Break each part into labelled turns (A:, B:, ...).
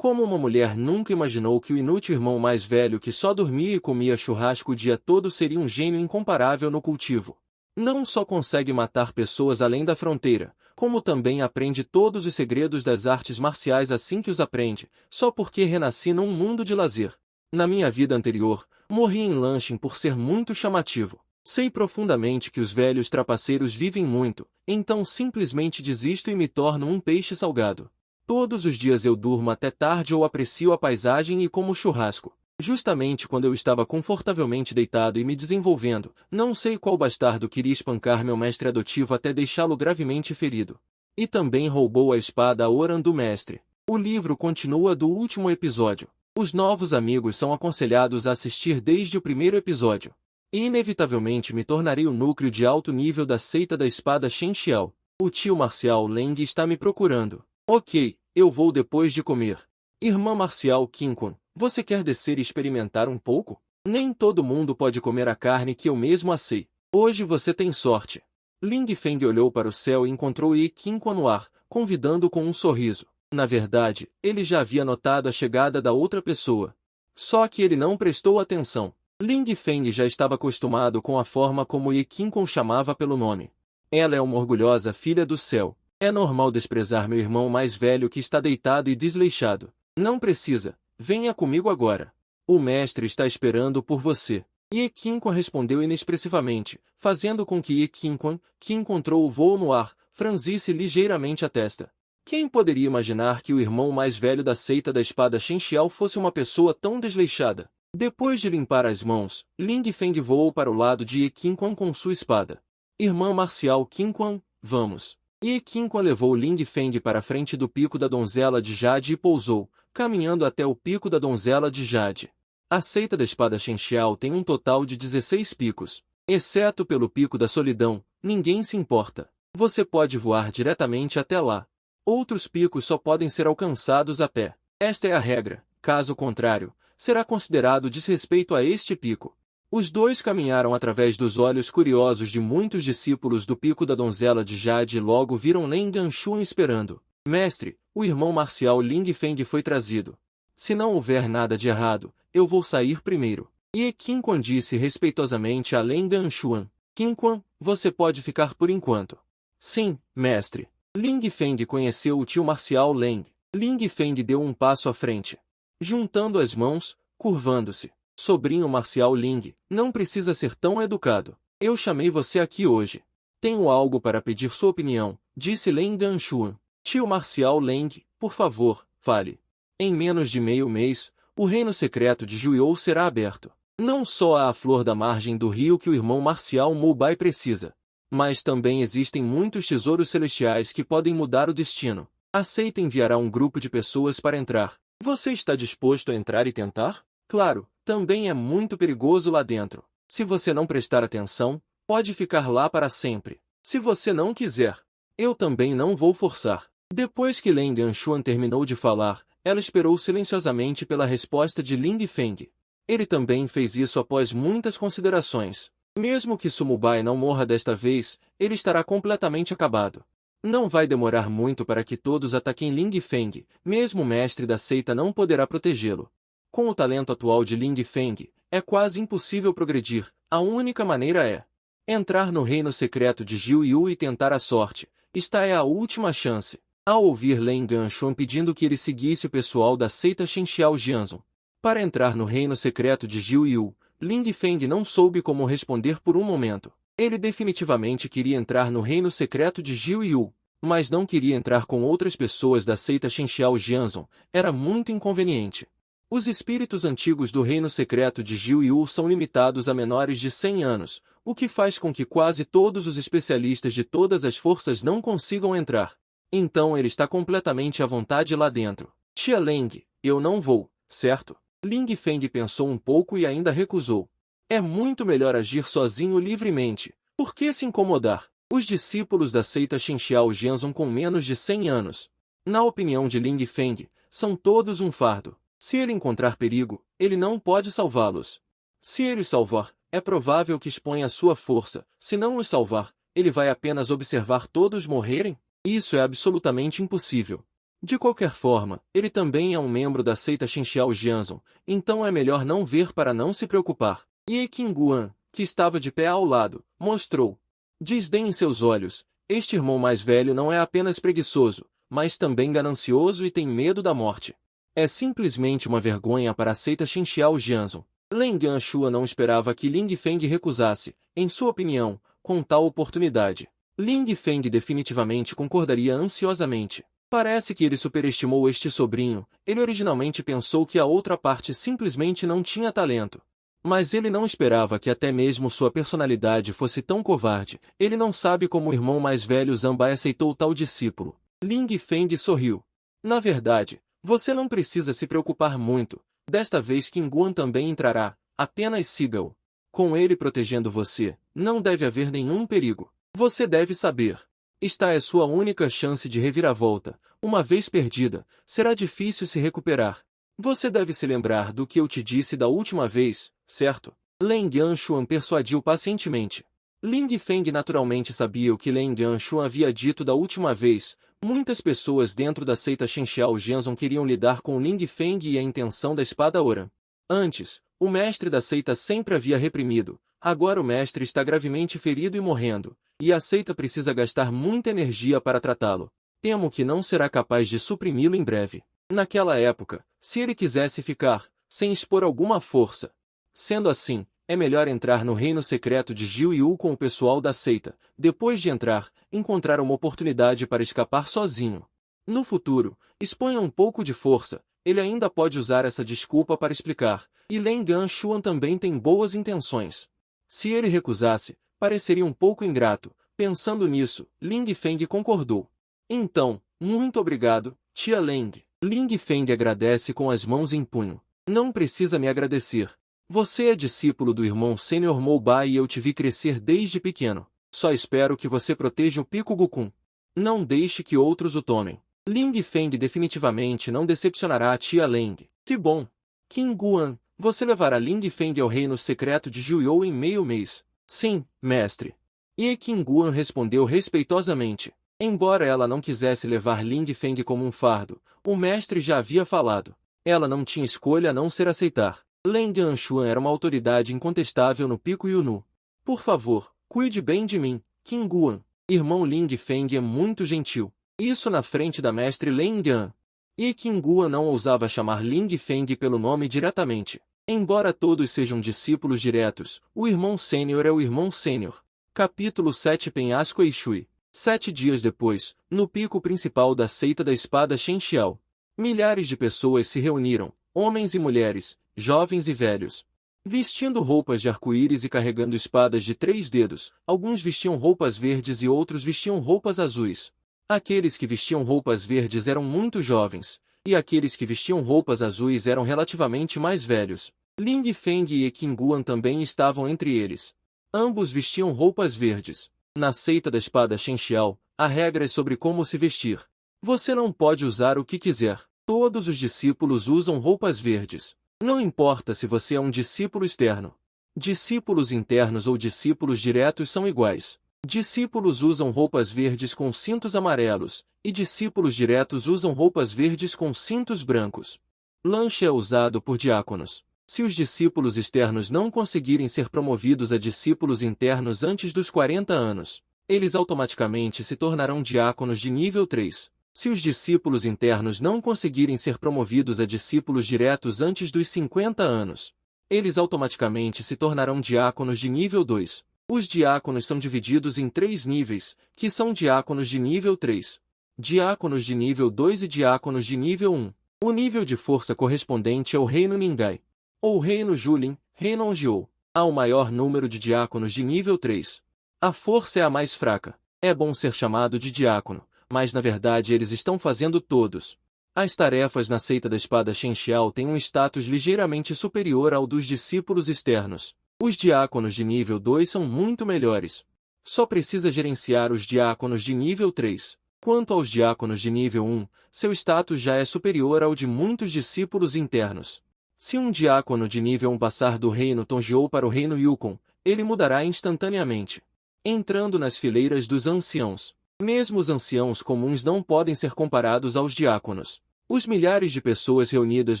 A: Como uma mulher nunca imaginou que o inútil irmão mais velho que só dormia e comia churrasco o dia todo seria um gênio incomparável no cultivo. Não só consegue matar pessoas além da fronteira, como também aprende todos os segredos das artes marciais assim que os aprende, só porque renasci num mundo de lazer. Na minha vida anterior, morri em Lanchin por ser muito chamativo. Sei profundamente que os velhos trapaceiros vivem muito, então simplesmente desisto e me torno um peixe salgado. Todos os dias eu durmo até tarde ou aprecio a paisagem e como churrasco. Justamente quando eu estava confortavelmente deitado e me desenvolvendo, não sei qual bastardo queria espancar meu mestre adotivo até deixá-lo gravemente ferido. E também roubou a espada Oran do mestre. O livro continua do último episódio. Os novos amigos são aconselhados a assistir desde o primeiro episódio. E inevitavelmente me tornarei o núcleo de alto nível da seita da espada Shen Xiao. O tio marcial Leng está me procurando. Ok, eu vou depois de comer. Irmã marcial Qinkun, você quer descer e experimentar um pouco? Nem todo mundo pode comer a carne que eu mesmo assei. Hoje você tem sorte. Ling Feng olhou para o céu e encontrou Yi Qinkun no ar, convidando com um sorriso. Na verdade, ele já havia notado a chegada da outra pessoa. Só que ele não prestou atenção. Ling Feng já estava acostumado com a forma como Yi Qinkun chamava pelo nome. Ela é uma orgulhosa filha do céu. É normal desprezar meu irmão mais velho que está deitado e desleixado. Não precisa. Venha comigo agora. O mestre está esperando por você. Yi Qinkun respondeu inexpressivamente, fazendo com que Yi Qinkun, que encontrou o voo no ar, franzisse ligeiramente a testa. Quem poderia imaginar que o irmão mais velho da seita da espada Shen Xiao fosse uma pessoa tão desleixada? Depois de limpar as mãos, Ling Feng voou para o lado de Yi Qinkun com sua espada. Irmã marcial Qinkun, vamos. Yi Qinkun levou Ling Feng para a frente do pico da donzela de Jade e pousou, caminhando até o pico da donzela de Jade. A seita da espada Shen Xiao tem um total de 16 picos. Exceto pelo pico da solidão, ninguém se importa. Você pode voar diretamente até lá. Outros picos só podem ser alcançados a pé. Esta é a regra, caso contrário, será considerado desrespeito a este pico. Os dois caminharam através dos olhos curiosos de muitos discípulos do pico da donzela de Jade e logo viram Len Ganshuan esperando. Mestre, o irmão marcial Ling Feng foi trazido. Se não houver nada de errado, eu vou sair primeiro. Yi Qinkun disse respeitosamente a Len Ganshuan. Qinkun, você pode ficar por enquanto. Sim, mestre. Ling Feng conheceu o tio marcial Leng. Ling Feng deu um passo à frente. Juntando as mãos, curvando-se. Sobrinho marcial Ling, não precisa ser tão educado. Eu chamei você aqui hoje. Tenho algo para pedir sua opinião, disse Len Ganshuan. Tio marcial Leng, por favor, fale. Em menos de meio mês, o reino secreto de Juiyou será aberto. Não só há a flor da margem do rio que o irmão marcial Mubai precisa, mas também existem muitos tesouros celestiais que podem mudar o destino. A seita enviará um grupo de pessoas para entrar. Você está disposto a entrar e tentar? Claro, também é muito perigoso lá dentro. Se você não prestar atenção, pode ficar lá para sempre. Se você não quiser, eu também não vou forçar. Depois que Len Ganshuan terminou de falar, ela esperou silenciosamente pela resposta de Ling Feng. Ele também fez isso após muitas considerações. Mesmo que Sumubai não morra desta vez, ele estará completamente acabado. Não vai demorar muito para que todos ataquem Ling Feng, mesmo o mestre da seita não poderá protegê-lo. Com o talento atual de Ling Feng, é quase impossível progredir. A única maneira é entrar no reino secreto de Jiuyu e tentar a sorte. Esta é a última chance. Ao ouvir Len Ganshuan pedindo que ele seguisse o pessoal da seita Shen Xiao Jianzhong para entrar no reino secreto de Jiuyu, Ling Feng não soube como responder por um momento. Ele definitivamente queria entrar no reino secreto de Jiuyu, mas não queria entrar com outras pessoas da seita Shen Xiao Jianzhong. Era muito inconveniente. Os espíritos antigos do reino secreto de Jiuyu são limitados a menores de 100 anos, o que faz com que quase todos os especialistas de todas as forças não consigam entrar. Então ele está completamente à vontade lá dentro. Tia Leng, eu não vou, certo? Ling Feng pensou um pouco e ainda recusou. É muito melhor agir sozinho livremente. Por que se incomodar? Os discípulos da seita Shen Xiao Jianzhong com menos de 100 anos, na opinião de Ling Feng, são todos um fardo. Se ele encontrar perigo, ele não pode salvá-los. Se ele os salvar, é provável que exponha sua força. Se não os salvar, ele vai apenas observar todos morrerem? Isso é absolutamente impossível. De qualquer forma, ele também é um membro da seita Xinxiao Jianzhong, então é melhor não ver para não se preocupar. Ye Qingguan, que estava de pé ao lado, mostrou desdém em seus olhos. Este irmão mais velho não é apenas preguiçoso, mas também ganancioso e tem medo da morte. É simplesmente uma vergonha para a seita Xinxiao Jianzhong. Leng Yanshua não esperava que Ling Feng recusasse, em sua opinião, com tal oportunidade. Ling Feng definitivamente concordaria ansiosamente. Parece que ele superestimou este sobrinho. Ele originalmente pensou que a outra parte simplesmente não tinha talento. Mas ele não esperava que até mesmo sua personalidade fosse tão covarde. Ele não sabe como o irmão mais velho Zanbai aceitou tal discípulo. Ling Feng sorriu. Na verdade, você não precisa se preocupar muito. Desta vez Qingguan também entrará. Apenas siga-o. Com ele protegendo você, não deve haver nenhum perigo. Você deve saber. Esta é sua única chance de reviravolta. Uma vez perdida, será difícil se recuperar. Você deve se lembrar do que eu te disse da última vez, certo? Leng Yanshuan persuadiu pacientemente. Ling Feng naturalmente sabia o que Leng Yanshuan havia dito da última vez. Muitas pessoas dentro da seita Xinxiao Jianzhong queriam lidar com Ling Feng e a intenção da espada Oran. Antes, o mestre da seita sempre havia reprimido. Agora o mestre está gravemente ferido e morrendo, e a seita precisa gastar muita energia para tratá-lo. Temo que não será capaz de suprimi-lo em breve. Naquela época, se ele quisesse ficar, sem expor alguma força. Sendo assim, é melhor entrar no reino secreto de Jiu Yu com o pessoal da seita. Depois de entrar, encontrar uma oportunidade para escapar sozinho. No futuro, exponha um pouco de força. Ele ainda pode usar essa desculpa para explicar. E Leng Yanshuan também tem boas intenções. Se ele recusasse, pareceria um pouco ingrato. Pensando nisso, Ling Feng concordou. Então, muito obrigado, tia Leng. Ling Feng agradece com as mãos em punho. Não precisa me agradecer. Você é discípulo do irmão sênior Mo Bai e eu te vi crescer desde pequeno. Só espero que você proteja o Pico Gukun. Não deixe que outros o tomem. Ling Feng definitivamente não decepcionará a tia Leng. Que bom! Qingguan, você levará Ling Feng ao reino secreto de Jiuyou em meio mês. Sim, mestre. Ye Qingguan respondeu respeitosamente. Embora ela não quisesse levar Ling Feng como um fardo, o mestre já havia falado. Ela não tinha escolha a não ser aceitar. Leng Yanshuan era uma autoridade incontestável no Pico Yunu. Por favor, cuide bem de mim, Qingguan. Irmão Ling Feng é muito gentil. Isso na frente da mestre Leng Yan. E Qingguan não ousava chamar Ling Feng pelo nome diretamente. Embora todos sejam discípulos diretos, o irmão sênior é o irmão sênior. Capítulo 7 Penhasco Eishui. 7 dias depois, no pico principal da seita da espada Xinxiao, milhares de pessoas se reuniram, homens e mulheres, jovens e velhos. Vestindo roupas de arco-íris e carregando espadas de 3 dedos, alguns vestiam roupas verdes e outros vestiam roupas azuis. Aqueles que vestiam roupas verdes eram muito jovens, e aqueles que vestiam roupas azuis eram relativamente mais velhos. Ling Feng e Qingguan também estavam entre eles. Ambos vestiam roupas verdes. Na seita da espada Xinxiao, há regras sobre como se vestir. Você não pode usar o que quiser. Todos os discípulos usam roupas verdes. Não importa se você é um discípulo externo. Discípulos internos ou discípulos diretos são iguais. Discípulos usam roupas verdes com cintos amarelos, e discípulos diretos usam roupas verdes com cintos brancos. Lanche é usado por diáconos. Se os discípulos externos não conseguirem ser promovidos a discípulos internos antes dos 40 anos, eles automaticamente se tornarão diáconos de nível 3. Se os discípulos internos não conseguirem ser promovidos a discípulos diretos antes dos 50 anos, eles automaticamente se tornarão diáconos de nível 2. Os diáconos são divididos em 3 níveis, que são diáconos de nível 3, diáconos de nível 2 e diáconos de nível 1. O nível de força correspondente é o reino Ningai, ou reino Julin, reino Onjiou. Há o maior número de diáconos de nível 3. A força é a mais fraca. É bom ser chamado de diácono, mas na verdade eles estão fazendo todos. As tarefas na seita da espada Xinxiao têm um status ligeiramente superior ao dos discípulos externos. Os diáconos de nível 2 são muito melhores. Só precisa gerenciar os diáconos de nível 3. Quanto aos diáconos de nível 1, seu status já é superior ao de muitos discípulos internos. Se um diácono de nível 1 passar do reino Tonjiou para o reino Yukon, ele mudará instantaneamente, entrando nas fileiras dos anciãos. Mesmo os anciãos comuns não podem ser comparados aos diáconos. Os milhares de pessoas reunidas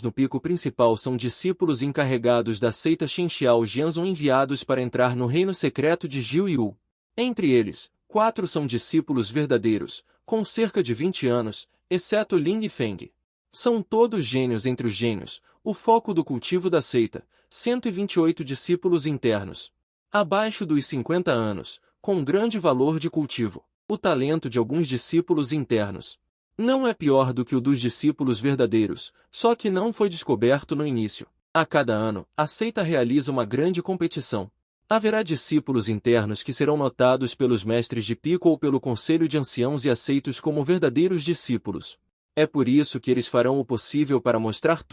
A: no pico principal são discípulos encarregados da seita Shenxiao Jianzhong enviados para entrar no reino secreto de Jiu Yu. Entre eles, 4 são discípulos verdadeiros, com cerca de 20 anos, exceto Ling Feng. São todos gênios entre os gênios, o foco do cultivo da seita, 128 discípulos internos. Abaixo dos 50 anos, com grande valor de cultivo, o talento de alguns discípulos internos. Não é pior do que o dos discípulos verdadeiros, só que não foi descoberto no início. A cada ano, a seita realiza uma grande competição. Haverá discípulos internos que serão notados pelos mestres de pico ou pelo conselho de anciãos e aceitos como verdadeiros discípulos. É por isso que eles farão o possível para mostrar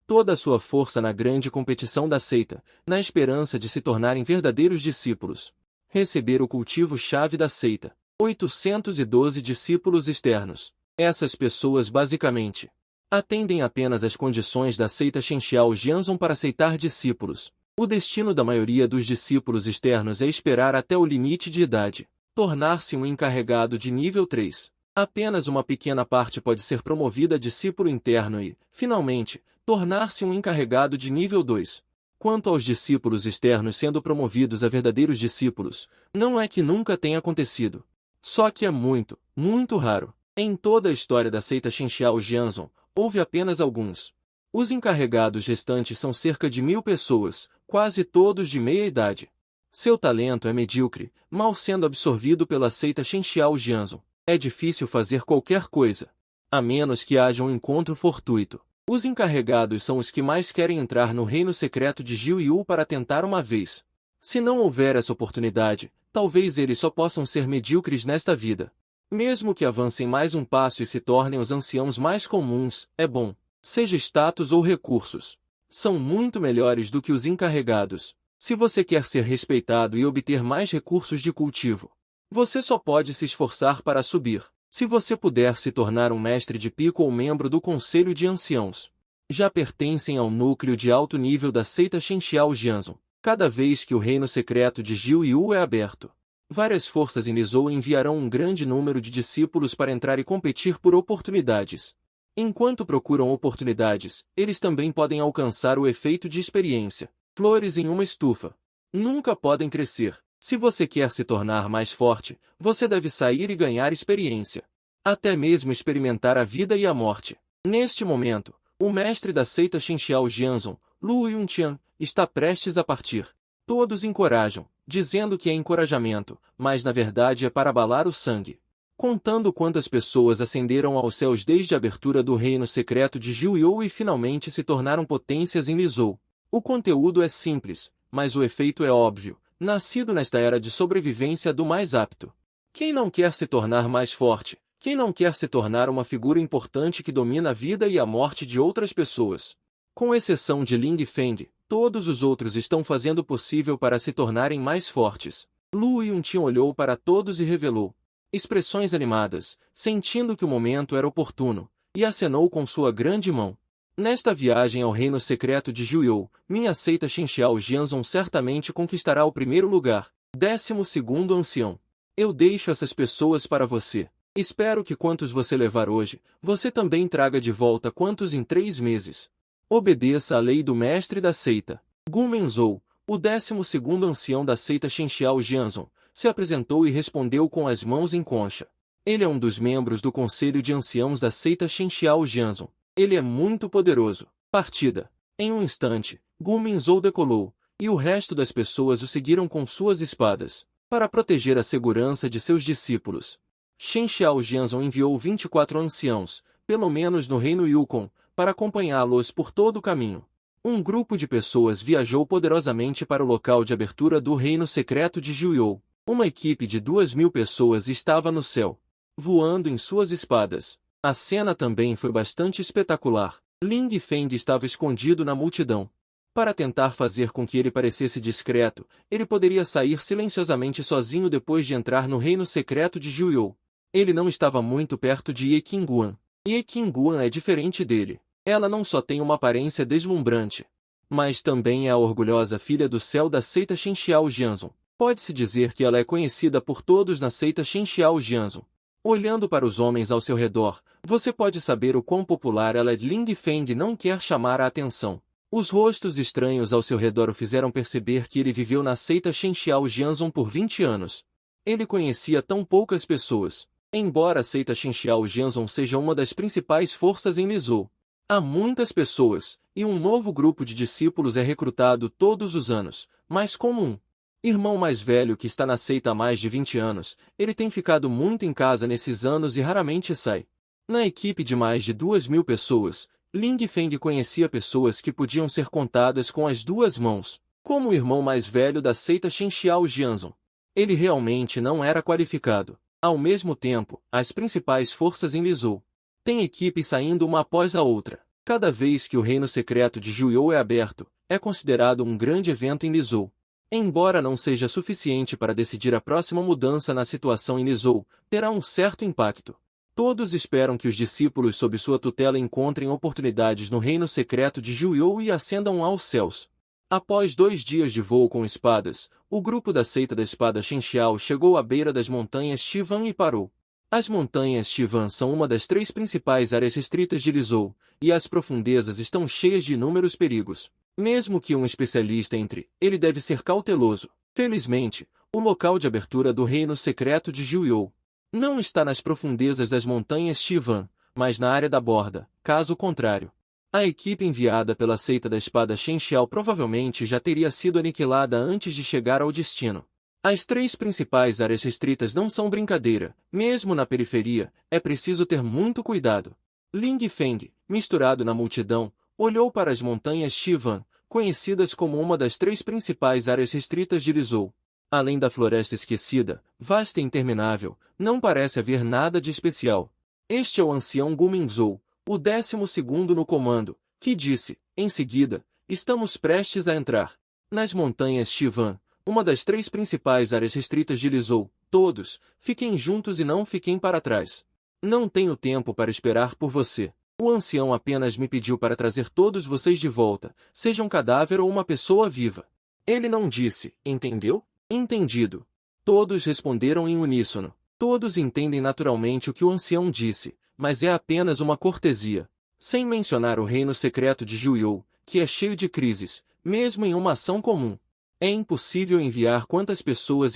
A: toda a sua força na grande competição da seita, na esperança de se tornarem verdadeiros discípulos. Receber o cultivo-chave da seita. 812 discípulos externos. Essas pessoas basicamente atendem apenas às condições da seita Shenxiao Jianzhong para aceitar discípulos. O destino da maioria dos discípulos externos é esperar até o limite de idade, tornar-se um encarregado de nível 3. Apenas uma pequena parte pode ser promovida a discípulo interno e, finalmente, tornar-se um encarregado de nível 2. Quanto aos discípulos externos sendo promovidos a verdadeiros discípulos, não é que nunca tenha acontecido. Só que é muito, muito raro. Em toda a história da seita Shenxiao Jianzhong, houve apenas alguns. Os encarregados restantes são cerca de 1000 pessoas, quase todos de meia idade. Seu talento é medíocre, mal sendo absorvido pela seita Shenxiao Jianzhong. É difícil fazer qualquer coisa, a menos que haja um encontro fortuito. Os encarregados são os que mais querem entrar no reino secreto de Jiu Yu para tentar uma vez. Se não houver essa oportunidade, talvez eles só possam ser medíocres nesta vida. Mesmo que avancem mais um passo e se tornem os anciãos mais comuns, é bom, seja status ou recursos. São muito melhores do que os encarregados. Se você quer ser respeitado e obter mais recursos de cultivo, você só pode se esforçar para subir. Se você puder se tornar um mestre de pico ou membro do conselho de anciãos, já pertencem ao núcleo de alto nível da seita Shenxiao Jianzhong. Cada vez que o reino secreto de Jiu Yu é aberto, várias forças em Lizhou enviarão um grande número de discípulos para entrar e competir por oportunidades. Enquanto procuram oportunidades, eles também podem alcançar o efeito de experiência. Flores em uma estufa nunca podem crescer. Se você quer se tornar mais forte, você deve sair e ganhar experiência. Até mesmo experimentar a vida e a morte. Neste momento, o mestre da seita Shenxiao Jianzhong, Lu Yuntian, está prestes a partir. Todos encorajam, dizendo que é encorajamento, mas na verdade é para abalar o sangue. Contando quantas pessoas ascenderam aos céus desde a abertura do reino secreto de Jiu Yu e finalmente se tornaram potências em Lizhou. O conteúdo é simples, mas o efeito é óbvio, nascido nesta era de sobrevivência do mais apto. Quem não quer se tornar mais forte? Quem não quer se tornar uma figura importante que domina a vida e a morte de outras pessoas? Com exceção de Ling Feng, todos os outros estão fazendo o possível para se tornarem mais fortes. Lu Yuntian olhou para todos e revelou expressões animadas, sentindo que o momento era oportuno, e acenou com sua grande mão. Nesta viagem ao reino secreto de Jiu Yu, minha seita Shenxiao Jianzhong certamente conquistará o primeiro lugar. 12º ancião. Eu deixo essas pessoas para você. Espero que quantos você levar hoje, você também traga de volta quantos em 3 meses. Obedeça à lei do mestre da seita. Gu Menzhou, o 12º ancião da seita Shenxiao Jianzhong, se apresentou e respondeu com as mãos em concha. Ele é um dos membros do conselho de anciãos da seita Shenxiao Jianzhong. Ele é muito poderoso. Partida. Em um instante, Gu Menzhou decolou, e o resto das pessoas o seguiram com suas espadas, para proteger a segurança de seus discípulos. Shenxiao Jianzhong enviou 24 anciãos, pelo menos no reino Yukon, para acompanhá-los por todo o caminho. Um grupo de pessoas viajou poderosamente para o local de abertura do reino secreto de Jiu Yu. Uma equipe de 2000 pessoas estava no céu, voando em suas espadas. A cena também foi bastante espetacular. Ling Feng estava escondido na multidão. Para tentar fazer com que ele parecesse discreto, ele poderia sair silenciosamente sozinho depois de entrar no reino secreto de Jiu Yu. Ele não estava muito perto de Ye Qingguan. Ye Qingguan é diferente dele. Ela não só tem uma aparência deslumbrante, mas também é a orgulhosa filha do céu da seita Shenxiao Jianzhong. Pode-se dizer que ela é conhecida por todos na seita Shenxiao Jianzhong. Olhando para os homens ao seu redor, você pode saber o quão popular ela é. Ling Feng não quer chamar a atenção. Os rostos estranhos ao seu redor o fizeram perceber que ele viveu na seita Shenxiao Jianzhong por 20 anos. Ele conhecia tão poucas pessoas. Embora a seita Shenxiao Jianzhong seja uma das principais forças em Lizhou, há muitas pessoas, e um novo grupo de discípulos é recrutado todos os anos, mas como um irmão mais velho que está na seita há mais de 20 anos, ele tem ficado muito em casa nesses anos e raramente sai. Na equipe de mais de 2.000 pessoas, Ling Feng conhecia pessoas que podiam ser contadas com as duas mãos, como o irmão mais velho da seita Shenxiao Jianzhong. Ele realmente não era qualificado. Ao mesmo tempo, as principais forças em Lizhou têm equipes saindo uma após a outra. Cada vez que o reino secreto de Juyou é aberto, é considerado um grande evento em Lizhou. Embora não seja suficiente para decidir a próxima mudança na situação em Lizhou, terá um certo impacto. Todos esperam que os discípulos sob sua tutela encontrem oportunidades no reino secreto de Juyou e ascendam aos céus. Após 2 dias de voo com espadas, o grupo da seita da espada Shenxiao chegou à beira das montanhas Shivan e parou. As montanhas Shivan são uma das 3 principais áreas restritas de Lizhou, e as profundezas estão cheias de inúmeros perigos. Mesmo que um especialista entre, ele deve ser cauteloso. Felizmente, o local de abertura do reino secreto de Juyou não está nas profundezas das montanhas Shivan, mas na área da borda. Caso contrário, a equipe enviada pela seita da espada Shenxiao provavelmente já teria sido aniquilada antes de chegar ao destino. As 3 principais áreas restritas não são brincadeira. Mesmo na periferia, é preciso ter muito cuidado. Ling Feng, misturado na multidão, olhou para as montanhas Shivan, conhecidas como uma das 3 principais áreas restritas de Lizhou. Além da floresta esquecida, vasta e interminável, não parece haver nada de especial. Este é o ancião Gu Mingzhou, o 12º no comando, que disse, em seguida, estamos prestes a entrar nas montanhas Shivan, uma das 3 principais áreas restritas de Lizhou. Todos, fiquem juntos e não fiquem para trás. Não tenho tempo para esperar por você. O ancião apenas me pediu para trazer todos vocês de volta, seja um cadáver ou uma pessoa viva. Ele não disse, entendeu? Entendido. Todos responderam em uníssono. Todos entendem naturalmente o que o ancião disse, mas é apenas uma cortesia. Sem mencionar o reino secreto de Juyou, que é cheio de crises, mesmo em uma ação comum. É impossível enviar quantas pessoas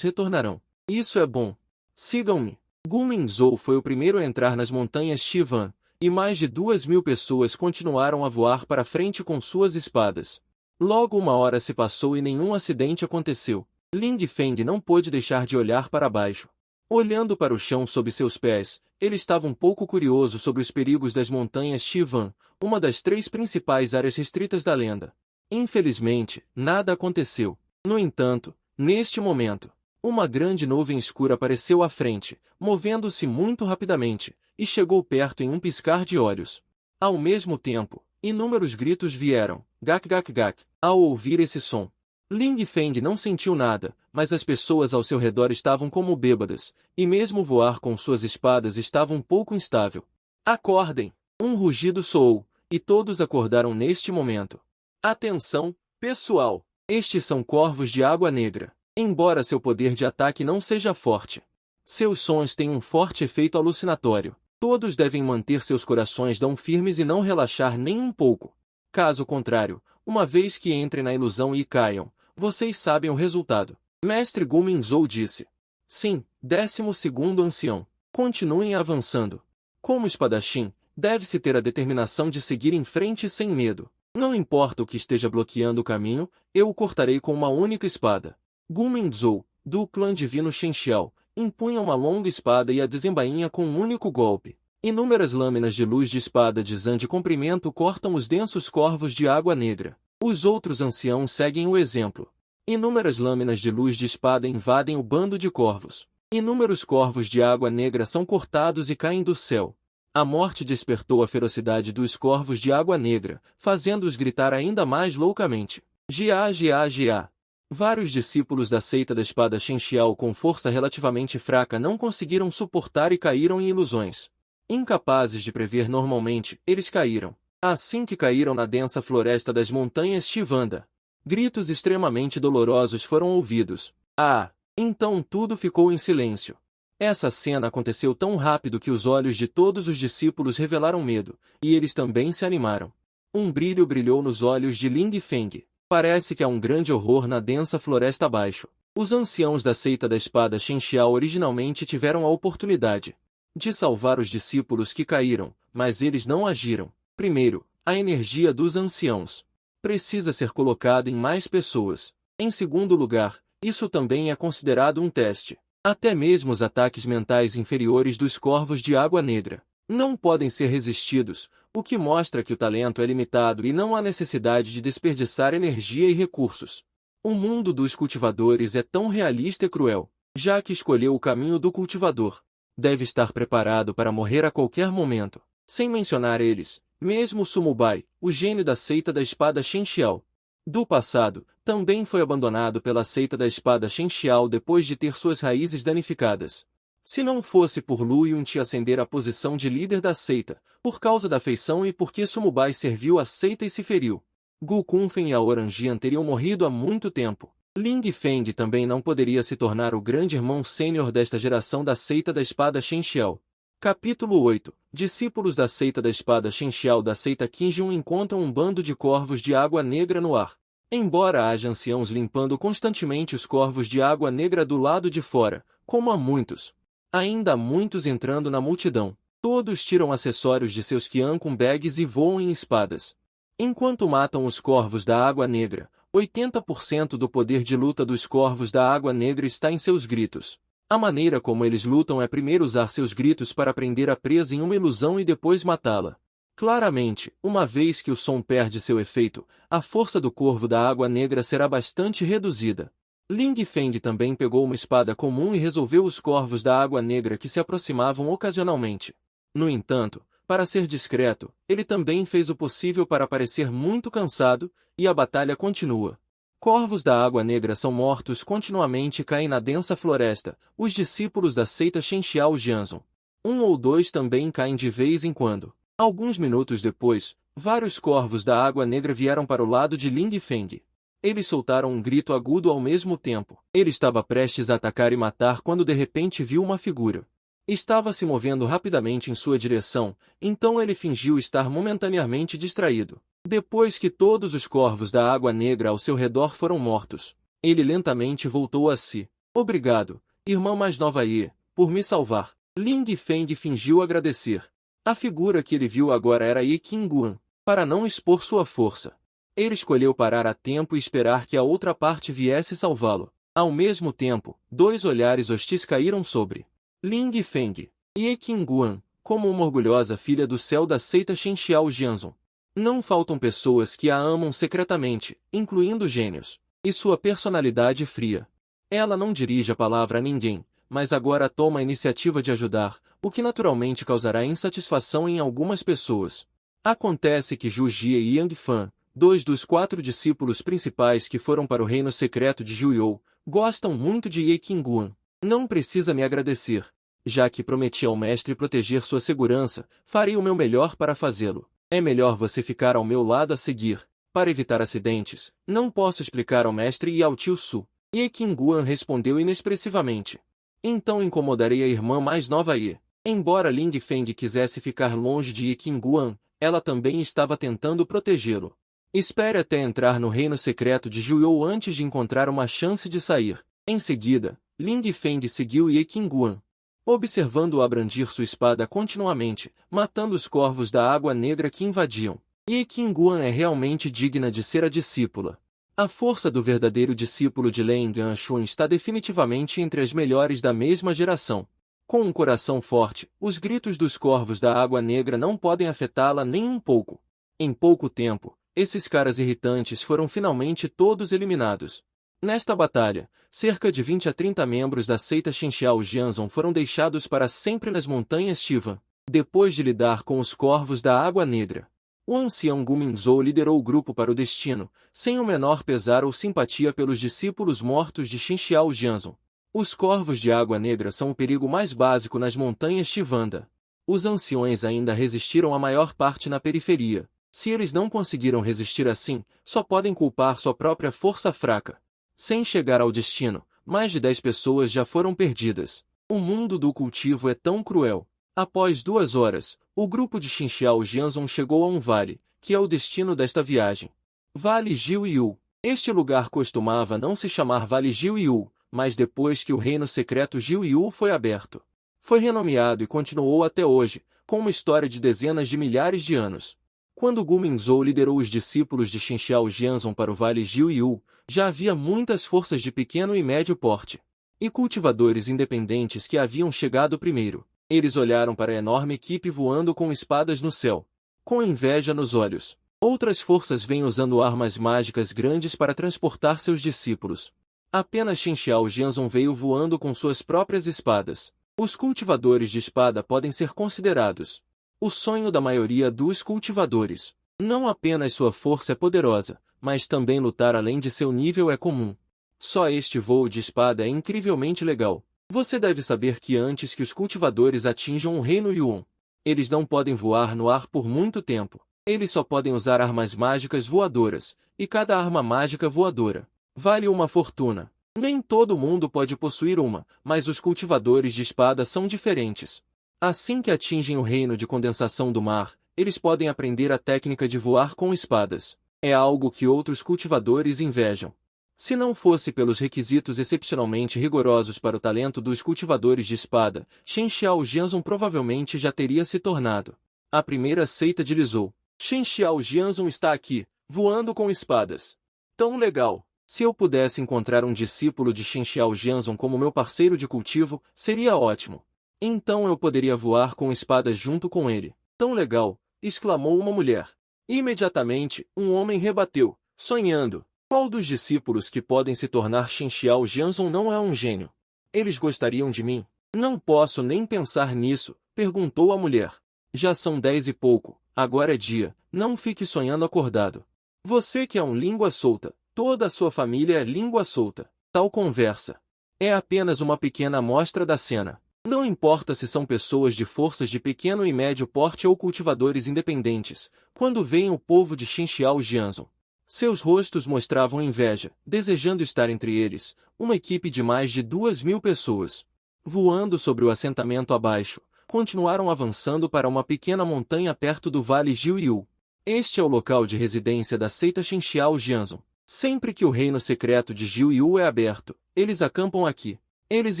A: retornarão. Isso é bom. Sigam-me. Gu Mingzhou foi o primeiro a entrar nas montanhas Shivan, e mais de 2.000 pessoas continuaram a voar para frente com suas espadas. Logo 1 hora se passou e nenhum acidente aconteceu. Ling Feng não pôde deixar de olhar para baixo. Olhando para o chão sob seus pés, ele estava um pouco curioso sobre os perigos das montanhas Shivan, uma das 3 principais áreas restritas da lenda. Infelizmente, nada aconteceu. No entanto, neste momento, uma grande nuvem escura apareceu à frente, movendo-se muito rapidamente, e chegou perto em um piscar de olhos. Ao mesmo tempo, inúmeros gritos vieram, gak gak gak, ao ouvir esse som. Ling Feng não sentiu nada, mas as pessoas ao seu redor estavam como bêbadas, e mesmo voar com suas espadas estava um pouco instável. Acordem! Um rugido soou, e todos acordaram neste momento. Atenção, pessoal! Estes são corvos de água negra. Embora seu poder de ataque não seja forte, seus sons têm um forte efeito alucinatório. Todos devem manter seus corações firmes e não relaxar nem um pouco. Caso contrário, uma vez que entrem na ilusão e caiam, vocês sabem o resultado. Mestre Gu Mingzhou disse. Sim, 12º ancião. Continuem avançando. Como espadachim, deve-se ter a determinação de seguir em frente sem medo. Não importa o que esteja bloqueando o caminho, eu o cortarei com uma única espada. Gu Mingzhou, do clã divino Shenxiao, impunha uma longa espada e a desembainha com um único golpe. Inúmeras lâminas de luz de espada de Zan de comprimento cortam os densos corvos de água negra. Os outros anciãos seguem o exemplo. Inúmeras lâminas de luz de espada invadem o bando de corvos. Inúmeros corvos de água negra são cortados e caem do céu. A morte despertou a ferocidade dos corvos de água negra, fazendo-os gritar ainda mais loucamente. Gia, gia, gia. Vários discípulos da seita da espada Shenxiao com força relativamente fraca não conseguiram suportar e caíram em ilusões. Incapazes de prever normalmente, eles caíram. Assim que caíram na densa floresta das montanhas Shivanda, gritos extremamente dolorosos foram ouvidos. Ah! Então tudo ficou em silêncio. Essa cena aconteceu tão rápido que os olhos de todos os discípulos revelaram medo, e eles também se animaram. Um brilho brilhou nos olhos de Ling Feng. Parece que há um grande horror na densa floresta abaixo. Os anciãos da seita da espada Shenxiao originalmente tiveram a oportunidade de salvar os discípulos que caíram, mas eles não agiram. Primeiro, a energia dos anciãos precisa ser colocada em mais pessoas. Em segundo lugar, isso também é considerado um teste. Até mesmo os ataques mentais inferiores dos corvos de água negra não podem ser resistidos, o que mostra que o talento é limitado e não há necessidade de desperdiçar energia e recursos. O mundo dos cultivadores é tão realista e cruel, já que escolheu o caminho do cultivador. Deve estar preparado para morrer a qualquer momento. Sem mencionar eles, mesmo Sumubai, o gênio da seita da espada Shenxiao do passado, também foi abandonado pela seita da espada Shenxiao depois de ter suas raízes danificadas. Se não fosse por Lu Yunti ascender à posição de líder da seita, por causa da feição e porque Sumubai serviu a seita e se feriu, Gu Kunfen e a Orangian teriam morrido há muito tempo. Ling Feng também não poderia se tornar o grande irmão sênior desta geração da seita da espada Shenxiao. Capítulo 8. Discípulos da seita da espada Shenxiao da seita Qinjun encontram um bando de corvos de água negra no ar. Embora haja anciãos limpando constantemente os corvos de água negra do lado de fora, como há muitos, ainda há muitos entrando na multidão. Todos tiram acessórios de seus Qiankun bags e voam em espadas. Enquanto matam os corvos da água negra, 80% do poder de luta dos corvos da água negra está em seus gritos. A maneira como eles lutam é primeiro usar seus gritos para prender a presa em uma ilusão e depois matá-la. Claramente, uma vez que o som perde seu efeito, a força do corvo da água negra será bastante reduzida. Ling Feng também pegou uma espada comum e resolveu os corvos da água negra que se aproximavam ocasionalmente. No entanto, para ser discreto, ele também fez o possível para parecer muito cansado, e a batalha continua. Corvos da água negra são mortos continuamente e caem na densa floresta. Os discípulos da seita Shenxiao Jianzhong, um ou dois também caem de vez em quando. Alguns minutos depois, vários corvos da água negra vieram para o lado de Ling Feng. Eles soltaram um grito agudo ao mesmo tempo. Ele estava prestes a atacar e matar quando de repente viu uma figura. Estava se movendo rapidamente em sua direção, então ele fingiu estar momentaneamente distraído. Depois que todos os corvos da água negra ao seu redor foram mortos, ele lentamente voltou a si. Obrigado, irmã mais nova Ye, por me salvar. Ling Feng fingiu agradecer. A figura que ele viu agora era Ye Qingguan. Para não expor sua força, ele escolheu parar a tempo e esperar que a outra parte viesse salvá-lo. Ao mesmo tempo, dois olhares hostis caíram sobre Ling Feng. Ye Qingguan, como uma orgulhosa filha do céu da seita Shenxiao Jianzhong. Não faltam pessoas que a amam secretamente, incluindo gênios, e sua personalidade fria. Ela não dirige a palavra a ninguém, mas agora toma a iniciativa de ajudar, o que naturalmente causará insatisfação em algumas pessoas. Acontece que Zhu Jie e Yang Fan, dois dos 4 discípulos principais que foram para o reino secreto de Zhu, gostam muito de Ye Qingguan. Não precisa me agradecer. Já que prometi ao mestre proteger sua segurança, farei o meu melhor para fazê-lo. É melhor você ficar ao meu lado a seguir, para evitar acidentes. Não posso explicar ao mestre e ao tio Su. Ye Qingguan respondeu inexpressivamente. Então incomodarei a irmã mais nova Ye. Embora Ling Feng quisesse ficar longe de Ye Qingguan, ela também estava tentando protegê-lo. Espere até entrar no reino secreto de Zhu antes de encontrar uma chance de sair. Em seguida, Ling Feng seguiu Ye Qingguan, observando-o abrandir sua espada continuamente, matando os corvos da água negra que invadiam. Ye Qingguan é realmente digna de ser a discípula. A força do verdadeiro discípulo de Leng Anshun está definitivamente entre as melhores da mesma geração. Com um coração forte, os gritos dos corvos da água negra não podem afetá-la nem um pouco. Em pouco tempo, esses caras irritantes foram finalmente todos eliminados. Nesta batalha, cerca de 20 a 30 membros da seita Shenxiao Jianzhong foram deixados para sempre nas montanhas Tivan, depois de lidar com os corvos da água negra. O ancião Gu Minzhou liderou o grupo para o destino, sem o menor pesar ou simpatia pelos discípulos mortos de Shenxiao Jianzhong. Os corvos de água negra são o perigo mais básico nas montanhas Tivanda. Os anciões ainda resistiram a maior parte na periferia. Se eles não conseguiram resistir assim, só podem culpar sua própria força fraca. Sem chegar ao destino, mais de 10 pessoas já foram perdidas. O mundo do cultivo é tão cruel. Após 2 horas, o grupo de Xinxiao Jianzhong chegou a um vale, que é o destino desta viagem. Vale Jiuyu. Este lugar costumava não se chamar Vale Jiuyu, mas depois que o reino secreto Jiuyu foi aberto, foi renomeado e continuou até hoje, com uma história de dezenas de milhares de anos. Quando Gu Minzhou liderou os discípulos de Xinxiao Jianzhong para o Vale Jiuyu, já havia muitas forças de pequeno e médio porte e cultivadores independentes que haviam chegado primeiro. Eles olharam para a enorme equipe voando com espadas no céu, com inveja nos olhos. Outras forças vêm usando armas mágicas grandes para transportar seus discípulos. Apenas Xinxiao Jianzhong veio voando com suas próprias espadas. Os cultivadores de espada podem ser considerados o sonho da maioria dos cultivadores. Não apenas sua força é poderosa, mas também lutar além de seu nível é comum. Só este voo de espada é incrivelmente legal. Você deve saber que antes que os cultivadores atinjam o reino Yuan, eles não podem voar no ar por muito tempo. Eles só podem usar armas mágicas voadoras, e cada arma mágica voadora vale uma fortuna. Nem todo mundo pode possuir uma, mas os cultivadores de espada são diferentes. Assim que atingem o reino de condensação do mar, eles podem aprender a técnica de voar com espadas. É algo que outros cultivadores invejam. Se não fosse pelos requisitos excepcionalmente rigorosos para o talento dos cultivadores de espada, Xinxiao Jianzhong provavelmente já teria se tornado a primeira seita de Lizhou. Xinxiao Jianzhong está aqui, voando com espadas. Tão legal! Se eu pudesse encontrar um discípulo de Xinxiao Jianzhong como meu parceiro de cultivo, seria ótimo. Então eu poderia voar com espadas junto com ele. Tão legal! Exclamou uma mulher. Imediatamente, um homem rebateu, sonhando. Qual dos discípulos que podem se tornar Xinxiao Jianzhong não é um gênio? Eles gostariam de mim? Não posso nem pensar nisso, perguntou a mulher. Já são 10 e pouco, agora é dia, não fique sonhando acordado. Você que é um língua solta, toda a sua família é língua solta. Tal conversa é apenas uma pequena amostra da cena. Não importa se são pessoas de forças de pequeno e médio porte ou cultivadores independentes, quando veem o povo de Xinxiao Jianzhong, seus rostos mostravam inveja, desejando estar entre eles, uma equipe de mais de 2.000 pessoas. Voando sobre o assentamento abaixo, continuaram avançando para uma pequena montanha perto do Vale Jiuyu. Este é o local de residência da seita Xinxiao Jianzhong. Sempre que o reino secreto de Jiuyu é aberto, eles acampam aqui. Eles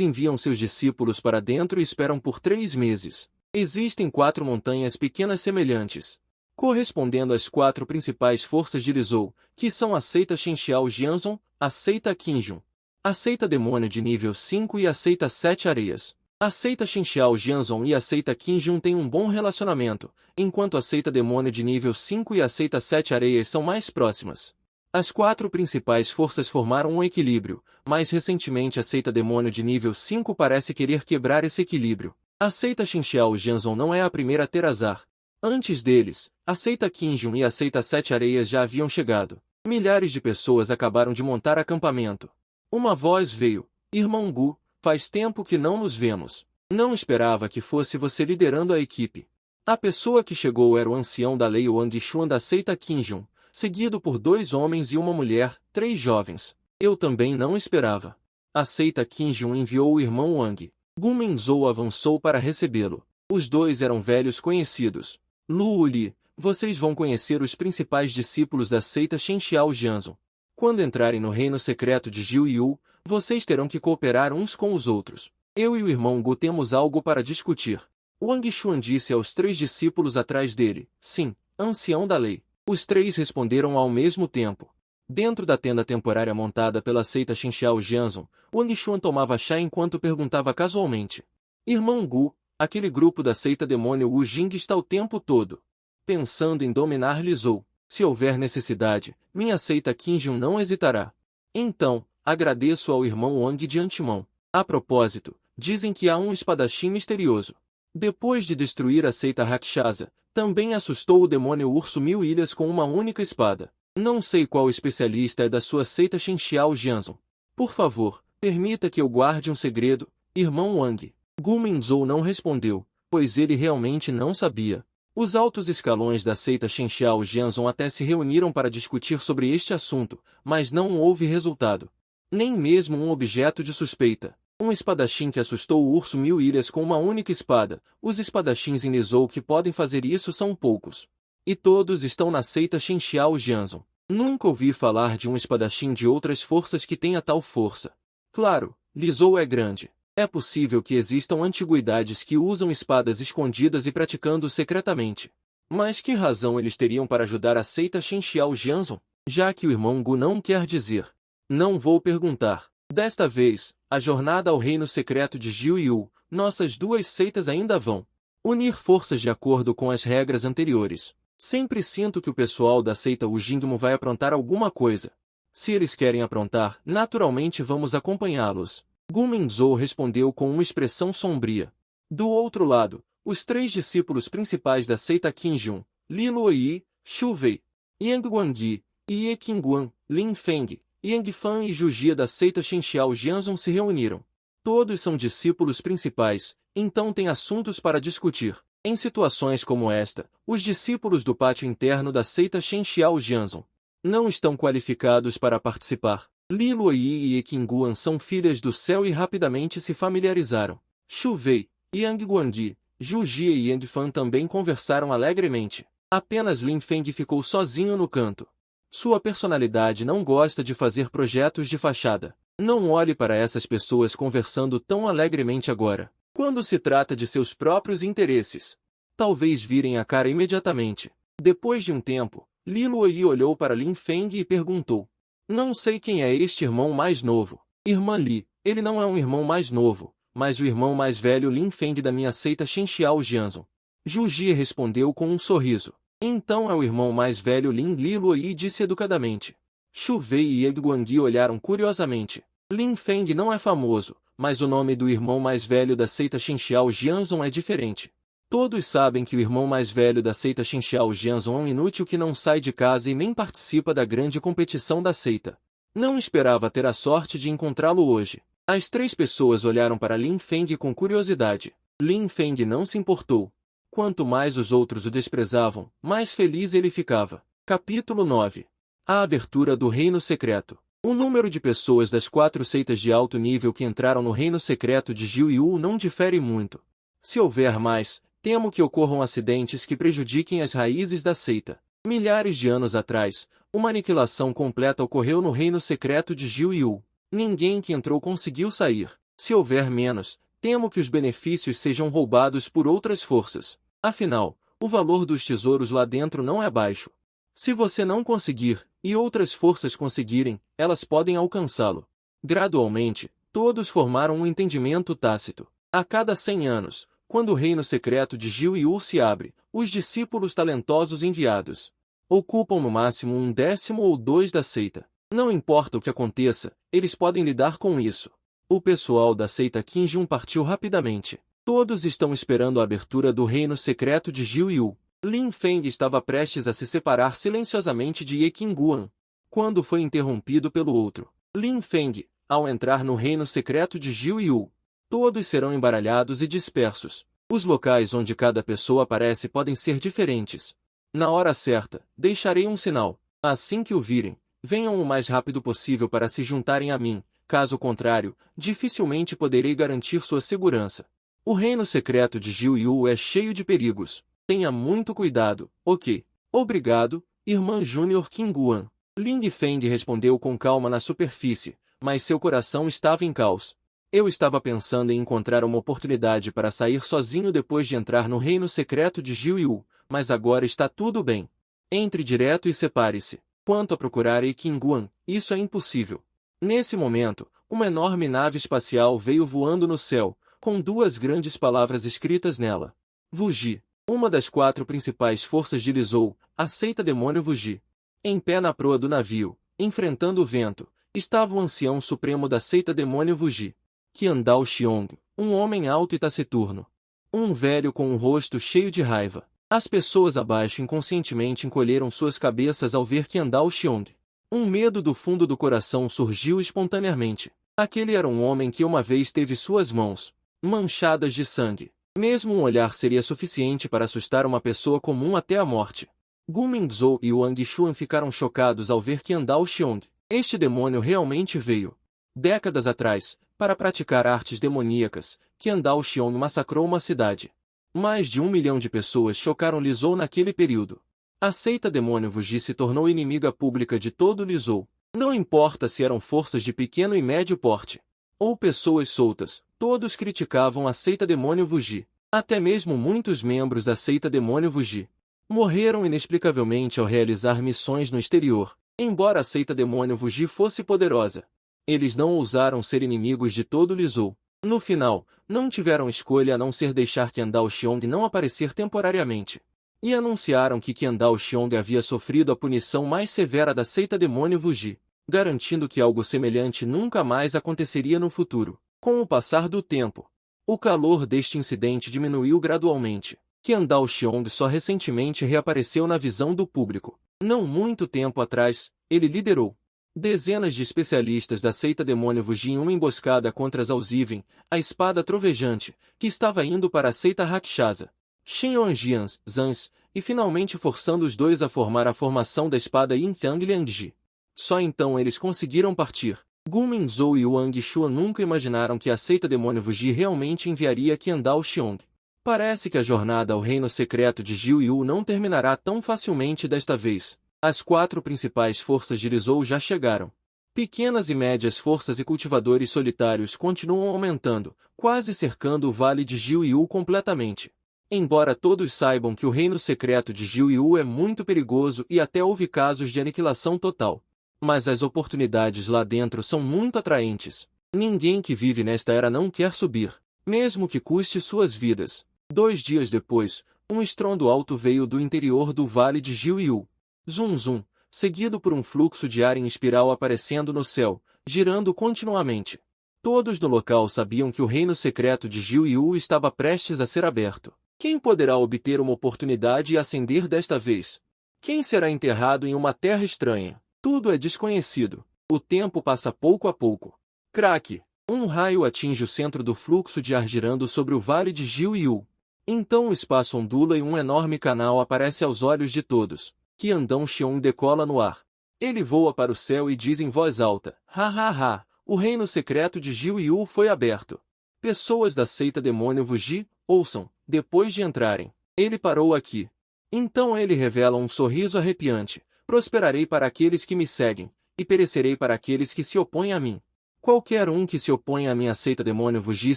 A: enviam seus discípulos para dentro e esperam por 3 meses. Existem 4 montanhas pequenas semelhantes, correspondendo às 4 principais forças de Lizhou, que são a seita Xinxiao Jianzhong, a seita Qinjun, a seita Demônio de nível 5 e a seita 7 Areias. A seita Xinxiao Jianzhong e a seita Qinjun têm um bom relacionamento, enquanto a seita Demônio de nível 5 e a seita 7 Areias são mais próximas. As 4 principais forças formaram um equilíbrio, mas recentemente a seita Demônio de nível 5 parece querer quebrar esse equilíbrio. A seita Xinxiao Jianzhong não é a primeira a ter azar. Antes deles, a seita Qinjun e a seita 7 Areias já haviam chegado. Milhares de pessoas acabaram de montar acampamento. Uma voz veio. Irmão Gu, faz tempo que não nos vemos. Não esperava que fosse você liderando a equipe. A pessoa que chegou era o ancião da lei Wang Xuan da seita Qinjun, seguido por 2 homens e uma mulher, 3 jovens. Eu também não esperava. A seita Qinjun enviou o irmão Wang. Gu Minzhou avançou para recebê-lo. Os 2 eram velhos conhecidos. Lu Li, vocês vão conhecer os principais discípulos da seita Xinxiao Jianzhong. Quando entrarem no reino secreto de Jiuyu, vocês terão que cooperar uns com os outros. Eu e o irmão Gu temos algo para discutir. Wang Xuan disse aos 3 discípulos atrás dele. Sim, ancião da lei. Os 3 responderam ao mesmo tempo. Dentro da tenda temporária montada pela seita Xinxiao Jianzhong, Wang Xuan tomava chá enquanto perguntava casualmente. Irmão Gu, aquele grupo da seita demônio Wu Jing está o tempo todo pensando em dominar Lizhou. Se houver necessidade, minha seita Qinjun não hesitará. Então, agradeço ao irmão Wang de antemão. A propósito, dizem que há um espadachim misterioso. Depois de destruir a seita Rakshasa, também assustou o demônio Urso 1000 ilhas com uma única espada. Não sei qual especialista é da sua seita Xinxiao Jianzhong. Por favor, permita que eu guarde um segredo, irmão Wang. Gu Minzhou não respondeu, pois ele realmente não sabia. Os altos escalões da seita Xinxiao Jianzhong até se reuniram para discutir sobre este assunto, mas não houve resultado. Nem mesmo um objeto de suspeita. Um espadachim que assustou o urso 1000 ilhas com uma única espada. Os espadachins em Lizhou que podem fazer isso são poucos. E todos estão na seita Shenxiao Jianzhong. Nunca ouvi falar de um espadachim de outras forças que tenha tal força. Claro, Lizhou é grande. É possível que existam antiguidades que usam espadas escondidas e praticando secretamente. Mas que razão eles teriam para ajudar a seita Shenxiao Jianzhong? Já que o irmão Gu não quer dizer. Não vou perguntar. Desta vez, a jornada ao reino secreto de Jiu Yu, nossas duas seitas ainda vão unir forças de acordo com as regras anteriores. Sempre sinto que o pessoal da seita Wu Jingmu vai aprontar alguma coisa. Se eles querem aprontar, naturalmente vamos acompanhá-los. Gu Minzhou respondeu com uma expressão sombria. Do outro lado, os 3 discípulos principais da seita Qinjun, Li Luoyi, Xu Wei, Yang Guangyi e Ye Qingguan, Lin Feng, Yang Fan e Zhu Jie da seita Shenxiao Jianzhong se reuniram. Todos são discípulos principais, então têm assuntos para discutir. Em situações como esta, os discípulos do pátio interno da seita Shenxiao Jianzhong não estão qualificados para participar. Li Luoyi e Ye Qingguan são filhas do céu e rapidamente se familiarizaram. Xu Wei, Yang Guangyi, Zhu Jie e Yang Fan também conversaram alegremente. Apenas Lin Feng ficou sozinho no canto. Sua personalidade não gosta de fazer projetos de fachada. Não olhe para essas pessoas conversando tão alegremente agora, quando se trata de seus próprios interesses. Talvez virem a cara imediatamente. Depois de um tempo, Li Luoyi olhou para Lin Feng e perguntou. Não sei quem é este irmão mais novo. Irmã Li, ele não é um irmão mais novo, mas o irmão mais velho Lin Feng da minha seita Shenxiao Jianzhong. Zhu Jie respondeu com um sorriso. Então é o irmão mais velho Lin. Li Luoyi disse educadamente. Xu Wei e Yang Guangyi olharam curiosamente. Lin Feng não é famoso, mas o nome do irmão mais velho da seita Shenxiao Jianzhong é diferente. Todos sabem que o irmão mais velho da seita Shenxiao Jianzhong é um inútil que não sai de casa e nem participa da grande competição da seita. Não esperava ter a sorte de encontrá-lo hoje. As 3 pessoas olharam para Lin Feng com curiosidade. Lin Feng não se importou. Quanto mais os outros o desprezavam, mais feliz ele ficava. Capítulo 9. A abertura do Reino Secreto. O número de pessoas das 4 seitas de alto nível que entraram no Reino Secreto de Jiu Yu não difere muito. Se houver mais, temo que ocorram acidentes que prejudiquem as raízes da seita. Milhares de anos atrás, uma aniquilação completa ocorreu no Reino Secreto de Jiu Yu. Ninguém que entrou conseguiu sair. Se houver menos, temo que os benefícios sejam roubados por outras forças. Afinal, o valor dos tesouros lá dentro não é baixo. Se você não conseguir, e outras forças conseguirem, elas podem alcançá-lo. Gradualmente, todos formaram um entendimento tácito. A cada 100 anos, quando o reino secreto de Jiu Yu se abre, os discípulos talentosos enviados ocupam no máximo 1/10 ou 2 da seita. Não importa o que aconteça, eles podem lidar com isso. O pessoal da seita Qinjun partiu rapidamente. Todos estão esperando a abertura do reino secreto de Jiu Yu. Lin Feng estava prestes a se separar silenciosamente de Ye Qingguan, quando foi interrompido pelo outro. Lin Feng, ao entrar no reino secreto de Jiu Yu, todos serão embaralhados e dispersos. Os locais onde cada pessoa aparece podem ser diferentes. Na hora certa, deixarei um sinal. Assim que o virem, venham o mais rápido possível para se juntarem a mim. Caso contrário, dificilmente poderei garantir sua segurança. O reino secreto de Jiu Yu é cheio de perigos. Tenha muito cuidado, ok? Obrigado, irmã Júnior Qingguan. Lin Feng respondeu com calma na superfície, mas seu coração estava em caos. Eu estava pensando em encontrar uma oportunidade para sair sozinho depois de entrar no reino secreto de Jiu Yu, mas agora está tudo bem. Entre direto e separe-se. Quanto a procurar Ye Qingguan, isso é impossível. Nesse momento, uma enorme nave espacial veio voando no céu, com 2 grandes palavras escritas nela. Wuji, uma das 4 principais forças de Lizhou, a seita demônio Wuji. Em pé na proa do navio, enfrentando o vento, estava o ancião supremo da seita demônio Wuji, Qiandao Xiong, um homem alto e taciturno. Um velho com um rosto cheio de raiva. As pessoas abaixo inconscientemente encolheram suas cabeças ao ver Qiandao Xiong. Um medo do fundo do coração surgiu espontaneamente. Aquele era um homem que uma vez teve suas mãos manchadas de sangue. Mesmo um olhar seria suficiente para assustar uma pessoa comum até a morte. Gu Minzhou e Wang Xuan ficaram chocados ao ver Qiandao Xiong. Este demônio realmente veio. Décadas atrás, para praticar artes demoníacas, Qiandao Xiong massacrou uma cidade. Mais de 1 milhão de pessoas chocaram Lizhou naquele período. A seita demônio Wuji se tornou inimiga pública de todo Lizhou. Não importa se eram forças de pequeno e médio porte, ou pessoas soltas, todos criticavam a seita demônio Wuji. Até mesmo muitos membros da seita demônio Wuji morreram inexplicavelmente ao realizar missões no exterior. Embora a seita demônio Wuji fosse poderosa, eles não ousaram ser inimigos de todo Lizhou. No final, não tiveram escolha a não ser deixar Qiandao Xiong não aparecer temporariamente. E anunciaram que Qiandao Xiong havia sofrido a punição mais severa da seita demônio Wuji, garantindo que algo semelhante nunca mais aconteceria no futuro. Com o passar do tempo, o calor deste incidente diminuiu gradualmente. Qiandao Xiong só recentemente reapareceu na visão do público. Não muito tempo atrás, ele liderou dezenas de especialistas da seita demônio Wuji em uma emboscada contra Zhaoziven, a espada trovejante, que estava indo para a seita Rakshasa. Xinyonjian, Zans, e finalmente forçando os dois a formar a formação da espada Yintang Liangji. Só então eles conseguiram partir. Gu Minzhou e Wang Shuan nunca imaginaram que a seita demônio Wuji realmente enviaria Qiandao Xiong. Parece que a jornada ao reino secreto de Jiu Yu não terminará tão facilmente desta vez. As 4 principais forças de Lizhou já chegaram. Pequenas e médias forças e cultivadores solitários continuam aumentando, quase cercando o vale de Jiu Yu completamente. Embora todos saibam que o reino secreto de Jiu Yu é muito perigoso e até houve casos de aniquilação total. Mas as oportunidades lá dentro são muito atraentes. Ninguém que vive nesta era não quer subir, mesmo que custe suas vidas. 2 dias depois, um estrondo alto veio do interior do vale de Jiu Yu. Zum zum, seguido por um fluxo de ar em espiral aparecendo no céu, girando continuamente. Todos no local sabiam que o reino secreto de Jiu Yu estava prestes a ser aberto. Quem poderá obter uma oportunidade e ascender desta vez? Quem será enterrado em uma terra estranha? Tudo é desconhecido. O tempo passa pouco a pouco. Craque! Um raio atinge o centro do fluxo de ar girando sobre o vale de Jiu Yu. Então o espaço ondula e um enorme canal aparece aos olhos de todos. Qiandao Xiong decola no ar. Ele voa para o céu e diz em voz alta: "Ha ha ha! O reino secreto de Jiu Yu foi aberto. Pessoas da seita demônio Wuji, ouçam, depois de entrarem. Ele parou aqui." Então ele revela um sorriso arrepiante: "Prosperarei para aqueles que me seguem, e perecerei para aqueles que se opõem a mim. Qualquer um que se opõe à minha seita demônio Wuji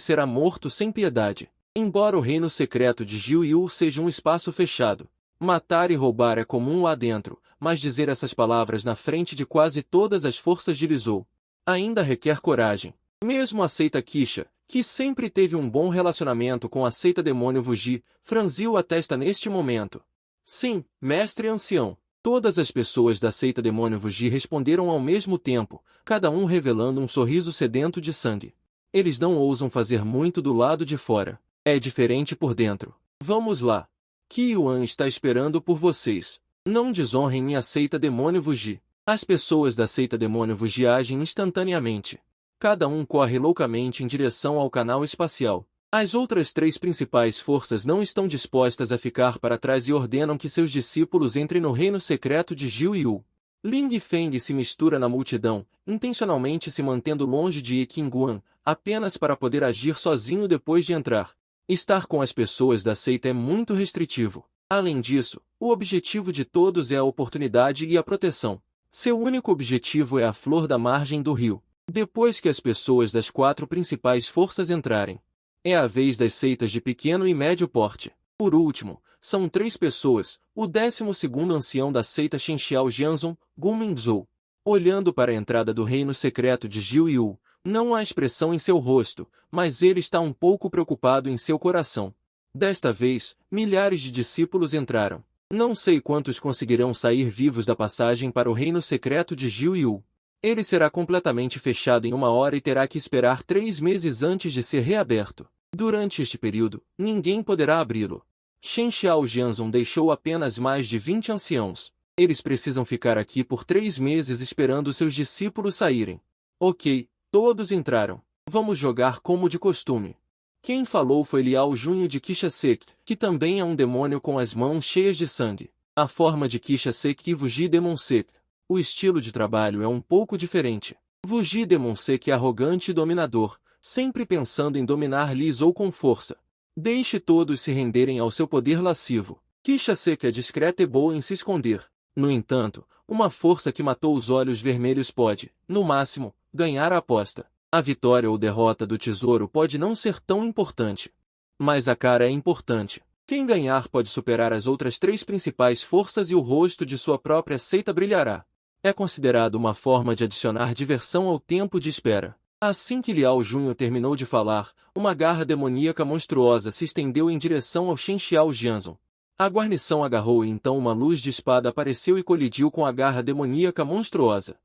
A: será morto sem piedade." Embora o reino secreto de Jiu Yu seja um espaço fechado, matar e roubar é comum lá dentro, mas dizer essas palavras na frente de quase todas as forças de Lizhou ainda requer coragem. Mesmo a seita Qixia, que sempre teve um bom relacionamento com a seita demônio Wuji, franziu a testa neste momento. "Sim, mestre ancião." Todas as pessoas da seita demônio Wuji responderam ao mesmo tempo, cada um revelando um sorriso sedento de sangue. Eles não ousam fazer muito do lado de fora. É diferente por dentro. "Vamos lá. Qi Yuan está esperando por vocês. Não desonrem minha seita demônio Wuji." As pessoas da seita demônio Wuji agem instantaneamente. Cada um corre loucamente em direção ao canal espacial. As outras 3 principais forças não estão dispostas a ficar para trás e ordenam que seus discípulos entrem no reino secreto de Jiu Yu. Ling Feng se mistura na multidão, intencionalmente se mantendo longe de Yi Qingguan, apenas para poder agir sozinho depois de entrar. Estar com as pessoas da seita é muito restritivo. Além disso, o objetivo de todos é a oportunidade e a proteção. Seu único objetivo é a flor da margem do rio. Depois que as pessoas das 4 principais forças entrarem, é a vez das seitas de pequeno e médio porte. Por último, são 3 pessoas, o 12º ancião da seita Shenxiao Jianzong, Gu Minzhou. Olhando para a entrada do reino secreto de Jiu Yu, não há expressão em seu rosto, mas ele está um pouco preocupado em seu coração. Desta vez, milhares de discípulos entraram. Não sei quantos conseguirão sair vivos da passagem para o reino secreto de Jiu Yu. Ele será completamente fechado em 1 hora e terá que esperar 3 meses antes de ser reaberto. Durante este período, ninguém poderá abri-lo. Shenxiao Jianzong deixou apenas mais de 20 anciãos. Eles precisam ficar aqui por 3 meses esperando seus discípulos saírem. Ok, todos entraram. Vamos jogar como de costume. Quem falou foi Liao Junho de Qixia Sect, que também é um demônio com as mãos cheias de sangue. A forma de Qixia Sect e Wuji Demon Sect. O estilo de trabalho é um pouco diferente. Wuji Demon Sect é arrogante e dominador, sempre pensando em dominar Liz ou com força. Deixe todos se renderem ao seu poder lascivo. Queixa seca é discreta e boa em se esconder. No entanto, uma força que matou os olhos vermelhos pode, no máximo, ganhar a aposta. A vitória ou derrota do tesouro pode não ser tão importante. Mas a cara é importante. Quem ganhar pode superar as outras 3 principais forças e o rosto de sua própria seita brilhará. É considerado uma forma de adicionar diversão ao tempo de espera. Assim que Liao Junho terminou de falar, uma garra demoníaca monstruosa se estendeu em direção ao Shen Xiao Jianzong. A guarnição agarrou e então uma luz de espada apareceu e colidiu com a garra demoníaca monstruosa.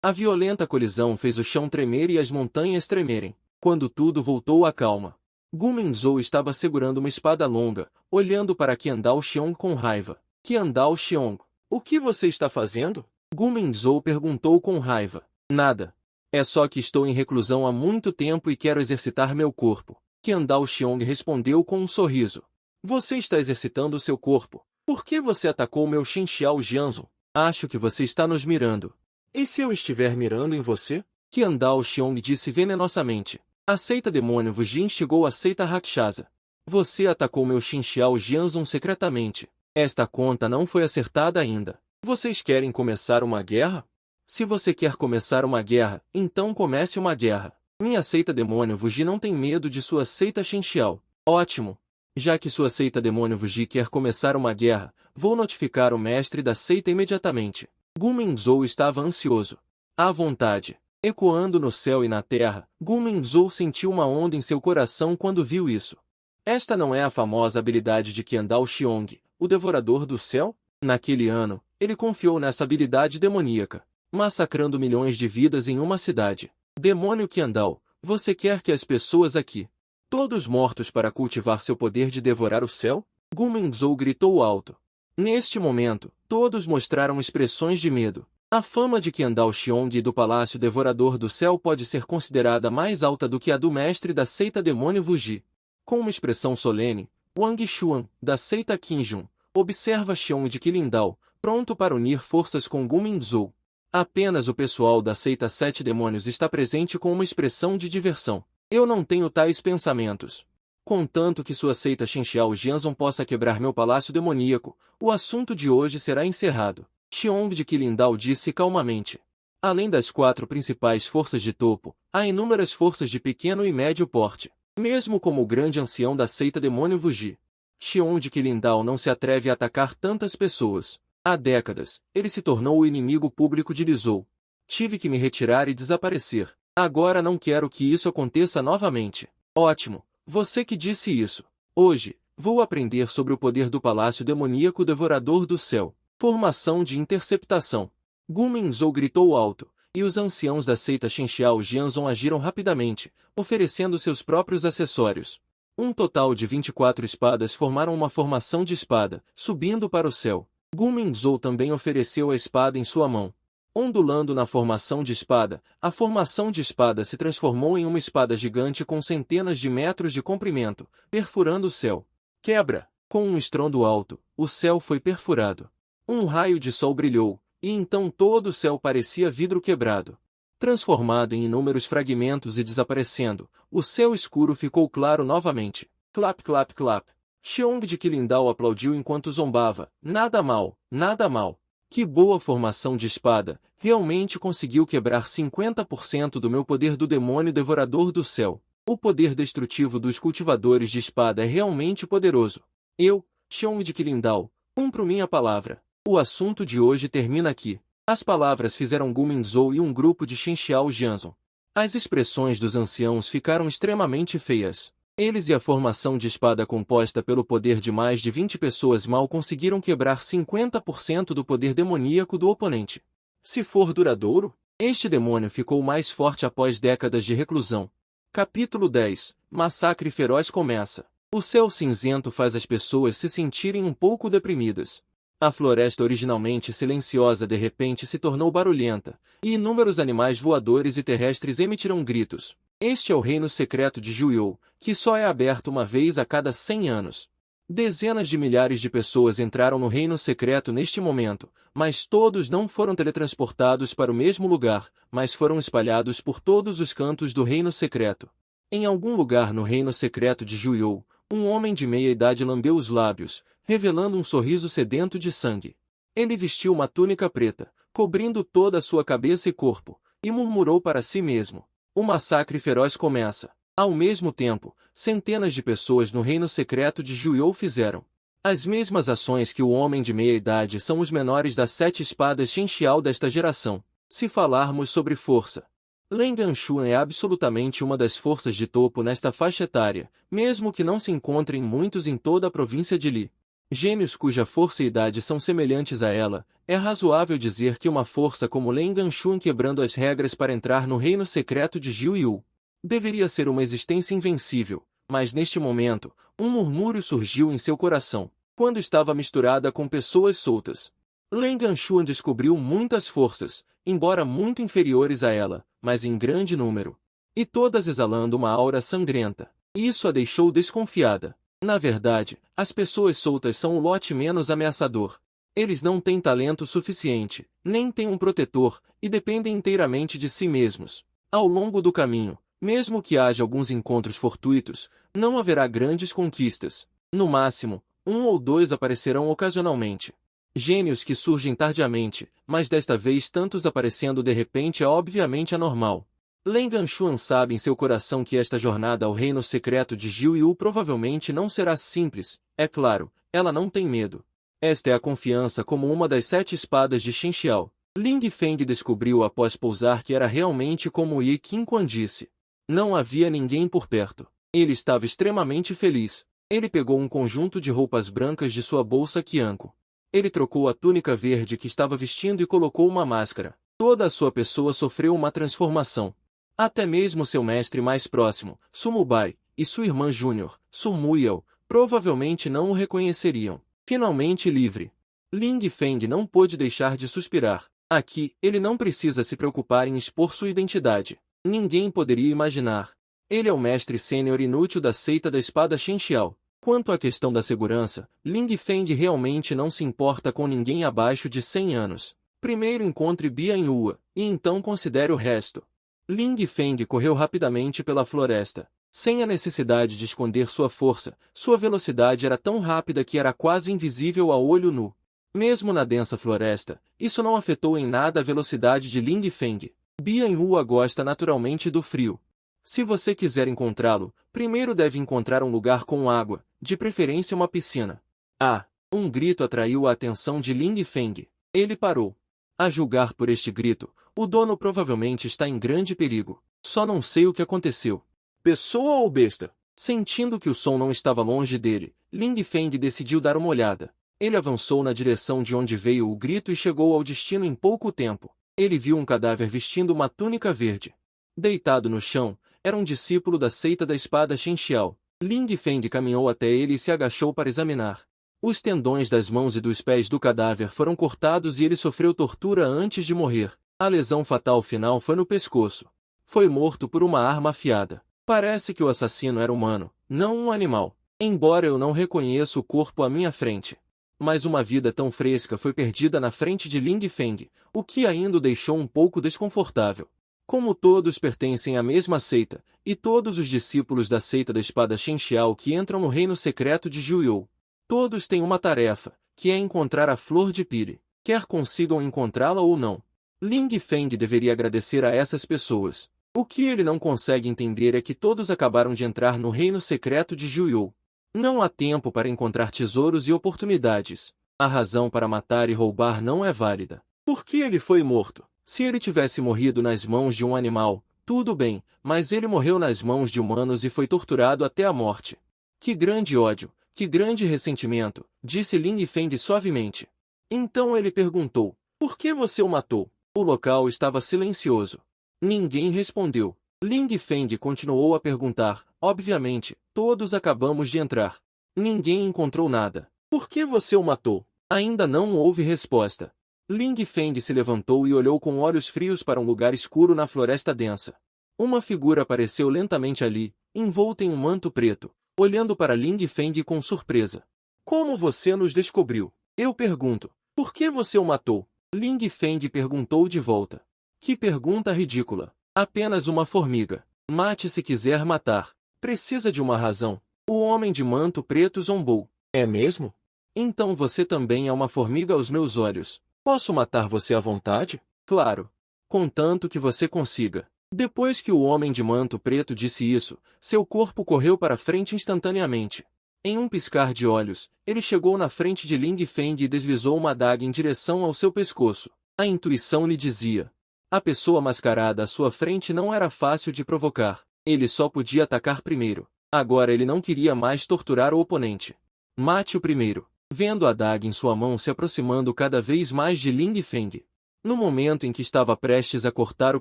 A: A violenta colisão fez o chão tremer e as montanhas tremerem. Quando tudo voltou à calma, Gu Mingzhou estava segurando uma espada longa, olhando para Qiandao Xiong com raiva. Qiandao Xiong, o que você está fazendo? Gu Mingzhou perguntou com raiva. Nada. É só que estou em reclusão há muito tempo e quero exercitar meu corpo. Qiandao Xiong respondeu com um sorriso. Você está exercitando seu corpo. Por que você atacou meu Shen Xiao Jianzong? Acho que você está nos mirando. E se eu estiver mirando em você? Qiandao Xiong disse venenosamente. A seita demônio Wuji instigou a seita Rakshasa. Você atacou meu Shen Xiao Jianzong secretamente. Esta conta não foi acertada ainda. Vocês querem começar uma guerra? Se você quer começar uma guerra, então comece uma guerra. Minha seita demônio Wuji não tem medo de sua seita Shen Xiao. Ótimo! Já que sua seita demônio Wuji quer começar uma guerra, vou notificar o mestre da seita imediatamente. Gu Mingzhou estava ansioso. À vontade. Ecoando no céu e na terra, Gu Mingzhou sentiu uma onda em seu coração quando viu isso. Esta não é a famosa habilidade de Qiandao Xiong, o Devorador do Céu? Naquele ano, ele confiou nessa habilidade demoníaca, massacrando milhões de vidas em uma cidade. Demônio Qiandao, você quer que as pessoas aqui, todos mortos para cultivar seu poder de devorar o céu? Gu Mingzhou gritou alto. Neste momento, todos mostraram expressões de medo. A fama de Qiandao Xiong e do Palácio Devorador do Céu pode ser considerada mais alta do que a do mestre da seita Demônio Wuji. Com uma expressão solene, Wang Xuan, da seita Qinjun, observa Xiong de Qilindao, pronto para unir forças com Gu Mingzhou. Apenas o pessoal da seita Sete Demônios está presente com uma expressão de diversão. Eu não tenho tais pensamentos. Contanto que sua seita Shen Xiao Jianzong possa quebrar meu palácio demoníaco, o assunto de hoje será encerrado. Xiong de Qilindao disse calmamente. Além das 4 principais forças de topo, há inúmeras forças de pequeno e médio porte, mesmo como o grande ancião da seita Demônio Wuji. Xiong de Qilindao não se atreve a atacar tantas pessoas. Há décadas, ele se tornou o inimigo público de Lizhou. Tive que me retirar e desaparecer. Agora não quero que isso aconteça novamente. Ótimo, você que disse isso. Hoje, vou aprender sobre o poder do Palácio Demoníaco Devorador do Céu. Formação de interceptação. Gu Mingzhou gritou alto, e os anciãos da seita Shen Xiao Jianzong agiram rapidamente, oferecendo seus próprios acessórios. Um total de 24 espadas formaram uma formação de espada, subindo para o céu. Gu Mingzhou também ofereceu a espada em sua mão. Ondulando na formação de espada, a formação de espada se transformou em uma espada gigante com centenas de metros de comprimento, perfurando o céu. Quebra! Com um estrondo alto, o céu foi perfurado. Um raio de sol brilhou, e então todo o céu parecia vidro quebrado. Transformado em inúmeros fragmentos e desaparecendo, o céu escuro ficou claro novamente. Clap, clap, clap. Xiong de Qilindao aplaudiu enquanto zombava. Nada mal, nada mal. Que boa formação de espada, realmente conseguiu quebrar 50% do meu poder do demônio devorador do céu. O poder destrutivo dos cultivadores de espada é realmente poderoso. Eu, Xiong de Qilindao, cumpro minha palavra. O assunto de hoje termina aqui. As palavras fizeram Gu Mingzhou e um grupo de Shen Xiao Jianzong. As expressões dos anciãos ficaram extremamente feias. Eles e a formação de espada composta pelo poder de mais de 20 pessoas mal conseguiram quebrar 50% do poder demoníaco do oponente. Se for duradouro, este demônio ficou mais forte após décadas de reclusão. Capítulo 10. Massacre feroz começa. O céu cinzento faz as pessoas se sentirem um pouco deprimidas. A floresta originalmente silenciosa de repente se tornou barulhenta, e inúmeros animais voadores e terrestres emitiram gritos. Este é o reino secreto de Juyou, que só é aberto uma vez a cada 100 anos. Dezenas de milhares de pessoas entraram no reino secreto neste momento, mas todos não foram teletransportados para o mesmo lugar, mas foram espalhados por todos os cantos do reino secreto. Em algum lugar no reino secreto de Juyou, um homem de meia-idade lambeu os lábios, revelando um sorriso sedento de sangue. Ele vestiu uma túnica preta, cobrindo toda a sua cabeça e corpo, e murmurou para si mesmo: "O massacre feroz começa." Ao mesmo tempo, centenas de pessoas no reino secreto de Juyou fizeram as mesmas ações que o homem de meia-idade. São os menores das 7 espadas Shenxiao desta geração. Se falarmos sobre força, Leng Anshuan é absolutamente uma das forças de topo nesta faixa etária, mesmo que não se encontrem muitos em toda a província de Li. Gênios cuja força e idade são semelhantes a ela, é razoável dizer que uma força como Leng Anshuan quebrando as regras para entrar no reino secreto de Jiuyu deveria ser uma existência invencível, mas neste momento, um murmúrio surgiu em seu coração, quando estava misturada com pessoas soltas. Leng Anshuan descobriu muitas forças, embora muito inferiores a ela, mas em grande número, e todas exalando uma aura sangrenta. Isso a deixou desconfiada. Na verdade, as pessoas soltas são o lote menos ameaçador. Eles não têm talento suficiente, nem têm um protetor, e dependem inteiramente de si mesmos. Ao longo do caminho, mesmo que haja alguns encontros fortuitos, não haverá grandes conquistas. No máximo, 1 ou 2 aparecerão ocasionalmente. Gênios que surgem tardiamente, mas desta vez tantos aparecendo de repente é obviamente anormal. Leng Anshuan sabe em seu coração que esta jornada ao reino secreto de Jiuyu provavelmente não será simples. É claro, ela não tem medo. Esta é a confiança como uma das 7 espadas de Shenxiao. Ling Feng descobriu após pousar que era realmente como Yi Qingquan disse. Não havia ninguém por perto. Ele estava extremamente feliz. Ele pegou um conjunto de roupas brancas de sua bolsa Qianco. Ele trocou a túnica verde que estava vestindo e colocou uma máscara. Toda a sua pessoa sofreu uma transformação. Até mesmo seu mestre mais próximo, Sumubai, e sua irmã júnior, Sumuyao, provavelmente não o reconheceriam. Finalmente livre. Ling Feng não pôde deixar de suspirar. Aqui, ele não precisa se preocupar em expor sua identidade. Ninguém poderia imaginar. Ele é o mestre sênior inútil da seita da espada Shenxiao. Quanto à questão da segurança, Ling Feng realmente não se importa com ninguém abaixo de 100 anos. Primeiro encontre Bian Hua, e então considere o resto. Ling Feng correu rapidamente pela floresta. Sem a necessidade de esconder sua força, sua velocidade era tão rápida que era quase invisível a olho nu. Mesmo na densa floresta, isso não afetou em nada a velocidade de Ling Feng. Bian Hua gosta naturalmente do frio. Se você quiser encontrá-lo, primeiro deve encontrar um lugar com água, de preferência uma piscina. Ah! Um grito atraiu a atenção de Ling Feng. Ele parou. A julgar por este grito, o dono provavelmente está em grande perigo. Só não sei o que aconteceu. Pessoa ou besta? Sentindo que o som não estava longe dele, Ling Feng decidiu dar uma olhada. Ele avançou na direção de onde veio o grito e chegou ao destino em pouco tempo. Ele viu um cadáver vestindo uma túnica verde. Deitado no chão, era um discípulo da seita da espada Shenxiao. Ling Feng caminhou até ele e se agachou para examinar. Os tendões das mãos e dos pés do cadáver foram cortados e ele sofreu tortura antes de morrer. A lesão fatal final foi no pescoço. Foi morto por uma arma afiada. Parece que o assassino era humano, não um animal. Embora eu não reconheça o corpo à minha frente. Mas uma vida tão fresca foi perdida na frente de Ling Feng, o que ainda o deixou um pouco desconfortável. Como todos pertencem à mesma seita, e todos os discípulos da seita da espada Shenxiao que entram no reino secreto de Jiuyu, todos têm uma tarefa, que é encontrar a flor de pire, quer consigam encontrá-la ou não. Ling Feng deveria agradecer a essas pessoas. O que ele não consegue entender é que todos acabaram de entrar no reino secreto de Jiuyu. Não há tempo para encontrar tesouros e oportunidades. A razão para matar e roubar não é válida. Por que ele foi morto? Se ele tivesse morrido nas mãos de um animal, tudo bem, mas ele morreu nas mãos de humanos e foi torturado até a morte. Que grande ódio, que grande ressentimento, disse Ling Feng suavemente. Então ele perguntou, por que você o matou? O local estava silencioso. Ninguém respondeu. Ling Feng continuou a perguntar, obviamente, todos acabamos de entrar. Ninguém encontrou nada. Por que você o matou? Ainda não houve resposta. Ling Feng se levantou e olhou com olhos frios para um lugar escuro na floresta densa. Uma figura apareceu lentamente ali, envolta em um manto preto, olhando para Ling Feng com surpresa. Como você nos descobriu? Eu pergunto. Por que você o matou? Ling Feng perguntou de volta. Que pergunta ridícula. Apenas uma formiga. Mate se quiser matar. Precisa de uma razão. O homem de manto preto zombou. É mesmo? Então você também é uma formiga aos meus olhos. Posso matar você à vontade? Claro. Contanto que você consiga. Depois que o homem de manto preto disse isso, seu corpo correu para frente instantaneamente. Em um piscar de olhos, ele chegou na frente de Ling Feng e deslizou uma adaga em direção ao seu pescoço. A intuição lhe dizia. A pessoa mascarada à sua frente não era fácil de provocar. Ele só podia atacar primeiro. Agora ele não queria mais torturar o oponente. Mate-o primeiro. Vendo a adaga em sua mão se aproximando cada vez mais de Ling Feng. No momento em que estava prestes a cortar o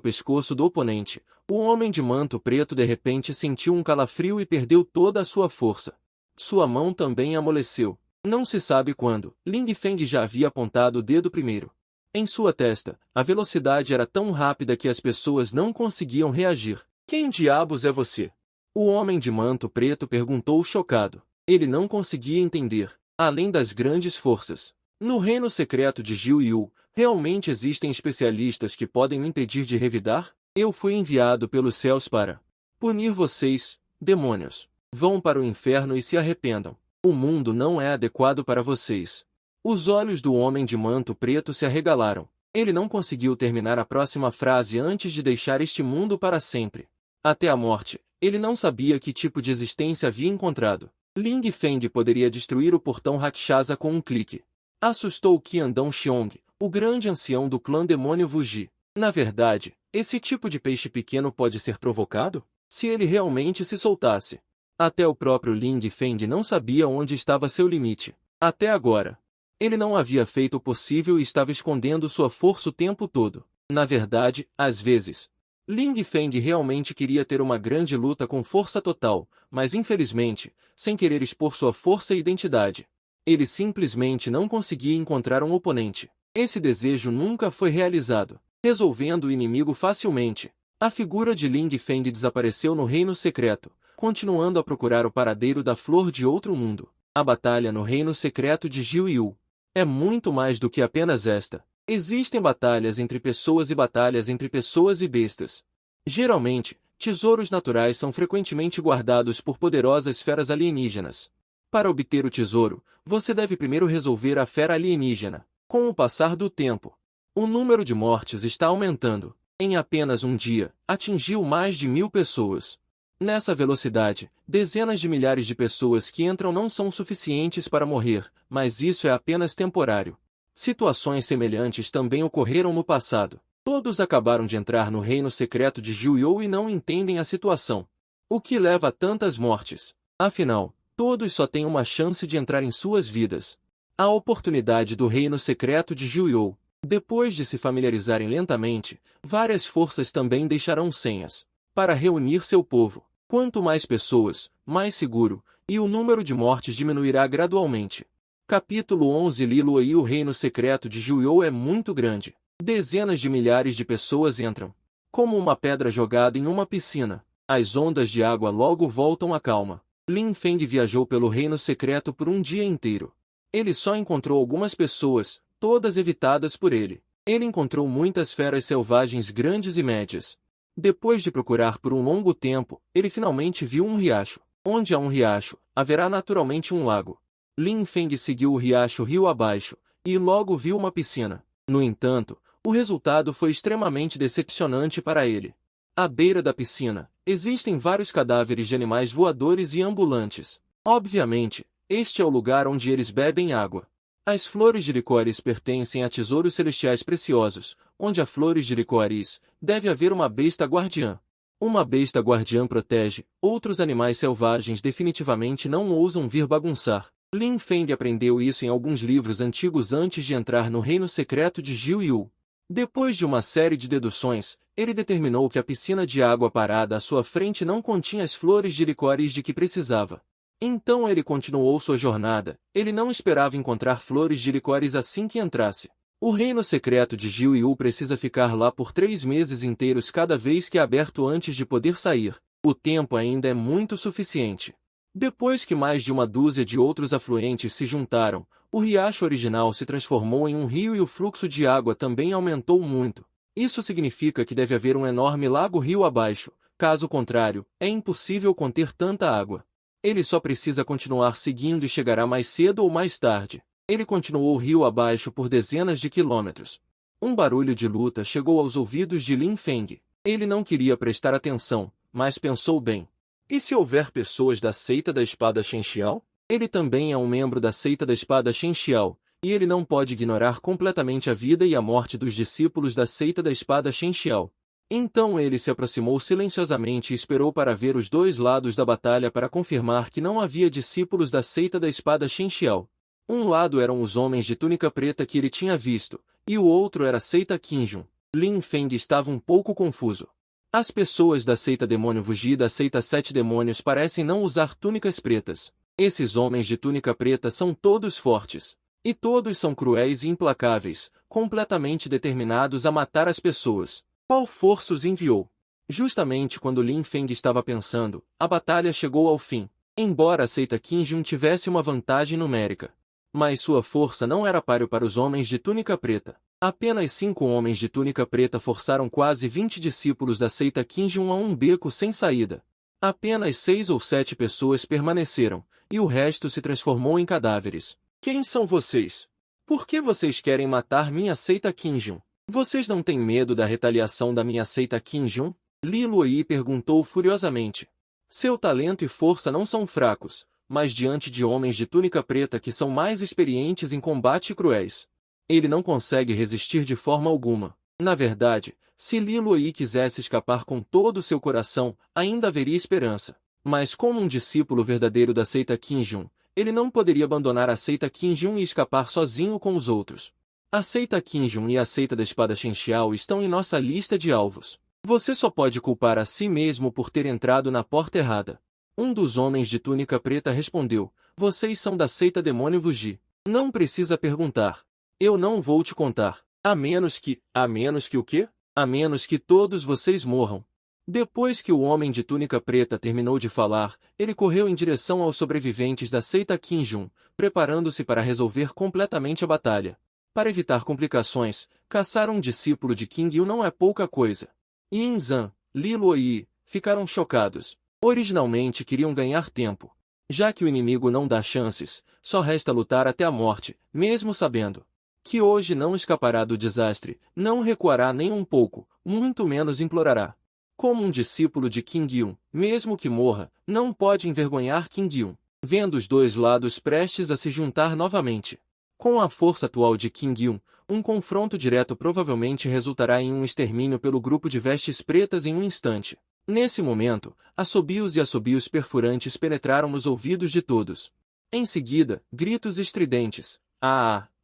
A: pescoço do oponente, o homem de manto preto de repente sentiu um calafrio e perdeu toda a sua força. Sua mão também amoleceu. Não se sabe quando, Ling Feng já havia apontado o dedo primeiro. Em sua testa, a velocidade era tão rápida que as pessoas não conseguiam reagir. Quem diabos é você? O homem de manto preto perguntou chocado. Ele não conseguia entender, além das grandes forças. No reino secreto de Jiu Yu, realmente existem especialistas que podem me impedir de revidar? Eu fui enviado pelos céus para punir vocês, demônios. Vão para o inferno e se arrependam. O mundo não é adequado para vocês. Os olhos do homem de manto preto se arregalaram. Ele não conseguiu terminar a próxima frase antes de deixar este mundo para sempre. Até a morte, ele não sabia que tipo de existência havia encontrado. Ling Feng poderia destruir o portão Rakshasa com um clique. Assustou Qiandong Xiong, o grande ancião do clã demônio Wuji. Na verdade, esse tipo de peixe pequeno pode ser provocado? Se ele realmente se soltasse. Até o próprio Ling Feng não sabia onde estava seu limite. Até agora. Ele não havia feito o possível e estava escondendo sua força o tempo todo. Na verdade, às vezes. Ling Feng realmente queria ter uma grande luta com força total, mas infelizmente, sem querer expor sua força e identidade. Ele simplesmente não conseguia encontrar um oponente. Esse desejo nunca foi realizado, resolvendo o inimigo facilmente. A figura de Ling Feng desapareceu no reino secreto, continuando a procurar o paradeiro da flor de outro mundo. A batalha no reino secreto de Jiu Yu é muito mais do que apenas esta. Existem batalhas entre pessoas e batalhas entre pessoas e bestas. Geralmente, tesouros naturais são frequentemente guardados por poderosas feras alienígenas. Para obter o tesouro, você deve primeiro resolver a fera alienígena. Com o passar do tempo, o número de mortes está aumentando. Em apenas um dia, atingiu mais de 1000 pessoas. Nessa velocidade, dezenas de milhares de pessoas que entram não são suficientes para morrer, mas isso é apenas temporário. Situações semelhantes também ocorreram no passado. Todos acabaram de entrar no reino secreto de Jiu Yu e não entendem a situação. O que leva a tantas mortes? Afinal, todos só têm uma chance de entrar em suas vidas. A oportunidade do reino secreto de Jiu Yu. Depois de se familiarizarem lentamente, várias forças também deixarão senhas para reunir seu povo. Quanto mais pessoas, mais seguro, e o número de mortes diminuirá gradualmente. Capítulo 11 Lilo e o reino secreto de Jiu Yu é muito grande. Dezenas de milhares de pessoas entram. Como uma pedra jogada em uma piscina, as ondas de água logo voltam à calma. Lin Feng viajou pelo reino secreto por um dia inteiro. Ele só encontrou algumas pessoas, todas evitadas por ele. Ele encontrou muitas feras selvagens grandes e médias. Depois de procurar por um longo tempo, ele finalmente viu um riacho. Onde há um riacho, haverá naturalmente um lago. Lin Feng seguiu o riacho rio abaixo, e logo viu uma piscina. No entanto, o resultado foi extremamente decepcionante para ele. À beira da piscina, existem vários cadáveres de animais voadores e ambulantes. Obviamente, este é o lugar onde eles bebem água. As flores de licores pertencem a tesouros celestiais preciosos. Onde há flores de licores, deve haver uma besta guardiã. Uma besta guardiã protege, outros animais selvagens definitivamente não ousam vir bagunçar. Lin Feng aprendeu isso em alguns livros antigos antes de entrar no reino secreto de Jiu Yu. Depois de uma série de deduções, ele determinou que a piscina de água parada à sua frente não continha as flores de licores de que precisava. Então ele continuou sua jornada. Ele não esperava encontrar flores de licores assim que entrasse. O reino secreto de Jiu Yu precisa ficar lá por 3 meses inteiros cada vez que é aberto antes de poder sair. O tempo ainda é muito suficiente. Depois que mais de uma dúzia de outros afluentes se juntaram, o riacho original se transformou em um rio e o fluxo de água também aumentou muito. Isso significa que deve haver um enorme lago-rio abaixo, caso contrário, é impossível conter tanta água. Ele só precisa continuar seguindo e chegará mais cedo ou mais tarde. Ele continuou rio abaixo por dezenas de quilômetros. Um barulho de luta chegou aos ouvidos de Lin Feng. Ele não queria prestar atenção, mas pensou bem. E se houver pessoas da seita da espada Shenxiao? Ele também é um membro da seita da espada Shenxiao, e ele não pode ignorar completamente a vida e a morte dos discípulos da seita da espada Shenxiao. Então ele se aproximou silenciosamente e esperou para ver os dois lados da batalha para confirmar que não havia discípulos da seita da espada Shenxiao. Um lado eram os homens de túnica preta que ele tinha visto, e o outro era a seita Qinjun. Lin Feng estava um pouco confuso. As pessoas da seita Demônio Vuji e da seita Sete Demônios parecem não usar túnicas pretas. Esses homens de túnica preta são todos fortes. E todos são cruéis e implacáveis, completamente determinados a matar as pessoas. Qual força os enviou? Justamente quando Lin Feng estava pensando, a batalha chegou ao fim. Embora a seita Qinjun tivesse uma vantagem numérica, mas sua força não era páreo para os homens de túnica preta. Apenas 5 homens de túnica preta forçaram quase 20 discípulos da seita Qinjun a um beco sem saída. Apenas 6 ou 7 pessoas permaneceram, e o resto se transformou em cadáveres. Quem são vocês? Por que vocês querem matar minha seita Qinjun? Vocês não têm medo da retaliação da minha seita Qinjun? Li Luoyi perguntou furiosamente. Seu talento e força não são fracos, mas diante de homens de túnica preta que são mais experientes em combate e cruéis, ele não consegue resistir de forma alguma. Na verdade, se Li Luoyi quisesse escapar com todo o seu coração, ainda haveria esperança. Mas como um discípulo verdadeiro da seita Qinjun, ele não poderia abandonar a seita Qinjun e escapar sozinho com os outros. A seita Qinjun e a seita da espada Shenxiao estão em nossa lista de alvos. Você só pode culpar a si mesmo por ter entrado na porta errada. Um dos homens de túnica preta respondeu, vocês são da seita Demônio Vuji. Não precisa perguntar. Eu não vou te contar. A menos que o quê? A menos que todos vocês morram. Depois que o homem de túnica preta terminou de falar, ele correu em direção aos sobreviventes da seita Qinjun, preparando-se para resolver completamente a batalha. Para evitar complicações, caçar um discípulo de Qing Yu não é pouca coisa. Yin Zhan, Li Luoyi, ficaram chocados. Originalmente queriam ganhar tempo. Já que o inimigo não dá chances, só resta lutar até a morte, mesmo sabendo que hoje não escapará do desastre, não recuará nem um pouco, muito menos implorará. Como um discípulo de Qing Yu, mesmo que morra, não pode envergonhar Qing Yu, vendo os dois lados prestes a se juntar novamente. Com a força atual de Qing Yu, um confronto direto provavelmente resultará em um extermínio pelo grupo de vestes pretas em um instante. Nesse momento, assobios e assobios perfurantes penetraram nos ouvidos de todos. Em seguida, gritos estridentes.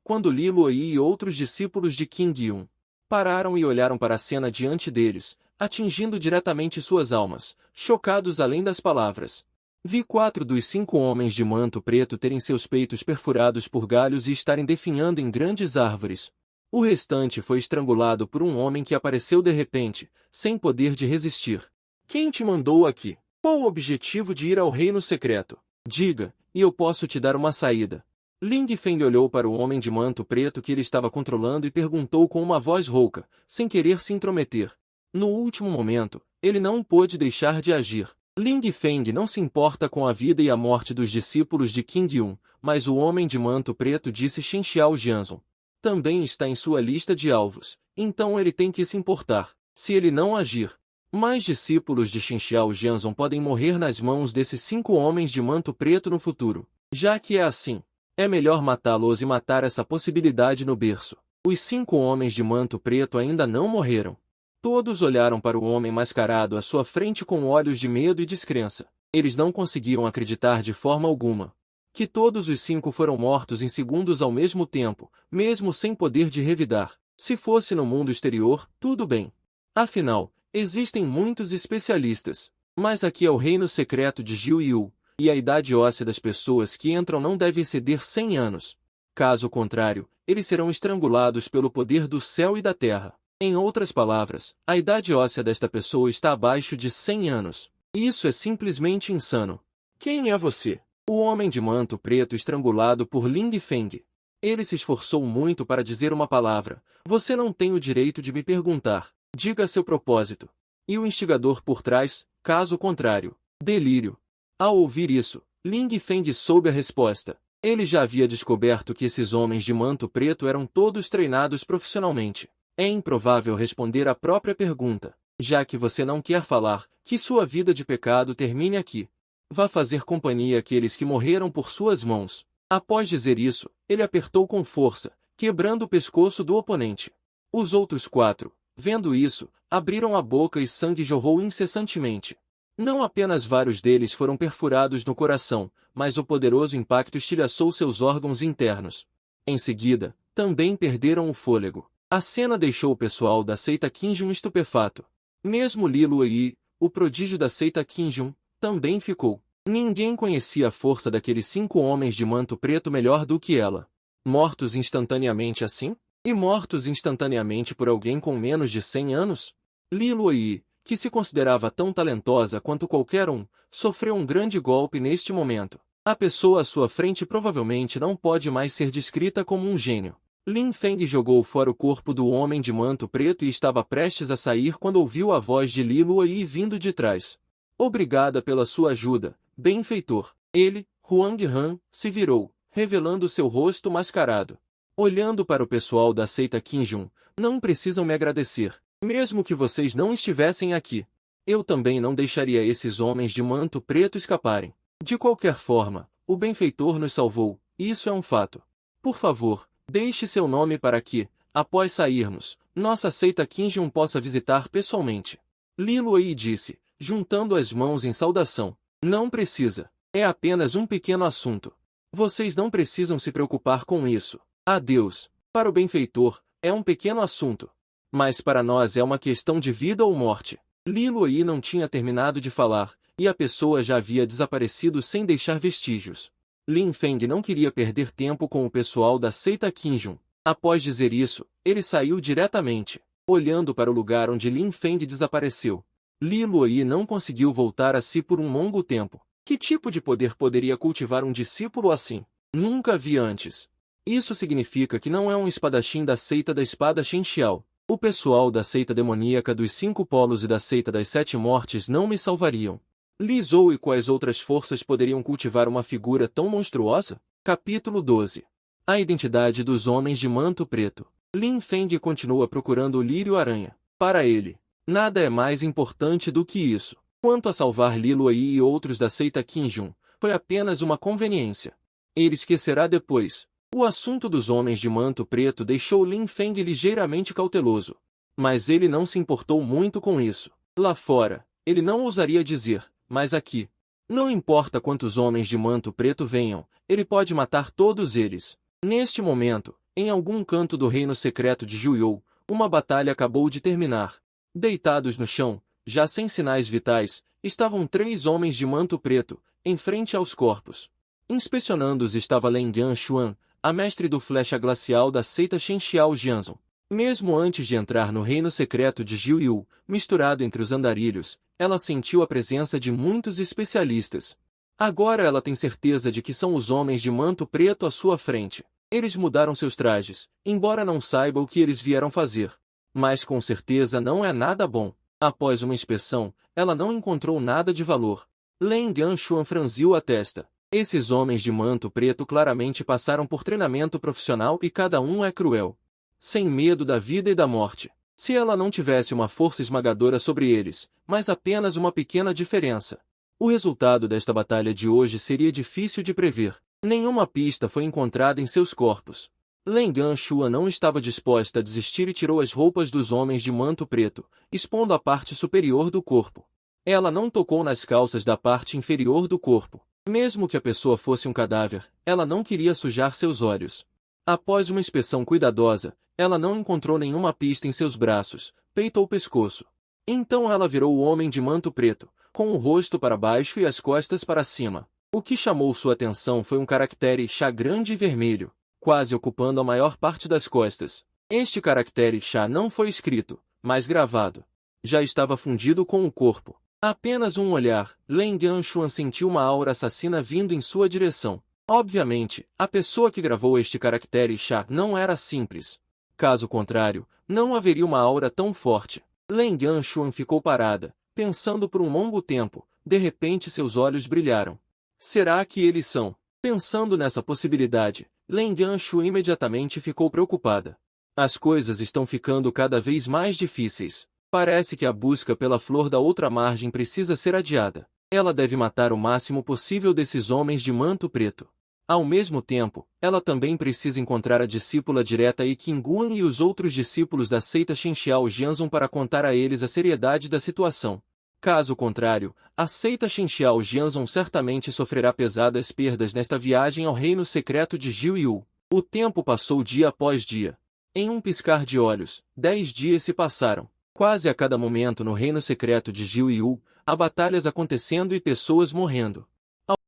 A: Quando Li Luoyi e outros discípulos de Qing Yu pararam e olharam para a cena diante deles, atingindo diretamente suas almas, chocados além das palavras. Vi 4 dos 5 homens de manto preto terem seus peitos perfurados por galhos e estarem definhando em grandes árvores. O restante foi estrangulado por um homem que apareceu de repente, sem poder de resistir. Quem te mandou aqui? Qual o objetivo de ir ao reino secreto? Diga, e eu posso te dar uma saída. Ling Feng olhou para o homem de manto preto que ele estava controlando e perguntou com uma voz rouca, sem querer se intrometer. No último momento, ele não pôde deixar de agir. Ling Feng não se importa com a vida e a morte dos discípulos de Qing Yu, mas o homem de manto preto disse Shenxiao Jianzong. Também está em sua lista de alvos, então ele tem que se importar. Se ele não agir, mais discípulos de Shenxiao Jianzong podem morrer nas mãos desses 5 homens de manto preto no futuro. Já que é assim, é melhor matá-los e matar essa possibilidade no berço. Os 5 homens de manto preto ainda não morreram. Todos olharam para o homem mascarado à sua frente com olhos de medo e descrença. Eles não conseguiram acreditar de forma alguma que todos os 5 foram mortos em segundos ao mesmo tempo, mesmo sem poder de revidar. Se fosse no mundo exterior, tudo bem. Afinal, existem muitos especialistas. Mas aqui é o reino secreto de Jiu Yu, e a idade óssea das pessoas que entram não deve exceder 100 anos. Caso contrário, eles serão estrangulados pelo poder do céu e da terra. Em outras palavras, a idade óssea desta pessoa está abaixo de 100 anos. Isso é simplesmente insano. Quem é você? O homem de manto preto estrangulado por Ling Feng. Ele se esforçou muito para dizer uma palavra. Você não tem o direito de me perguntar. Diga seu propósito. E o instigador por trás, caso contrário. Delírio. Ao ouvir isso, Ling Feng soube a resposta. Ele já havia descoberto que esses homens de manto preto eram todos treinados profissionalmente. É improvável responder à própria pergunta. Já que você não quer falar, que sua vida de pecado termine aqui. Vá fazer companhia àqueles que morreram por suas mãos. Após dizer isso, ele apertou com força, quebrando o pescoço do oponente. Os outros 4, vendo isso, abriram a boca e sangue jorrou incessantemente. Não apenas vários deles foram perfurados no coração, mas o poderoso impacto estilhaçou seus órgãos internos. Em seguida, também perderam o fôlego. A cena deixou o pessoal da seita Qinjun estupefato. Mesmo Li Luoyi, o prodígio da seita Qinjun, também ficou. Ninguém conhecia a força daqueles 5 homens de manto preto melhor do que ela. Mortos instantaneamente assim? E mortos instantaneamente por alguém com menos de 100 anos? Li Luoyi, que se considerava tão talentosa quanto qualquer um, sofreu um grande golpe neste momento. A pessoa à sua frente provavelmente não pode mais ser descrita como um gênio. Lin Feng jogou fora o corpo do homem de manto preto e estava prestes a sair quando ouviu a voz de Li Luoyi vindo de trás. Obrigada pela sua ajuda, benfeitor. Ele, Huang Han, se virou, revelando seu rosto mascarado. Olhando para o pessoal da seita Qinjun, não precisam me agradecer. Mesmo que vocês não estivessem aqui, eu também não deixaria esses homens de manto preto escaparem. De qualquer forma, o benfeitor nos salvou, isso é um fato. Por favor, deixe seu nome para que, após sairmos, nossa seita Qinjun possa visitar pessoalmente. Li Luoyi disse, juntando as mãos em saudação. Não precisa. É apenas um pequeno assunto. Vocês não precisam se preocupar com isso. Adeus. Para o benfeitor, é um pequeno assunto. Mas para nós é uma questão de vida ou morte. Li Luoyi não tinha terminado de falar, e a pessoa já havia desaparecido sem deixar vestígios. Lin Feng não queria perder tempo com o pessoal da seita Qinjun. Após dizer isso, ele saiu diretamente, olhando para o lugar onde Lin Feng desapareceu. Li Luoyi não conseguiu voltar a si por um longo tempo. Que tipo de poder poderia cultivar um discípulo assim? Nunca vi antes. Isso significa que não é um espadachim da seita da espada Shenxiao. O pessoal da seita demoníaca dos 5 polos e da seita das 7 mortes não me salvariam. Li Zhou e quais outras forças poderiam cultivar uma figura tão monstruosa? Capítulo 12. A identidade dos homens de manto preto. Lin Feng continua procurando o lírio-aranha. Para ele, nada é mais importante do que isso. Quanto a salvar Li Luoyi e outros da seita Qinjun, foi apenas uma conveniência. Ele esquecerá depois. O assunto dos homens de manto preto deixou Lin Feng ligeiramente cauteloso. Mas ele não se importou muito com isso. Lá fora, ele não ousaria dizer, mas aqui. Não importa quantos homens de manto preto venham, ele pode matar todos eles. Neste momento, em algum canto do reino secreto de Juyou, uma batalha acabou de terminar. Deitados no chão, já sem sinais vitais, estavam 3 homens de manto preto, em frente aos corpos. Inspecionando-os estava Len Xuan, a mestre do flecha glacial da seita Shenxiao Jianzhong. Mesmo antes de entrar no reino secreto de Jiuyu, misturado entre os andarilhos, ela sentiu a presença de muitos especialistas. Agora ela tem certeza de que são os homens de manto preto à sua frente. Eles mudaram seus trajes, embora não saiba o que eles vieram fazer. Mas com certeza não é nada bom. Após uma inspeção, ela não encontrou nada de valor. Len Xuan franziu a testa. Esses homens de manto preto claramente passaram por treinamento profissional e cada um é cruel. Sem medo da vida e da morte. Se ela não tivesse uma força esmagadora sobre eles, mas apenas uma pequena diferença. O resultado desta batalha de hoje seria difícil de prever. Nenhuma pista foi encontrada em seus corpos. Len Xuan não estava disposta a desistir e tirou as roupas dos homens de manto preto, expondo a parte superior do corpo. Ela não tocou nas calças da parte inferior do corpo. Mesmo que a pessoa fosse um cadáver, ela não queria sujar seus olhos. Após uma inspeção cuidadosa, ela não encontrou nenhuma pista em seus braços, peito ou pescoço. Então ela virou o homem de manto preto, com o rosto para baixo e as costas para cima. O que chamou sua atenção foi um caractere chá grande e vermelho, quase ocupando a maior parte das costas. Este caractere chá não foi escrito, mas gravado. Já estava fundido com o corpo. Apenas um olhar, Leng Yanshuan sentiu uma aura assassina vindo em sua direção. Obviamente, a pessoa que gravou este caractere Sha não era simples. Caso contrário, não haveria uma aura tão forte. Leng Yanshuan ficou parada, pensando por um longo tempo. De repente seus olhos brilharam. Será que eles são? Pensando nessa possibilidade, Leng Yanshuan imediatamente ficou preocupada. As coisas estão ficando cada vez mais difíceis. Parece que a busca pela flor da outra margem precisa ser adiada. Ela deve matar o máximo possível desses homens de manto preto. Ao mesmo tempo, ela também precisa encontrar a discípula direta Yi Qingguan e os outros discípulos da seita Shenxiao Jianzhong para contar a eles a seriedade da situação. Caso contrário, a seita Shenxiao Jianzhong certamente sofrerá pesadas perdas nesta viagem ao reino secreto de Jiuyu. O tempo passou dia após dia. Em um piscar de olhos, 10 dias se passaram. Quase a cada momento no reino secreto de Jiuyu, há batalhas acontecendo e pessoas morrendo.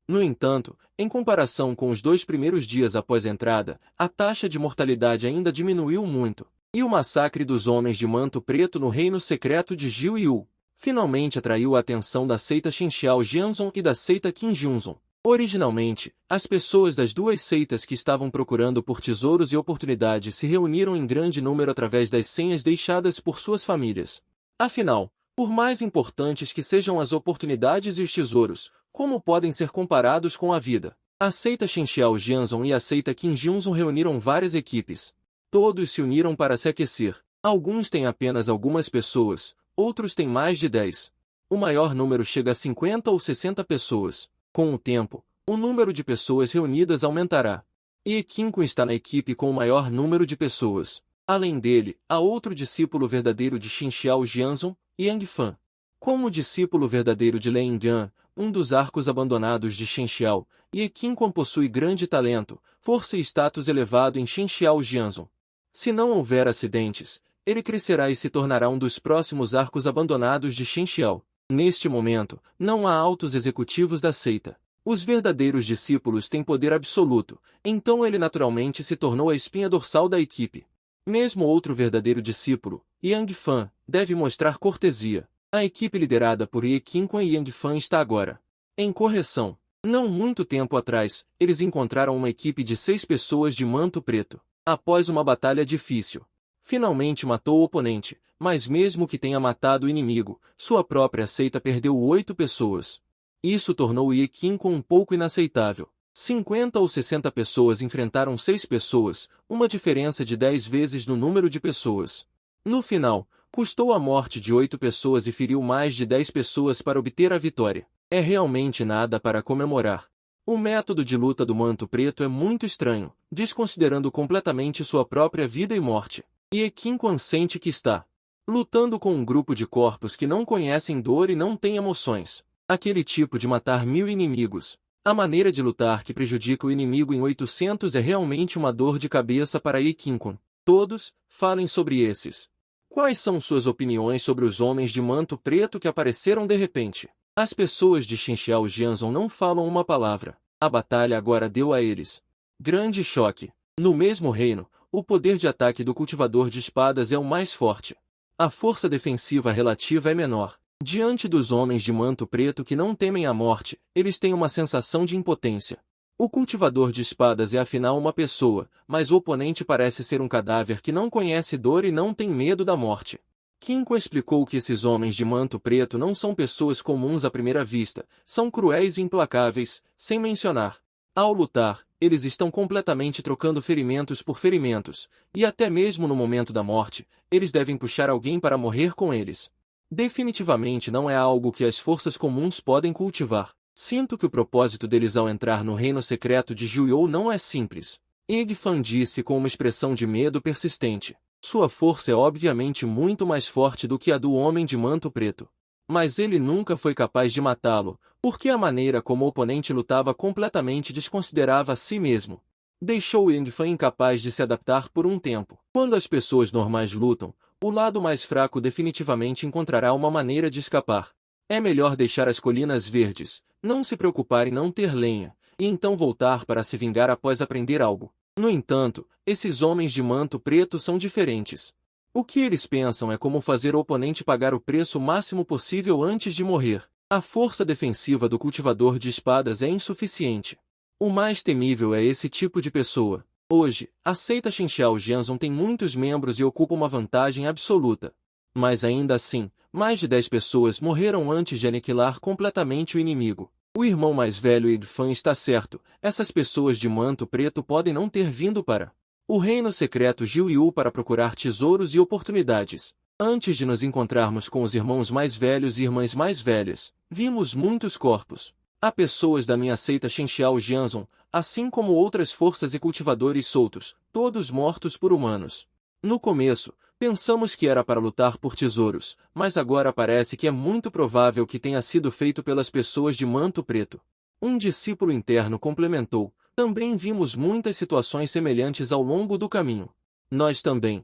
A: No entanto, em comparação com os 2 primeiros dias após a entrada, a taxa de mortalidade ainda diminuiu muito. E o massacre dos homens de manto preto no reino secreto de Jiuyu finalmente atraiu a atenção da seita Shenxiao Jianzhong e da seita Qin Junzhong. Originalmente, as pessoas das duas seitas que estavam procurando por tesouros e oportunidades se reuniram em grande número através das senhas deixadas por suas famílias. Afinal, por mais importantes que sejam as oportunidades e os tesouros, como podem ser comparados com a vida? A seita Shenxiao Jianzhong e a seita Qin Junzhong reuniram várias equipes. Todos se uniram para se aquecer. Alguns têm apenas algumas pessoas, outros têm mais de 10. O maior número chega a 50 ou 60 pessoas. Com o tempo, o número de pessoas reunidas aumentará. E Qingguan está na equipe com o maior número de pessoas. Além dele, há outro discípulo verdadeiro de Shenxiao Jianzhong, Yang Fan. Como discípulo verdadeiro de Leng Yan, um dos arcos abandonados de Shenxiao, Ye Qingguan possui grande talento, força e status elevado em Shenxiao Jianzhong. Se não houver acidentes, ele crescerá e se tornará um dos próximos arcos abandonados de Shenxiao. Neste momento, não há altos executivos da seita. Os verdadeiros discípulos têm poder absoluto, então ele naturalmente se tornou a espinha dorsal da equipe. Mesmo outro verdadeiro discípulo, Yang Fan, deve mostrar cortesia. A equipe liderada por Ye Qingguan e Yang Fan está agora em correção. Não muito tempo atrás, eles encontraram uma equipe de 6 pessoas de manto preto. Após uma batalha difícil, finalmente matou o oponente, mas mesmo que tenha matado o inimigo, sua própria seita perdeu 8 pessoas. Isso tornou Ye Qingguan um pouco inaceitável. 50 ou 60 pessoas enfrentaram 6 pessoas, uma diferença de 10 vezes no número de pessoas. No final, custou a morte de 8 pessoas e feriu mais de 10 pessoas para obter a vitória. É realmente nada para comemorar. O método de luta do manto preto é muito estranho, desconsiderando completamente sua própria vida e morte. Ye Qingguan sente que está lutando com um grupo de corpos que não conhecem dor e não têm emoções. Aquele tipo de matar 1000 inimigos. A maneira de lutar que prejudica o inimigo em 800 é realmente uma dor de cabeça para Ye Qingguan. Todos, falem sobre esses. Quais são suas opiniões sobre os homens de manto preto que apareceram de repente? As pessoas de Shenxiao Jianzhong não falam uma palavra. A batalha agora deu a eles grande choque. No mesmo reino, o poder de ataque do cultivador de espadas é o mais forte. A força defensiva relativa é menor. Diante dos homens de manto preto que não temem a morte, eles têm uma sensação de impotência. O cultivador de espadas é afinal uma pessoa, mas o oponente parece ser um cadáver que não conhece dor e não tem medo da morte. Qingguan explicou que esses homens de manto preto não são pessoas comuns à primeira vista, são cruéis e implacáveis, sem mencionar. Ao lutar, eles estão completamente trocando ferimentos por ferimentos, e até mesmo no momento da morte, eles devem puxar alguém para morrer com eles. Definitivamente não é algo que as forças comuns podem cultivar. Sinto que o propósito deles ao entrar no reino secreto de Jiuyu não é simples. Yang Fan disse com uma expressão de medo persistente. Sua força é obviamente muito mais forte do que a do homem de manto preto. Mas ele nunca foi capaz de matá-lo, porque a maneira como o oponente lutava completamente desconsiderava a si mesmo. Deixou Yang Fan incapaz de se adaptar por um tempo. Quando as pessoas normais lutam, o lado mais fraco definitivamente encontrará uma maneira de escapar. É melhor deixar as colinas verdes, não se preocupar em não ter lenha, e então voltar para se vingar após aprender algo. No entanto, esses homens de manto preto são diferentes. O que eles pensam é como fazer o oponente pagar o preço máximo possível antes de morrer. A força defensiva do cultivador de espadas é insuficiente. O mais temível é esse tipo de pessoa. Hoje, a seita Shinxiao Jianzhong tem muitos membros e ocupa uma vantagem absoluta. Mas ainda assim, mais de 10 pessoas morreram antes de aniquilar completamente o inimigo. O irmão mais velho Fan está certo, essas pessoas de manto preto podem não ter vindo para o reino secreto Jiuyu para procurar tesouros e oportunidades. Antes de nos encontrarmos com os irmãos mais velhos e irmãs mais velhas, vimos muitos corpos. Há pessoas da minha seita Shinxiao Jianzhong, assim como outras forças e cultivadores soltos, todos mortos por humanos. No começo, pensamos que era para lutar por tesouros, mas agora parece que é muito provável que tenha sido feito pelas pessoas de manto preto. Um discípulo interno complementou: também vimos muitas situações semelhantes ao longo do caminho. Nós também.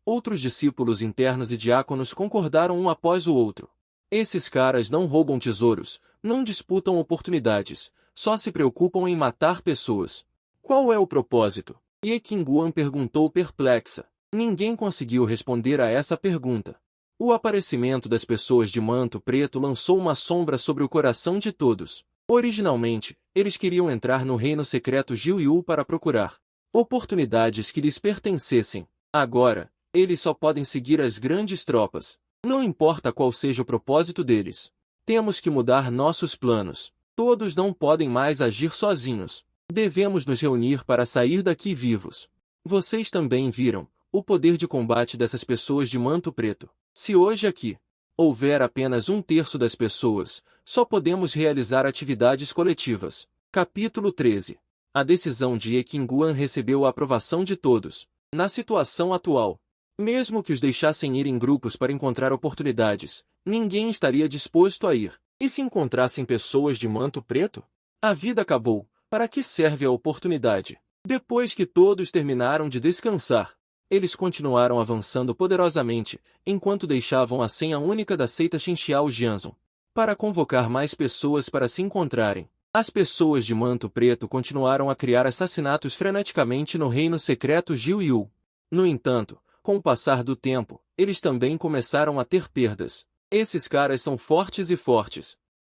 A: Outros discípulos internos e diáconos concordaram um após o outro. Esses caras não roubam tesouros, não disputam oportunidades, só se preocupam em matar pessoas. Qual é o propósito? Ye Qingguan perguntou perplexa. Ninguém conseguiu responder a essa pergunta. O aparecimento das pessoas de manto preto lançou uma sombra sobre o coração de todos. Originalmente, eles queriam entrar no reino secreto Jiuyu para procurar oportunidades que lhes pertencessem. Agora, eles só podem seguir as grandes tropas. Não importa qual seja o propósito deles. Temos que mudar nossos planos. Todos não podem mais agir sozinhos. Devemos nos reunir para sair daqui vivos. Vocês também viram o poder de combate dessas pessoas de manto preto. Se hoje aqui houver apenas 1/3 das pessoas, só podemos realizar atividades coletivas. Capítulo 13. A decisão de Ye Qingguan recebeu a aprovação de todos. Na situação atual, mesmo que os deixassem ir em grupos para encontrar oportunidades, ninguém estaria disposto a ir. E se encontrassem pessoas de manto preto? A vida acabou. Para que serve a oportunidade? Depois que todos terminaram de descansar, eles continuaram avançando poderosamente, enquanto deixavam a senha única da seita Shinxiao Jianzhong, para convocar mais pessoas para se encontrarem. As pessoas de manto preto continuaram a criar assassinatos freneticamente no reino secreto Jiuyu. No entanto, com o passar do tempo, eles também começaram a ter perdas. Esses caras são fortes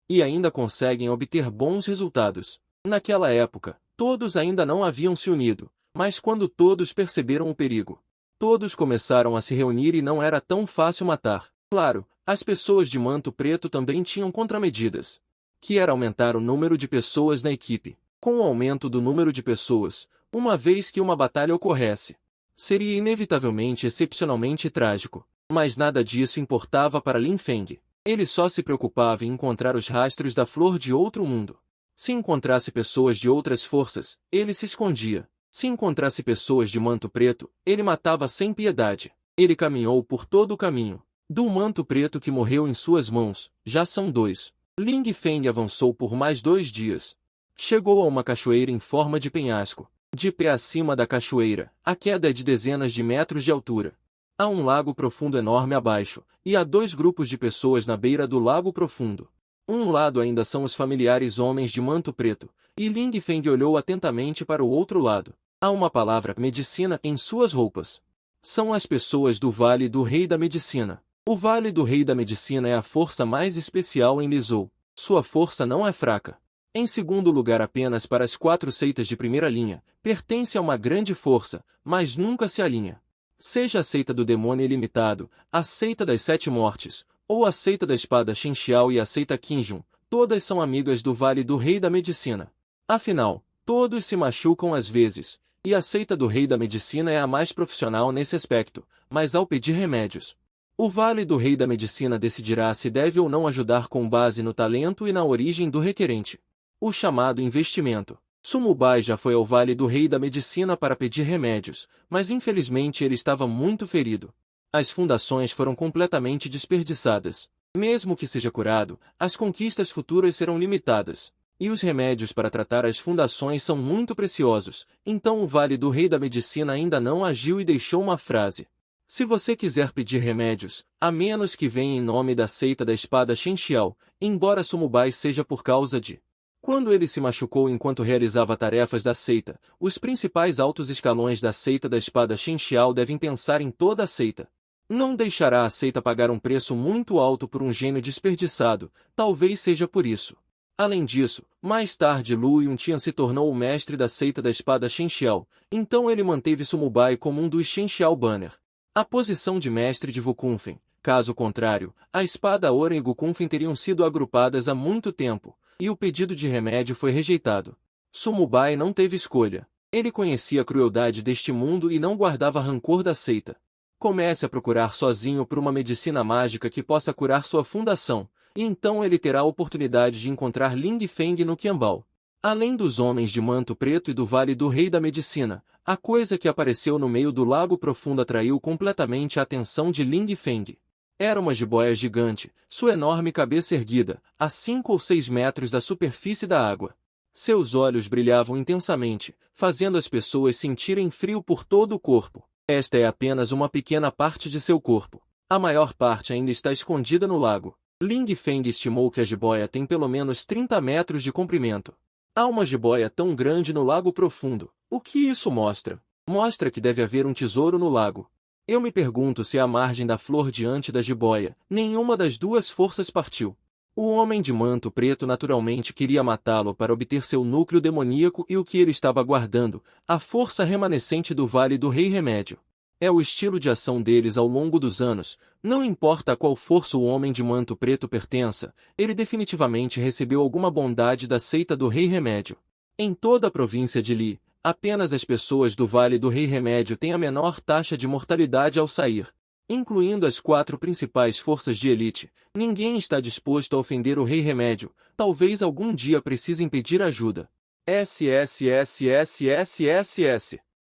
A: e ainda conseguem obter bons resultados. Naquela época, todos ainda não haviam se unido, mas quando todos perceberam o perigo, todos começaram a se reunir e não era tão fácil matar. Claro, as pessoas de manto preto também tinham contramedidas, que era aumentar o número de pessoas na equipe. Com o aumento do número de pessoas, uma vez que uma batalha ocorresse, seria inevitavelmente excepcionalmente trágico. Mas nada disso importava para Lin Feng. Ele só se preocupava em encontrar os rastros da flor de outro mundo. Se encontrasse pessoas de outras forças, ele se escondia. Se encontrasse pessoas de manto preto, ele matava sem piedade. Ele caminhou por todo o caminho. Do manto preto que morreu em suas mãos, já são 2. Ling Feng avançou por mais 2 dias. Chegou a uma cachoeira em forma de penhasco. De pé acima da cachoeira, a queda é de dezenas de metros de altura. Há um lago profundo enorme abaixo, e há 2 grupos de pessoas na beira do lago profundo. Um lado ainda são os familiares homens de manto preto, e Ling Feng olhou atentamente para o outro lado. Há uma palavra medicina em suas roupas. São as pessoas do Vale do Rei da Medicina. O Vale do Rei da Medicina é a força mais especial em Lizhou. Sua força não é fraca. Em segundo lugar, apenas para as 4 seitas de primeira linha, pertence a uma grande força, mas nunca se alinha. Seja a seita do demônio ilimitado, a seita das 7 mortes, ou a seita da espada Shinxiao e a seita Qinjun, todas são amigas do Vale do Rei da Medicina. Afinal, todos se machucam às vezes, e a seita do Rei da Medicina é a mais profissional nesse aspecto, mas ao pedir remédios, o Vale do Rei da Medicina decidirá se deve ou não ajudar com base no talento e na origem do requerente. O chamado investimento. Sumubai já foi ao Vale do Rei da Medicina para pedir remédios, mas infelizmente ele estava muito ferido. As fundações foram completamente desperdiçadas. Mesmo que seja curado, as conquistas futuras serão limitadas. E os remédios para tratar as fundações são muito preciosos, então o Vale do Rei da Medicina ainda não agiu e deixou uma frase. Se você quiser pedir remédios, a menos que venha em nome da seita da espada Shenxiao, embora Sumubai seja por causa de... Quando ele se machucou enquanto realizava tarefas da seita, os principais altos escalões da seita da espada Shenxiao devem pensar em toda a seita. Não deixará a seita pagar um preço muito alto por um gênio desperdiçado, talvez seja por isso. Além disso, mais tarde Lu Yuntian se tornou o mestre da seita da espada Shenxiao, então ele manteve Sumubai como um dos Shenxiao Banner. A posição de mestre de Wukunfen. Caso contrário, a espada Oren e Gukunfen teriam sido agrupadas há muito tempo, e o pedido de remédio foi rejeitado. Sumubai não teve escolha. Ele conhecia a crueldade deste mundo e não guardava rancor da seita. Comece a procurar sozinho por uma medicina mágica que possa curar sua fundação, e então ele terá a oportunidade de encontrar Ling Feng no Qianbao. Além dos homens de manto preto e do Vale do Rei da Medicina, a coisa que apareceu no meio do lago profundo atraiu completamente a atenção de Ling Feng. Era uma jiboia gigante, sua enorme cabeça erguida, a 5 ou 6 metros da superfície da água. Seus olhos brilhavam intensamente, fazendo as pessoas sentirem frio por todo o corpo. Esta é apenas uma pequena parte de seu corpo. A maior parte ainda está escondida no lago. Ling Feng estimou que a jiboia tem pelo menos 30 metros de comprimento. Há uma jiboia tão grande no lago profundo. O que isso mostra? Mostra que deve haver um tesouro no lago. Eu me pergunto se à margem da flor diante da jiboia, nenhuma das duas forças partiu. O homem de manto preto naturalmente queria matá-lo para obter seu núcleo demoníaco e o que ele estava guardando, a força remanescente do Vale do Rei Remédio. É o estilo de ação deles ao longo dos anos, não importa a qual força o homem de manto preto pertença, ele definitivamente recebeu alguma bondade da seita do Rei Remédio. Em toda a província de Li, apenas as pessoas do Vale do Rei Remédio têm a menor taxa de mortalidade ao sair. Incluindo as 4 principais forças de elite, ninguém está disposto a ofender o Rei Remédio, talvez algum dia precisem pedir ajuda. SSSSSSS.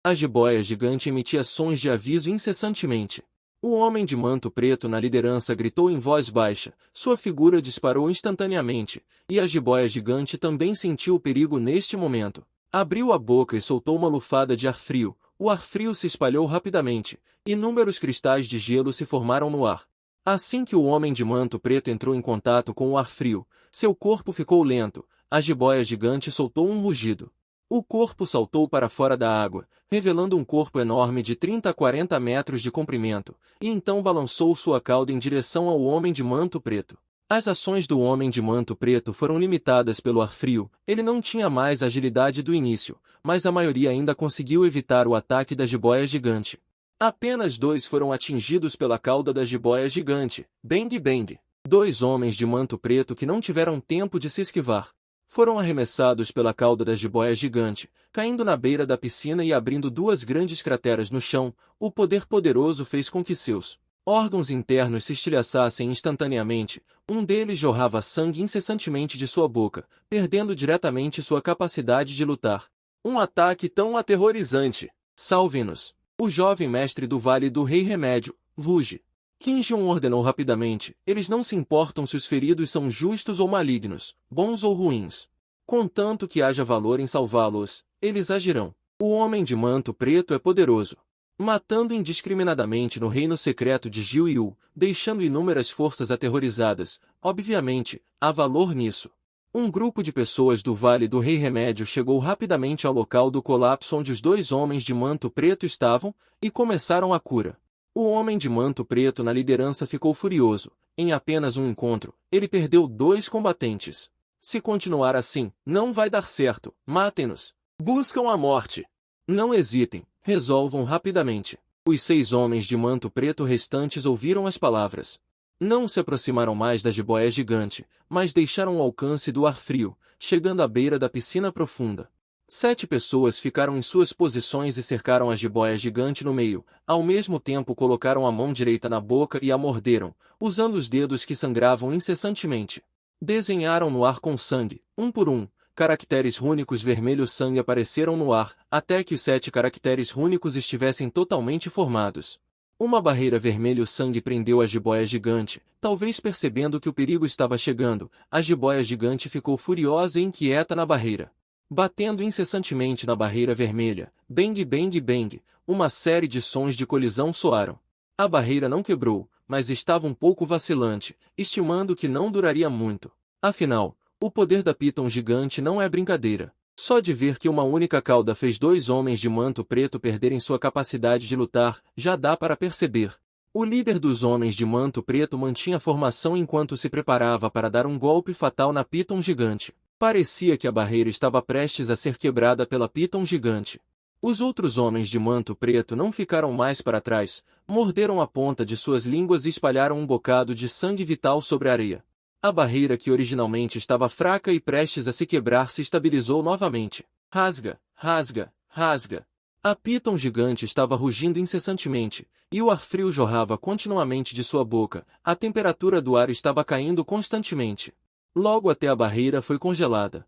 A: A jiboia gigante emitia sons de aviso incessantemente. O homem de manto preto na liderança gritou em voz baixa, sua figura disparou instantaneamente, e a jiboia gigante também sentiu o perigo neste momento. Abriu a boca e soltou uma lufada de ar frio. O ar frio se espalhou rapidamente, inúmeros cristais de gelo se formaram no ar. Assim que o homem de manto preto entrou em contato com o ar frio, seu corpo ficou lento, a jiboia gigante soltou um rugido. O corpo saltou para fora da água, revelando um corpo enorme de 30 a 40 metros de comprimento, e então balançou sua cauda em direção ao homem de manto preto. As ações do homem de manto preto foram limitadas pelo ar frio, ele não tinha mais a agilidade do início, mas a maioria ainda conseguiu evitar o ataque da jiboia gigante. Apenas 2 foram atingidos pela cauda da jiboia gigante, Bang Bang. 2 homens de manto preto que não tiveram tempo de se esquivar. Foram arremessados pela cauda da jiboia gigante, caindo na beira da piscina e abrindo 2 grandes crateras no chão. O poder poderoso fez com que seus órgãos internos se estilhaçassem instantaneamente. Um deles jorrava sangue incessantemente de sua boca, perdendo diretamente sua capacidade de lutar. Um ataque tão aterrorizante! Salve-nos! O jovem mestre do Vale do Rei Remédio, Wuji. Qin Jian ordenou rapidamente, eles não se importam se os feridos são justos ou malignos, bons ou ruins. Contanto que haja valor em salvá-los, eles agirão. O homem de manto preto é poderoso. Matando indiscriminadamente no reino secreto de Jiu Yu, deixando inúmeras forças aterrorizadas, obviamente, há valor nisso. Um grupo de pessoas do Vale do Rei Remédio chegou rapidamente ao local do colapso onde os 2 homens de manto preto estavam, e começaram a cura. O homem de manto preto na liderança ficou furioso. Em apenas um encontro, ele perdeu 2 combatentes. Se continuar assim, não vai dar certo. Matem-nos. Buscam a morte. Não hesitem, resolvam rapidamente. Os 6 homens de manto preto restantes ouviram as palavras. Não se aproximaram mais da jiboia gigante, mas deixaram o alcance do ar frio, chegando à beira da piscina profunda. 7 pessoas ficaram em suas posições e cercaram a jiboia gigante no meio, ao mesmo tempo colocaram a mão direita na boca e a morderam, usando os dedos que sangravam incessantemente. Desenharam no ar com sangue, um por um, caracteres rúnicos vermelho sangue apareceram no ar, até que os 7 caracteres rúnicos estivessem totalmente formados. Uma barreira vermelho sangue prendeu a jiboia gigante, talvez percebendo que o perigo estava chegando, a jiboia gigante ficou furiosa e inquieta na barreira. Batendo incessantemente na barreira vermelha, bang bang bang, uma série de sons de colisão soaram. A barreira não quebrou, mas estava um pouco vacilante, estimando que não duraria muito. Afinal, o poder da Piton gigante não é brincadeira. Só de ver que uma única cauda fez 2 homens de manto preto perderem sua capacidade de lutar, já dá para perceber. O líder dos homens de manto preto mantinha a formação enquanto se preparava para dar um golpe fatal na Piton gigante. Parecia que a barreira estava prestes a ser quebrada pela Piton gigante. Os outros homens de manto preto não ficaram mais para trás, morderam a ponta de suas línguas e espalharam um bocado de sangue vital sobre a areia. A barreira que originalmente estava fraca e prestes a se quebrar se estabilizou novamente. Rasga, rasga, rasga. A Piton gigante estava rugindo incessantemente, e o ar frio jorrava continuamente de sua boca. A temperatura do ar estava caindo constantemente. Logo até a barreira foi congelada.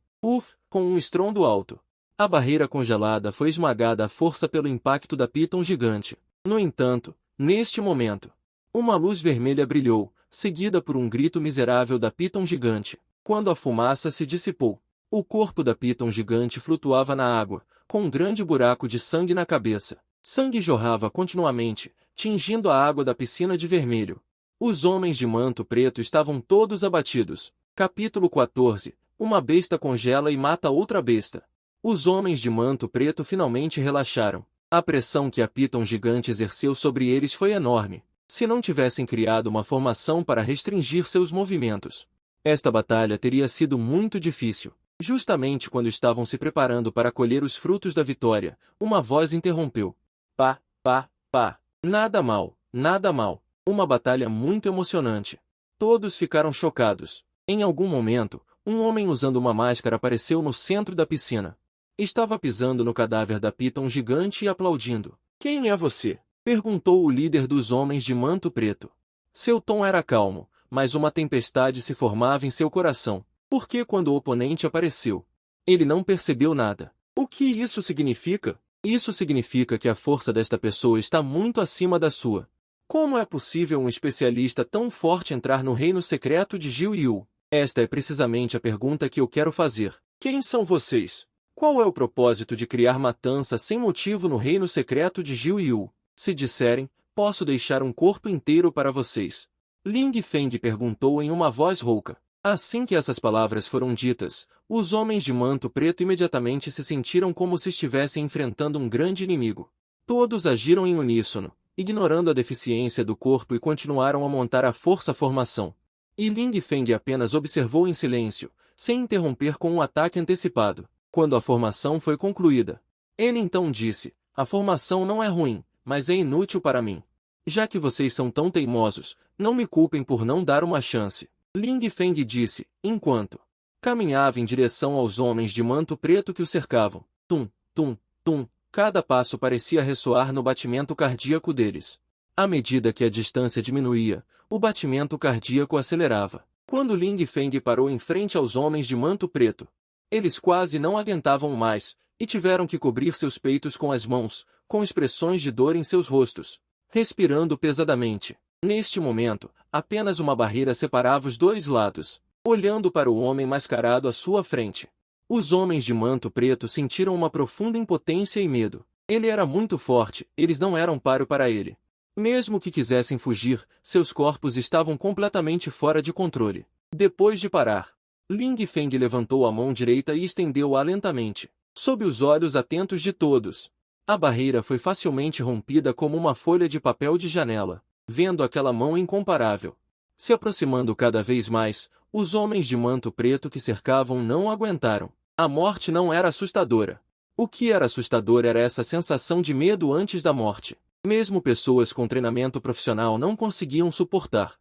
A: Com um estrondo alto. A barreira congelada foi esmagada à força pelo impacto da Piton gigante. No entanto, neste momento, uma luz vermelha brilhou, seguida por um grito miserável da Piton gigante. Quando a fumaça se dissipou, o corpo da Piton gigante flutuava na água, com um grande buraco de sangue na cabeça. Sangue jorrava continuamente, tingindo a água da piscina de vermelho. Os homens de manto preto estavam todos abatidos. Capítulo 14. Uma besta congela e mata outra besta. Os homens de manto preto finalmente relaxaram. A pressão que a Piton gigante exerceu sobre eles foi enorme. Se não tivessem criado uma formação para restringir seus movimentos, esta batalha teria sido muito difícil. Justamente quando estavam se preparando para colher os frutos da vitória, uma voz interrompeu. Pá, pá, pá. Nada mal, nada mal. Uma batalha muito emocionante. Todos ficaram chocados. Em algum momento, um homem usando uma máscara apareceu no centro da piscina. Estava pisando no cadáver da Piton gigante e aplaudindo. Quem é você? Perguntou o líder dos homens de manto preto. Seu tom era calmo, mas uma tempestade se formava em seu coração. Porque quando o oponente apareceu, ele não percebeu nada. O que isso significa? Isso significa que a força desta pessoa está muito acima da sua. Como é possível um especialista tão forte entrar no reino secreto de Jiu Yu? Esta é precisamente a pergunta que eu quero fazer. Quem são vocês? Qual é o propósito de criar matança sem motivo no reino secreto de Jiu Yu? Se disserem, posso deixar um corpo inteiro para vocês. Ling Feng perguntou em uma voz rouca. Assim que essas palavras foram ditas, os homens de manto preto imediatamente se sentiram como se estivessem enfrentando um grande inimigo. Todos agiram em uníssono, ignorando a deficiência do corpo e continuaram a montar a força-formação. E Ling Feng apenas observou em silêncio, sem interromper com um ataque antecipado. Quando a formação foi concluída, ele então disse, a formação não é ruim, mas é inútil para mim. Já que vocês são tão teimosos, não me culpem por não dar uma chance. Ling Feng disse, enquanto caminhava em direção aos homens de manto preto que o cercavam. Tum, tum, tum, cada passo parecia ressoar no batimento cardíaco deles. À medida que a distância diminuía, o batimento cardíaco acelerava. Quando Ling Feng parou em frente aos homens de manto preto, eles quase não aguentavam mais, e tiveram que cobrir seus peitos com as mãos, com expressões de dor em seus rostos, respirando pesadamente. Neste momento, apenas uma barreira separava os dois lados, olhando para o homem mascarado à sua frente. Os homens de manto preto sentiram uma profunda impotência e medo. Ele era muito forte, eles não eram páreo para ele. Mesmo que quisessem fugir, seus corpos estavam completamente fora de controle. Depois de parar, Ling Feng levantou a mão direita e estendeu-a lentamente, sob os olhos atentos de todos. A barreira foi facilmente rompida como uma folha de papel de janela. Vendo aquela mão incomparável se aproximando cada vez mais, os homens de manto preto que cercavam não aguentaram. A morte não era assustadora. O que era assustador era essa sensação de medo antes da morte. Mesmo pessoas com treinamento profissional não conseguiam suportar.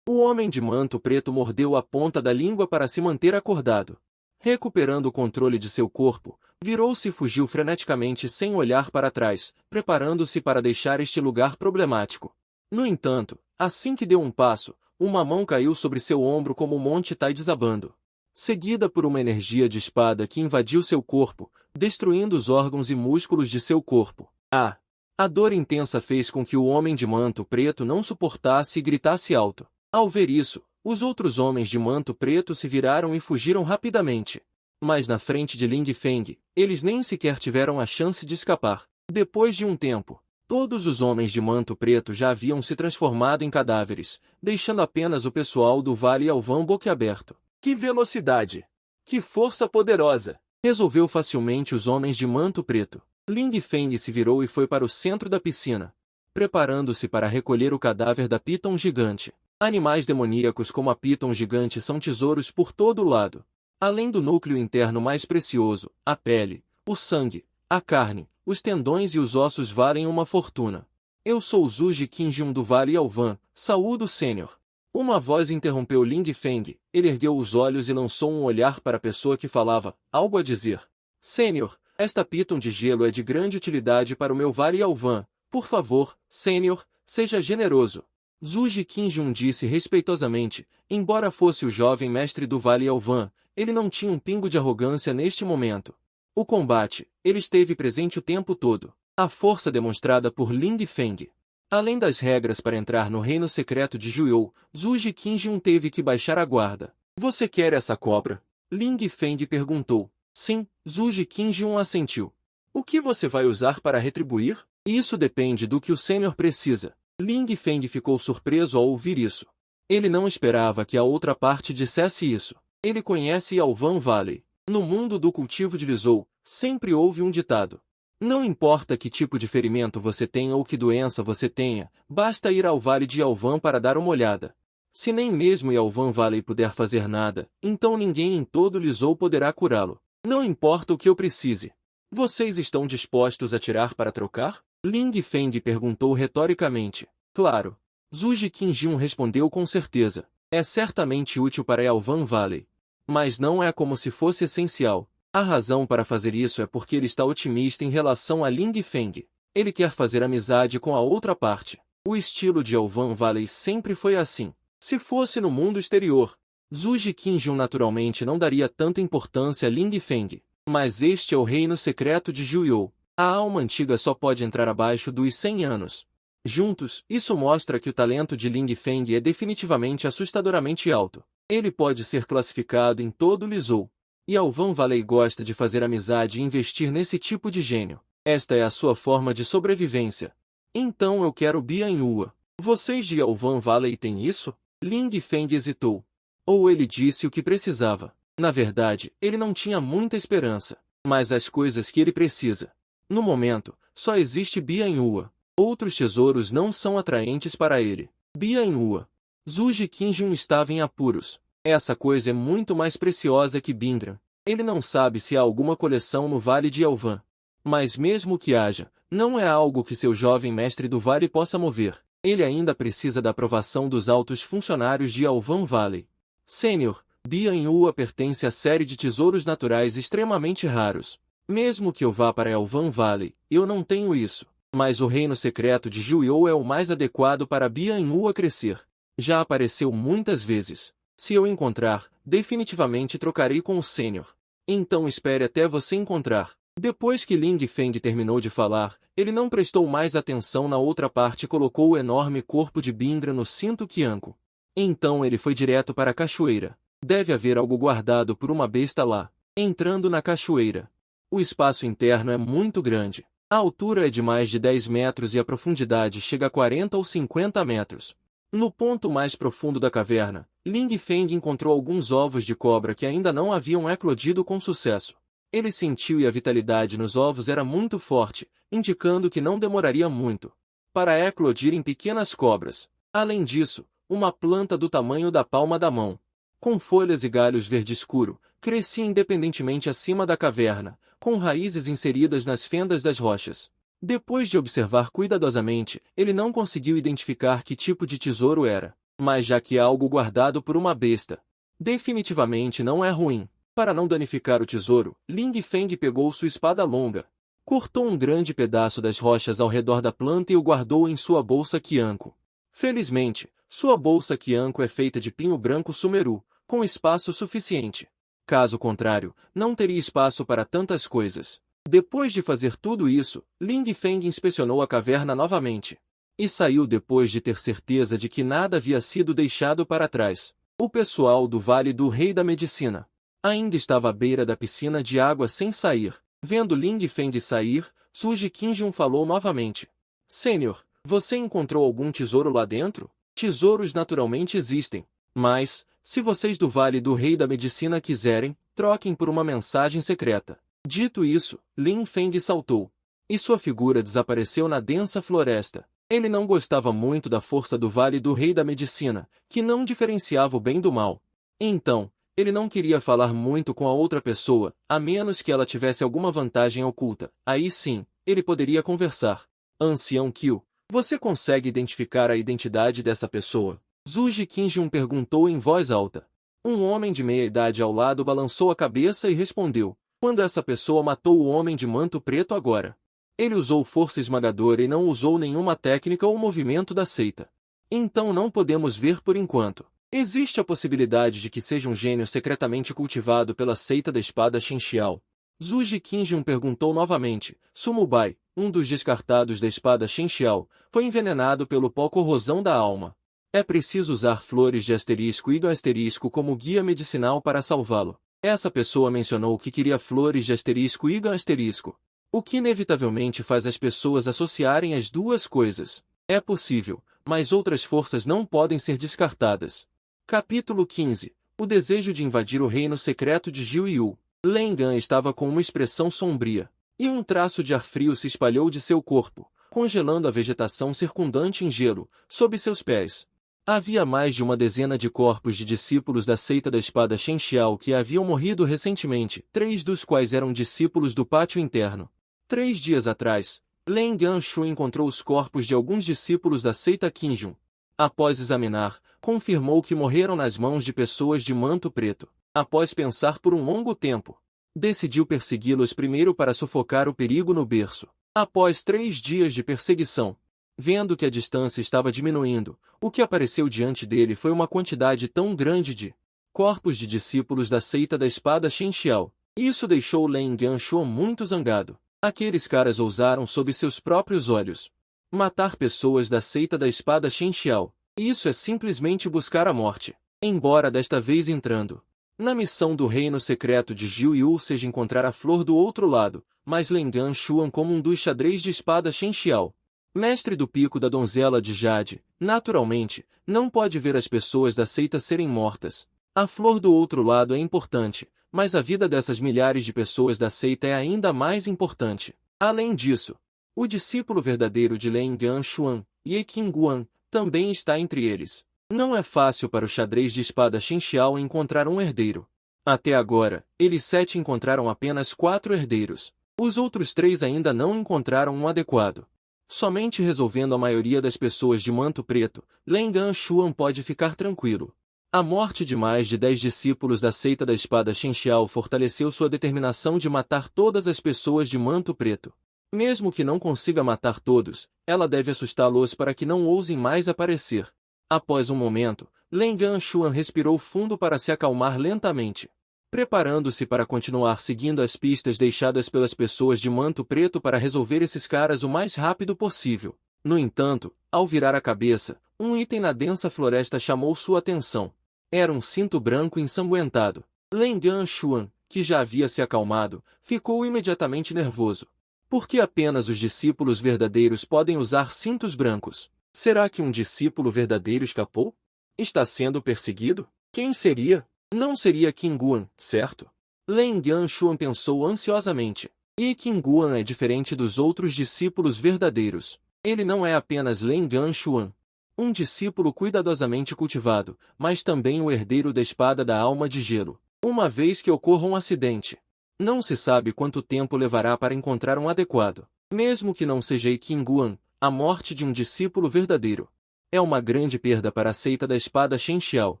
A: O homem de manto preto mordeu a ponta da língua para se manter acordado. Recuperando o controle de seu corpo, virou-se e fugiu freneticamente sem olhar para trás, preparando-se para deixar este lugar problemático. No entanto, assim que deu um passo, uma mão caiu sobre seu ombro como o Monte Tai desabando, seguida por uma energia de espada que invadiu seu corpo, destruindo os órgãos e músculos de seu corpo. A dor intensa fez com que o homem de manto preto não suportasse e gritasse alto. Ao ver isso, os outros homens de manto preto se viraram e fugiram rapidamente. Mas na frente de Ling Feng, eles nem sequer tiveram a chance de escapar. Depois de um tempo, todos os homens de manto preto já haviam se transformado em cadáveres, deixando apenas o pessoal do Vale Alvão boquiaberto. Que velocidade! Que força poderosa! Resolveu facilmente os homens de manto preto. Ling Feng se virou e foi para o centro da piscina. preparando-se para recolher o cadáver da Piton gigante. Animais demoníacos como a Piton gigante são tesouros por todo lado. Além do núcleo interno mais precioso, a pele, o sangue, a carne, os tendões e os ossos valem uma fortuna. Eu sou Zhuge Qingjun do Vale Yalvan, saúdo Sênior. Uma voz interrompeu Ling Feng. Ele ergueu os olhos e lançou um olhar para a pessoa que falava, algo a dizer. Sênior, esta Piton de gelo é de grande utilidade para o meu Vale Yalvan. Por favor, Sênior, seja generoso. Zhuge Qingjun disse respeitosamente, embora fosse o jovem mestre do Vale Yalvan, ele não tinha um pingo de arrogância neste momento. O combate, ele esteve presente o tempo todo. A força demonstrada por Ling Feng. Além das regras para entrar no reino secreto de Juyou, Zhuge Qingjun teve que baixar a guarda. Você quer essa cobra? Ling Feng perguntou. Sim, Zhuge Qingjun assentiu. O que você vai usar para retribuir? Isso depende do que o Sênior precisa. Ling Feng ficou surpreso ao ouvir isso. Ele não esperava que a outra parte dissesse isso. Ele conhece Yalvan Valley. No mundo do cultivo de Lizou, sempre houve um ditado. Não importa que tipo de ferimento você tenha ou que doença você tenha, basta ir ao Vale de Yalvan para dar uma olhada. Se nem mesmo Yalvan Valley puder fazer nada, então ninguém em todo Lizou poderá curá-lo. Não importa o que eu precise. Vocês estão dispostos a tirar para trocar? Ling Feng perguntou retoricamente. Claro. Zhuge Qingjun respondeu com certeza. É certamente útil para Yalvan Valley. Mas não é como se fosse essencial. A razão para fazer isso é porque ele está otimista em relação a Ling Feng. Ele quer fazer amizade com a outra parte. O estilo de Yalvan Valley sempre foi assim. Se fosse no mundo exterior, Zhuge Qingjun naturalmente não daria tanta importância a Ling Feng. Mas este é o reino secreto de Juyou. A alma antiga só pode entrar abaixo dos 100 anos. Juntos, isso mostra que o talento de Ling Feng é definitivamente assustadoramente alto. Ele pode ser classificado em todo Lizou. Yalvan Valley gosta de fazer amizade e investir nesse tipo de gênio. Esta é a sua forma de sobrevivência. Então eu quero Bianhua. Vocês de Yalvan Valley têm isso? Ling Feng hesitou. Ou ele disse o que precisava. Na verdade, ele não tinha muita esperança. Mas as coisas que ele precisa. No momento, só existe Bianhua. Outros tesouros não são atraentes para ele. Bianhua. Zhuge Qingjun estava em apuros. Essa coisa é muito mais preciosa que Bindran. Ele não sabe se há alguma coleção no Vale de Yalvan. Mas mesmo que haja, não é algo que seu jovem mestre do Vale possa mover. Ele ainda precisa da aprovação dos altos funcionários de Yalvan Valley. Sênior, Bianhua pertence à série de tesouros naturais extremamente raros. Mesmo que eu vá para Yalvan Valley, eu não tenho isso. Mas o reino secreto de Juyou é o mais adequado para Bianhua crescer. Já apareceu muitas vezes. Se eu encontrar, definitivamente trocarei com o Sênior. Então espere até você encontrar. Depois que Ling Feng terminou de falar, ele não prestou mais atenção na outra parte e colocou o enorme corpo de Bindra no cinto Qianco. Então ele foi direto para a cachoeira. Deve haver algo guardado por uma besta lá. Entrando na cachoeira. O espaço interno é muito grande. A altura é de mais de 10 metros e a profundidade chega a 40 ou 50 metros. No ponto mais profundo da caverna, Ling Feng encontrou alguns ovos de cobra que ainda não haviam eclodido com sucesso. Ele sentiu e a vitalidade nos ovos era muito forte, indicando que não demoraria muito para eclodirem pequenas cobras. Além disso, uma planta do tamanho da palma da mão, com folhas e galhos verde escuro, crescia independentemente acima da caverna, com raízes inseridas nas fendas das rochas. Depois de observar cuidadosamente, ele não conseguiu identificar que tipo de tesouro era. Mas já que é algo guardado por uma besta, definitivamente não é ruim. Para não danificar o tesouro, Ling Feng pegou sua espada longa, cortou um grande pedaço das rochas ao redor da planta e o guardou em sua bolsa Qianco. Felizmente, sua bolsa Qianco é feita de pinho branco sumeru, com espaço suficiente. Caso contrário, não teria espaço para tantas coisas. Depois de fazer tudo isso, Ling Feng inspecionou a caverna novamente. E saiu depois de ter certeza de que nada havia sido deixado para trás. O pessoal do Vale do Rei da Medicina ainda estava à beira da piscina de água sem sair. Vendo Ling Feng sair, Zhuge Qingjun falou novamente. Sênior, você encontrou algum tesouro lá dentro? Tesouros naturalmente existem. Mas, se vocês do Vale do Rei da Medicina quiserem, troquem por uma mensagem secreta. Dito isso, Ling Feng saltou. E sua figura desapareceu na densa floresta. Ele não gostava muito da força do Vale do Rei da Medicina, que não diferenciava o bem do mal. Então, ele não queria falar muito com a outra pessoa, a menos que ela tivesse alguma vantagem oculta. Aí sim, ele poderia conversar. Ancião Kyu, você consegue identificar a identidade dessa pessoa? Zuji Kinjun perguntou em voz alta. Um homem de meia-idade ao lado balançou a cabeça e respondeu. Quando essa pessoa matou o homem de manto preto agora. Ele usou força esmagadora e não usou nenhuma técnica ou movimento da seita. Então não podemos ver por enquanto. Existe a possibilidade de que seja um gênio secretamente cultivado pela seita da espada Shenxiao. Zuji Kinjun perguntou novamente. Sumubai, um dos descartados da espada Shenxiao, foi envenenado pelo pó corrosão da alma. É preciso usar flores de asterisco e do asterisco como guia medicinal para salvá-lo. Essa pessoa mencionou que queria flores de asterisco e do asterisco. O que inevitavelmente faz as pessoas associarem as duas coisas. É possível, mas outras forças não podem ser descartadas. Capítulo 15. O desejo de invadir o reino secreto de Jiu Yu. Len Gan estava com uma expressão sombria, e um traço de ar frio se espalhou de seu corpo, congelando a vegetação circundante em gelo, sob seus pés. Havia mais de uma dezena de corpos de discípulos da seita da espada Shenxiao que haviam morrido recentemente, 3 dos quais eram discípulos do pátio interno. 3 dias atrás, Len Ganshu encontrou os corpos de alguns discípulos da seita Kinjun. Após examinar, confirmou que morreram nas mãos de pessoas de manto preto. Após pensar por um longo tempo, decidiu persegui-los primeiro para sufocar o perigo no berço. Após 3 dias de perseguição, vendo que a distância estava diminuindo, o que apareceu diante dele foi uma quantidade tão grande de corpos de discípulos da seita da espada Shenxiao. Isso deixou Len Ganshu muito zangado. Aqueles caras ousaram sob seus próprios olhos matar pessoas da seita da espada Shenxiao. Isso é simplesmente buscar a morte. Embora desta vez entrando na missão do reino secreto de Jiu Yu seja encontrar a flor do outro lado, mas Len Ganshu como um dos xadrez de espada Shenxiao, mestre do pico da donzela de Jade, naturalmente, não pode ver as pessoas da seita serem mortas. A flor do outro lado é importante, mas a vida dessas milhares de pessoas da seita é ainda mais importante. Além disso, o discípulo verdadeiro de Len Ganshuan, Ye Qingguan, também está entre eles. Não é fácil para o xadrez de espada Shenxiao encontrar um herdeiro. Até agora, eles 7 encontraram apenas 4 herdeiros. Os outros 3 ainda não encontraram um adequado. Somente resolvendo a maioria das pessoas de manto preto, Len Ganshuan pode ficar tranquilo. A morte de mais de 10 discípulos da seita da espada Shenxiao fortaleceu sua determinação de matar todas as pessoas de manto preto. Mesmo que não consiga matar todos, ela deve assustá-los para que não ousem mais aparecer. Após um momento, Len Ganshuan respirou fundo para se acalmar lentamente, preparando-se para continuar seguindo as pistas deixadas pelas pessoas de manto preto para resolver esses caras o mais rápido possível. No entanto, ao virar a cabeça, um item na densa floresta chamou sua atenção. Era um cinto branco ensanguentado. Len Ganshuan, que já havia se acalmado, ficou imediatamente nervoso. Por que apenas os discípulos verdadeiros podem usar cintos brancos? Será que um discípulo verdadeiro escapou? Está sendo perseguido? Quem seria? Não seria Qingguan, certo? Len Ganshuan pensou ansiosamente. E Qingguan é diferente dos outros discípulos verdadeiros. Ele não é apenas Len Ganshuan, um discípulo cuidadosamente cultivado, mas também o herdeiro da espada da alma de gelo. Uma vez que ocorra um acidente, não se sabe quanto tempo levará para encontrar um adequado. Mesmo que não seja Qingguan, a morte de um discípulo verdadeiro é uma grande perda para a seita da espada Shenxiao.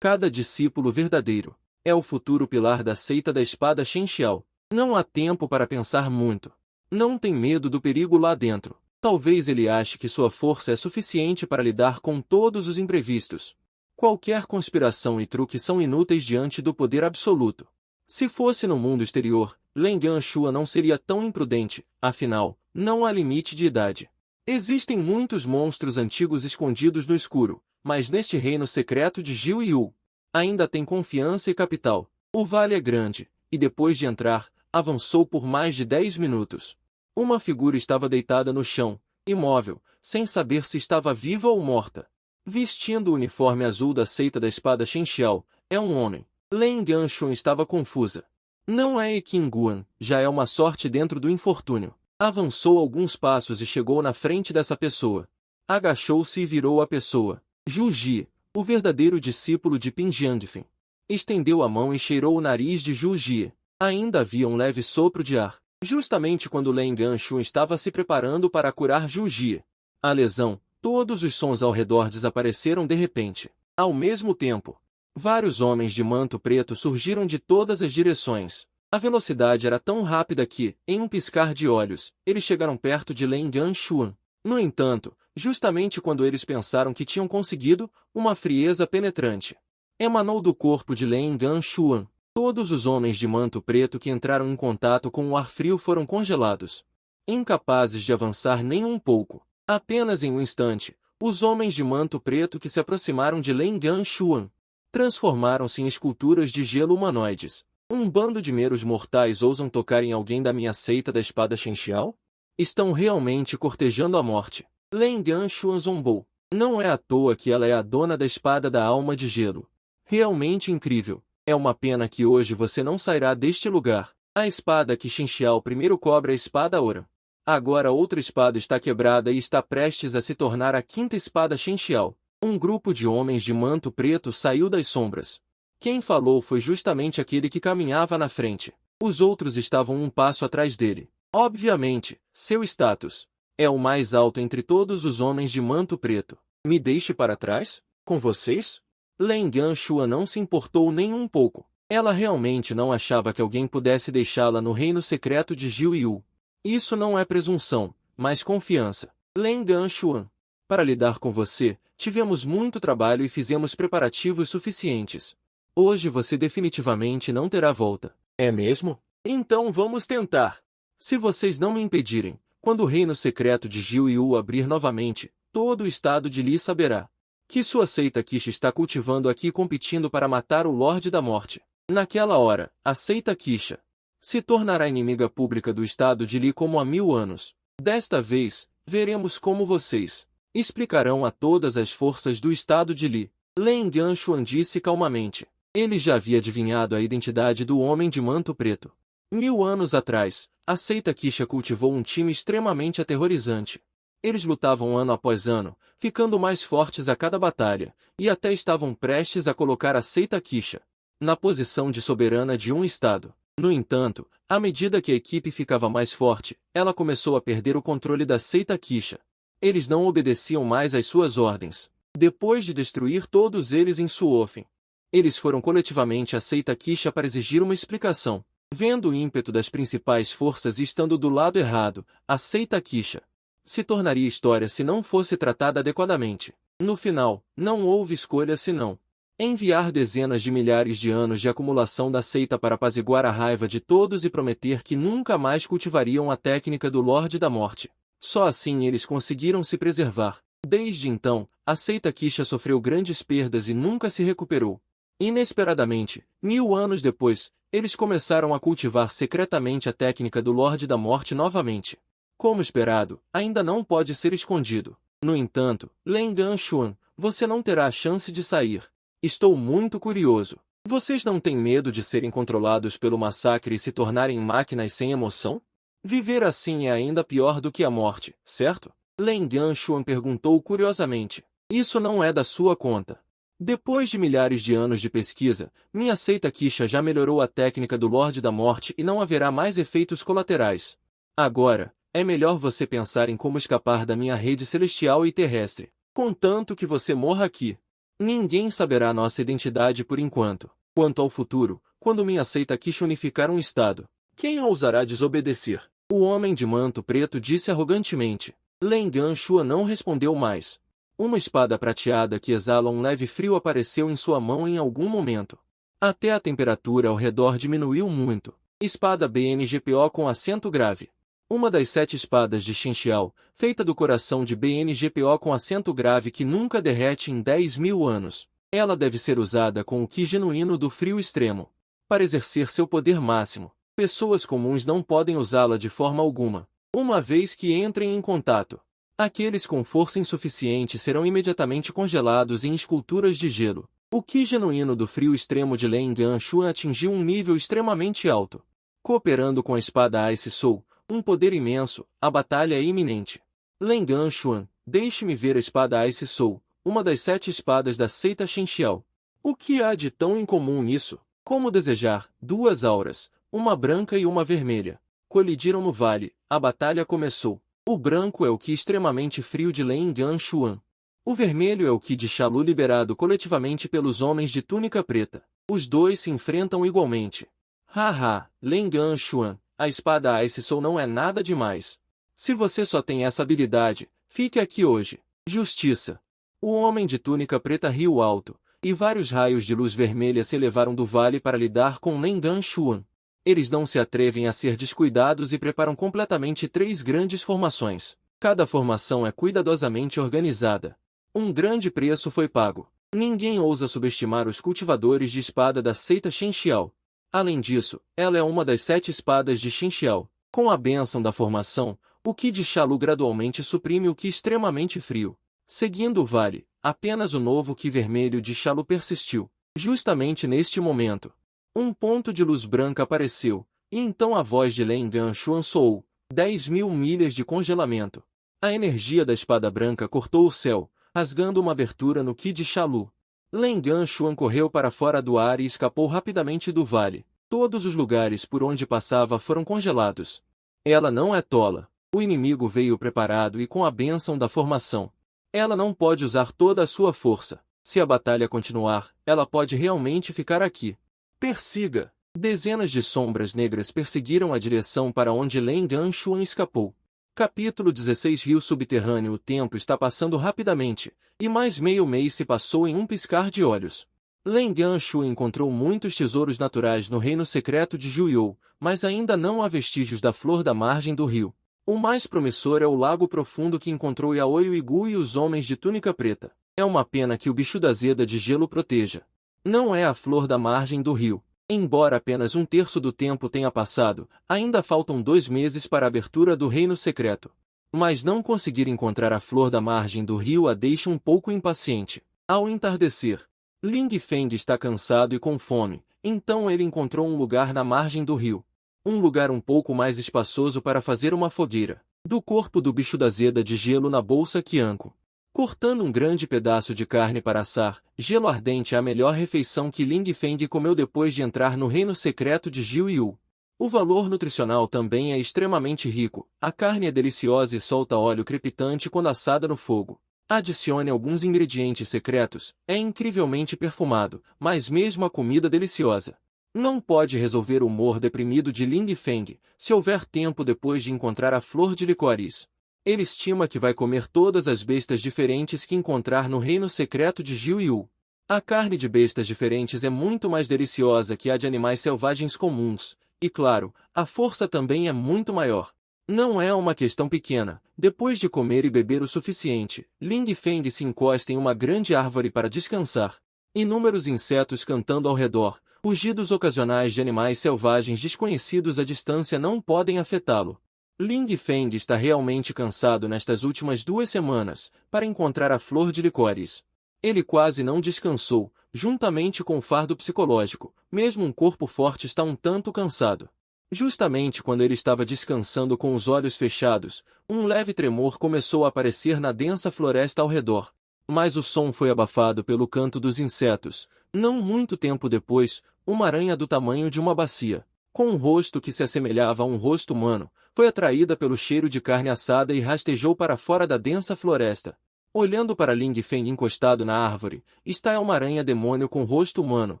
A: Cada discípulo verdadeiro é o futuro pilar da seita da espada Shenxiao. Não há tempo para pensar muito. Não tem medo do perigo lá dentro. Talvez ele ache que sua força é suficiente para lidar com todos os imprevistos. Qualquer conspiração e truque são inúteis diante do poder absoluto. Se fosse no mundo exterior, Len Ganshuan não seria tão imprudente, afinal, não há limite de idade. Existem muitos monstros antigos escondidos no escuro, mas neste reino secreto de Jiu Yu, ainda tem confiança e capital. O vale é grande, e depois de entrar, avançou por mais de 10 minutos. Uma figura estava deitada no chão, imóvel, sem saber se estava viva ou morta. Vestindo o uniforme azul da seita da espada Shenxiao, é um homem. Len Ganshuan estava confusa. Não é Qingguan, já é uma sorte dentro do infortúnio. Avançou alguns passos e chegou na frente dessa pessoa. Agachou-se e virou a pessoa. Zhu Ji, o verdadeiro discípulo de Ping Jiandifen. Estendeu a mão e cheirou o nariz de Zhu Ji. Ainda havia um leve sopro de ar, justamente quando Leng Anshun estava se preparando para curar Zhu Ji. A lesão, todos os sons ao redor desapareceram de repente. Ao mesmo tempo, vários homens de manto preto surgiram de todas as direções. A velocidade era tão rápida que, em um piscar de olhos, eles chegaram perto de Leng Anshun. No entanto, justamente quando eles pensaram que tinham conseguido, uma frieza penetrante emanou do corpo de Leng Anshun. Todos os homens de manto preto que entraram em contato com o ar frio foram congelados, incapazes de avançar nem um pouco. Apenas em um instante, os homens de manto preto que se aproximaram de Leng Anshun transformaram-se em esculturas de gelo humanoides. Um bando de meros mortais ousam tocar em alguém da minha seita da espada Shenxiao? Estão realmente cortejando a morte. Leng Anshun zombou. Não é à toa que ela é a dona da espada da alma de gelo. Realmente incrível. É uma pena que hoje você não sairá deste lugar. A espada que Shenxiao primeiro cobra a espada Aura. Agora outra espada está quebrada e está prestes a se tornar a quinta espada Shenxiao. Um grupo de homens de manto preto saiu das sombras. Quem falou foi justamente aquele que caminhava na frente. Os outros estavam um passo atrás dele. Obviamente, seu status é o mais alto entre todos os homens de manto preto. Me deixe para trás? Com vocês? Leng Anshun não se importou nem um pouco. Ela realmente não achava que alguém pudesse deixá-la no reino secreto de Jiu Yu. Isso não é presunção, mas confiança. Leng Anshun, para lidar com você, tivemos muito trabalho e fizemos preparativos suficientes. Hoje você definitivamente não terá volta. É mesmo? Então vamos tentar. Se vocês não me impedirem, quando o reino secreto de Jiu Yu abrir novamente, todo o estado de Li saberá que sua seita Qixia está cultivando aqui competindo para matar o Lorde da Morte. Naquela hora, a seita Qixia se tornará inimiga pública do estado de Li como há 1000 anos. Desta vez, veremos como vocês explicarão a todas as forças do estado de Li. Leng Anshun disse calmamente. Ele já havia adivinhado a identidade do homem de manto preto. 1000 anos atrás, a seita Qixia cultivou um time extremamente aterrorizante. Eles lutavam ano após ano, ficando mais fortes a cada batalha, e até estavam prestes a colocar a seita Qixia na posição de soberana de um estado. No entanto, à medida que a equipe ficava mais forte, ela começou a perder o controle da seita Qixia. Eles não obedeciam mais às suas ordens. Depois de destruir todos eles em Suofen, eles foram coletivamente à seita Qixia para exigir uma explicação. Vendo o ímpeto das principais forças e estando do lado errado, a seita Qixia se tornaria história se não fosse tratada adequadamente. No final, não houve escolha senão enviar dezenas de milhares de anos de acumulação da seita para apaziguar a raiva de todos e prometer que nunca mais cultivariam a técnica do Lorde da Morte. Só assim eles conseguiram se preservar. Desde então, a seita Qixia sofreu grandes perdas e nunca se recuperou. Inesperadamente, 1000 anos depois, eles começaram a cultivar secretamente a técnica do Lorde da Morte novamente. Como esperado, ainda não pode ser escondido. No entanto, Leng Anshun, você não terá a chance de sair. Estou muito curioso. Vocês não têm medo de serem controlados pelo massacre e se tornarem máquinas sem emoção? Viver assim é ainda pior do que a morte, certo? Leng Anshun perguntou curiosamente. Isso não é da sua conta. Depois de milhares de anos de pesquisa, minha seita Qixia já melhorou a técnica do Lorde da Morte e não haverá mais efeitos colaterais. Agora, é melhor você pensar em como escapar da minha rede celestial e terrestre, contanto que você morra aqui. Ninguém saberá nossa identidade por enquanto. Quanto ao futuro, quando minha seita Qixia unificar um estado, quem ousará desobedecer? O homem de manto preto disse arrogantemente. Leng Anshun não respondeu mais. Uma espada prateada que exala um leve frio apareceu em sua mão em algum momento. Até a temperatura ao redor diminuiu muito. Espada BNGPO com acento grave. Uma das 7 espadas de Shenxiao, feita do coração de BNGPO com acento grave que nunca derrete em 10.000 anos. Ela deve ser usada com o Qi genuíno do frio extremo. Para exercer seu poder máximo, pessoas comuns não podem usá-la de forma alguma. Uma vez que entrem em contato, aqueles com força insuficiente serão imediatamente congelados em esculturas de gelo. O Qi genuíno do frio extremo de Leng Anshun atingiu um nível extremamente alto. Cooperando com a espada Ice Soul, um poder imenso, a batalha é iminente. Leng Anshun, Deixe-me ver a espada Ice Soul, uma das 7 espadas da seita Shenxiao. O que há de tão incomum nisso? Como desejar, 2 auras, uma branca e uma vermelha, colidiram no vale. A batalha começou. O branco é o Qi extremamente frio de Leng Anshuan. O vermelho é o Qi de Xialu liberado coletivamente pelos homens de túnica preta. Os dois se enfrentam igualmente. Haha, Leng Anshuan, a espada Ice Soul não é nada demais. Se você só tem essa habilidade, fique aqui hoje. Justiça. O homem de túnica preta riu alto, e vários raios de luz vermelha se elevaram do vale para lidar com Leng Anshuan. Eles não se atrevem a ser descuidados e preparam completamente 3 grandes formações. Cada formação é cuidadosamente organizada. Um grande preço foi pago. Ninguém ousa subestimar os cultivadores de espada da seita Shenxiao. Além disso, ela é uma das 7 espadas de Shenxiao. Com a bênção da formação, o Qi de Xialu gradualmente suprime o Qi extremamente frio. Seguindo o vale, apenas o novo Qi vermelho de Xialu persistiu. Justamente neste momento, um ponto de luz branca apareceu, e então a voz de Leng Anshuan soou. 10.000 milhas de congelamento. A energia da espada branca cortou o céu, rasgando uma abertura no Qi de Xialu. Leng Anshuan correu para fora do ar e escapou rapidamente do vale. Todos os lugares por onde passava foram congelados. Ela não é tola. O inimigo veio preparado e com a bênção da formação. Ela não pode usar toda a sua força. Se a batalha continuar, ela pode realmente ficar aqui. Persiga! Dezenas de sombras negras perseguiram a direção para onde Leng Anshuan escapou. Capítulo 16 Rio Subterrâneo. O tempo está passando rapidamente, e mais meio mês se passou em um piscar de olhos. Leng Anshuan encontrou muitos tesouros naturais no reino secreto de Juyou, mas ainda não há vestígios da flor da margem do rio. O mais promissor é o lago profundo que encontrou Yaoi Uigu e os homens de túnica preta. É uma pena que o bicho da Zeda de gelo proteja. Não é a flor da margem do rio. Embora apenas 1/3 do tempo tenha passado, ainda faltam 2 meses para a abertura do reino secreto. Mas não conseguir encontrar a flor da margem do rio a deixa um pouco impaciente. Ao entardecer, Ling Feng está cansado e com fome, então ele encontrou um lugar na margem do rio. Um lugar um pouco mais espaçoso para fazer uma fogueira. Do corpo do bicho da Zeda de gelo na bolsa Qianco. Cortando um grande pedaço de carne para assar, gelo ardente é a melhor refeição que Ling Feng comeu depois de entrar no reino secreto de Jiuyu. O valor nutricional também é extremamente rico. A carne é deliciosa e solta óleo crepitante quando assada no fogo. Adicione alguns ingredientes secretos, é incrivelmente perfumado, mas mesmo a comida deliciosa. Não pode resolver o humor deprimido de Ling Feng, se houver tempo depois de encontrar a flor de licores. Ele estima que vai comer todas as bestas diferentes que encontrar no reino secreto de Jiuyu. A carne de bestas diferentes é muito mais deliciosa que a de animais selvagens comuns, e claro, a força também é muito maior. Não é uma questão pequena. Depois de comer e beber o suficiente, Ling Feng se encosta em uma grande árvore para descansar. Inúmeros insetos cantando ao redor, rugidos ocasionais de animais selvagens desconhecidos à distância não podem afetá-lo. Ling Feng está realmente cansado nestas últimas 2 semanas, para encontrar a flor de licores. Ele quase não descansou, juntamente com o fardo psicológico, mesmo um corpo forte está um tanto cansado. Justamente quando ele estava descansando com os olhos fechados, um leve tremor começou a aparecer na densa floresta ao redor. Mas o som foi abafado pelo canto dos insetos. Não muito tempo depois, uma aranha do tamanho de uma bacia, com um rosto que se assemelhava a um rosto humano, foi atraída pelo cheiro de carne assada e rastejou para fora da densa floresta. Olhando para Ling Feng encostado na árvore, está uma aranha-demônio com rosto humano,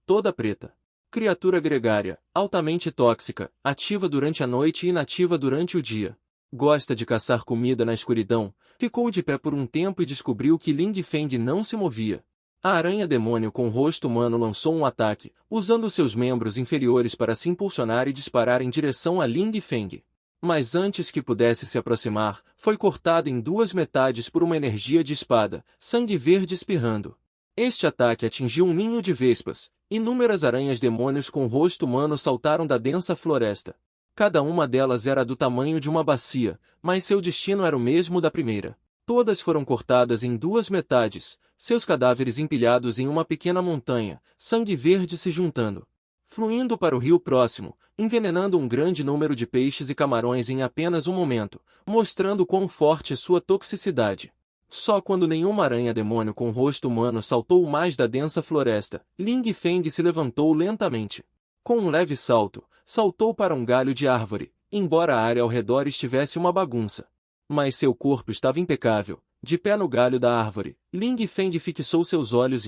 A: toda preta. Criatura gregária, altamente tóxica, ativa durante a noite e inativa durante o dia. Gosta de caçar comida na escuridão, ficou de pé por um tempo e descobriu que Ling Feng não se movia. A aranha-demônio com rosto humano lançou um ataque, usando seus membros inferiores para se impulsionar e disparar em direção a Ling Feng. Mas antes que pudesse se aproximar, foi cortado em 2 metades por uma energia de espada, sangue verde espirrando. Este ataque atingiu um ninho de vespas. Inúmeras aranhas-demônios com rosto humano saltaram da densa floresta. Cada uma delas era do tamanho de uma bacia, mas seu destino era o mesmo da primeira. Todas foram cortadas em 2 metades, seus cadáveres empilhados em uma pequena montanha, sangue verde se juntando, fluindo para o rio próximo, envenenando um grande número de peixes e camarões em apenas um momento, mostrando quão forte é sua toxicidade. Só quando nenhuma aranha-demônio com rosto humano saltou mais da densa floresta, Ling Feng se levantou lentamente. Com um leve salto, saltou para um galho de árvore, embora a área ao redor estivesse uma bagunça. Mas seu corpo estava impecável. De pé no galho da árvore, Ling Feng fixou seus olhos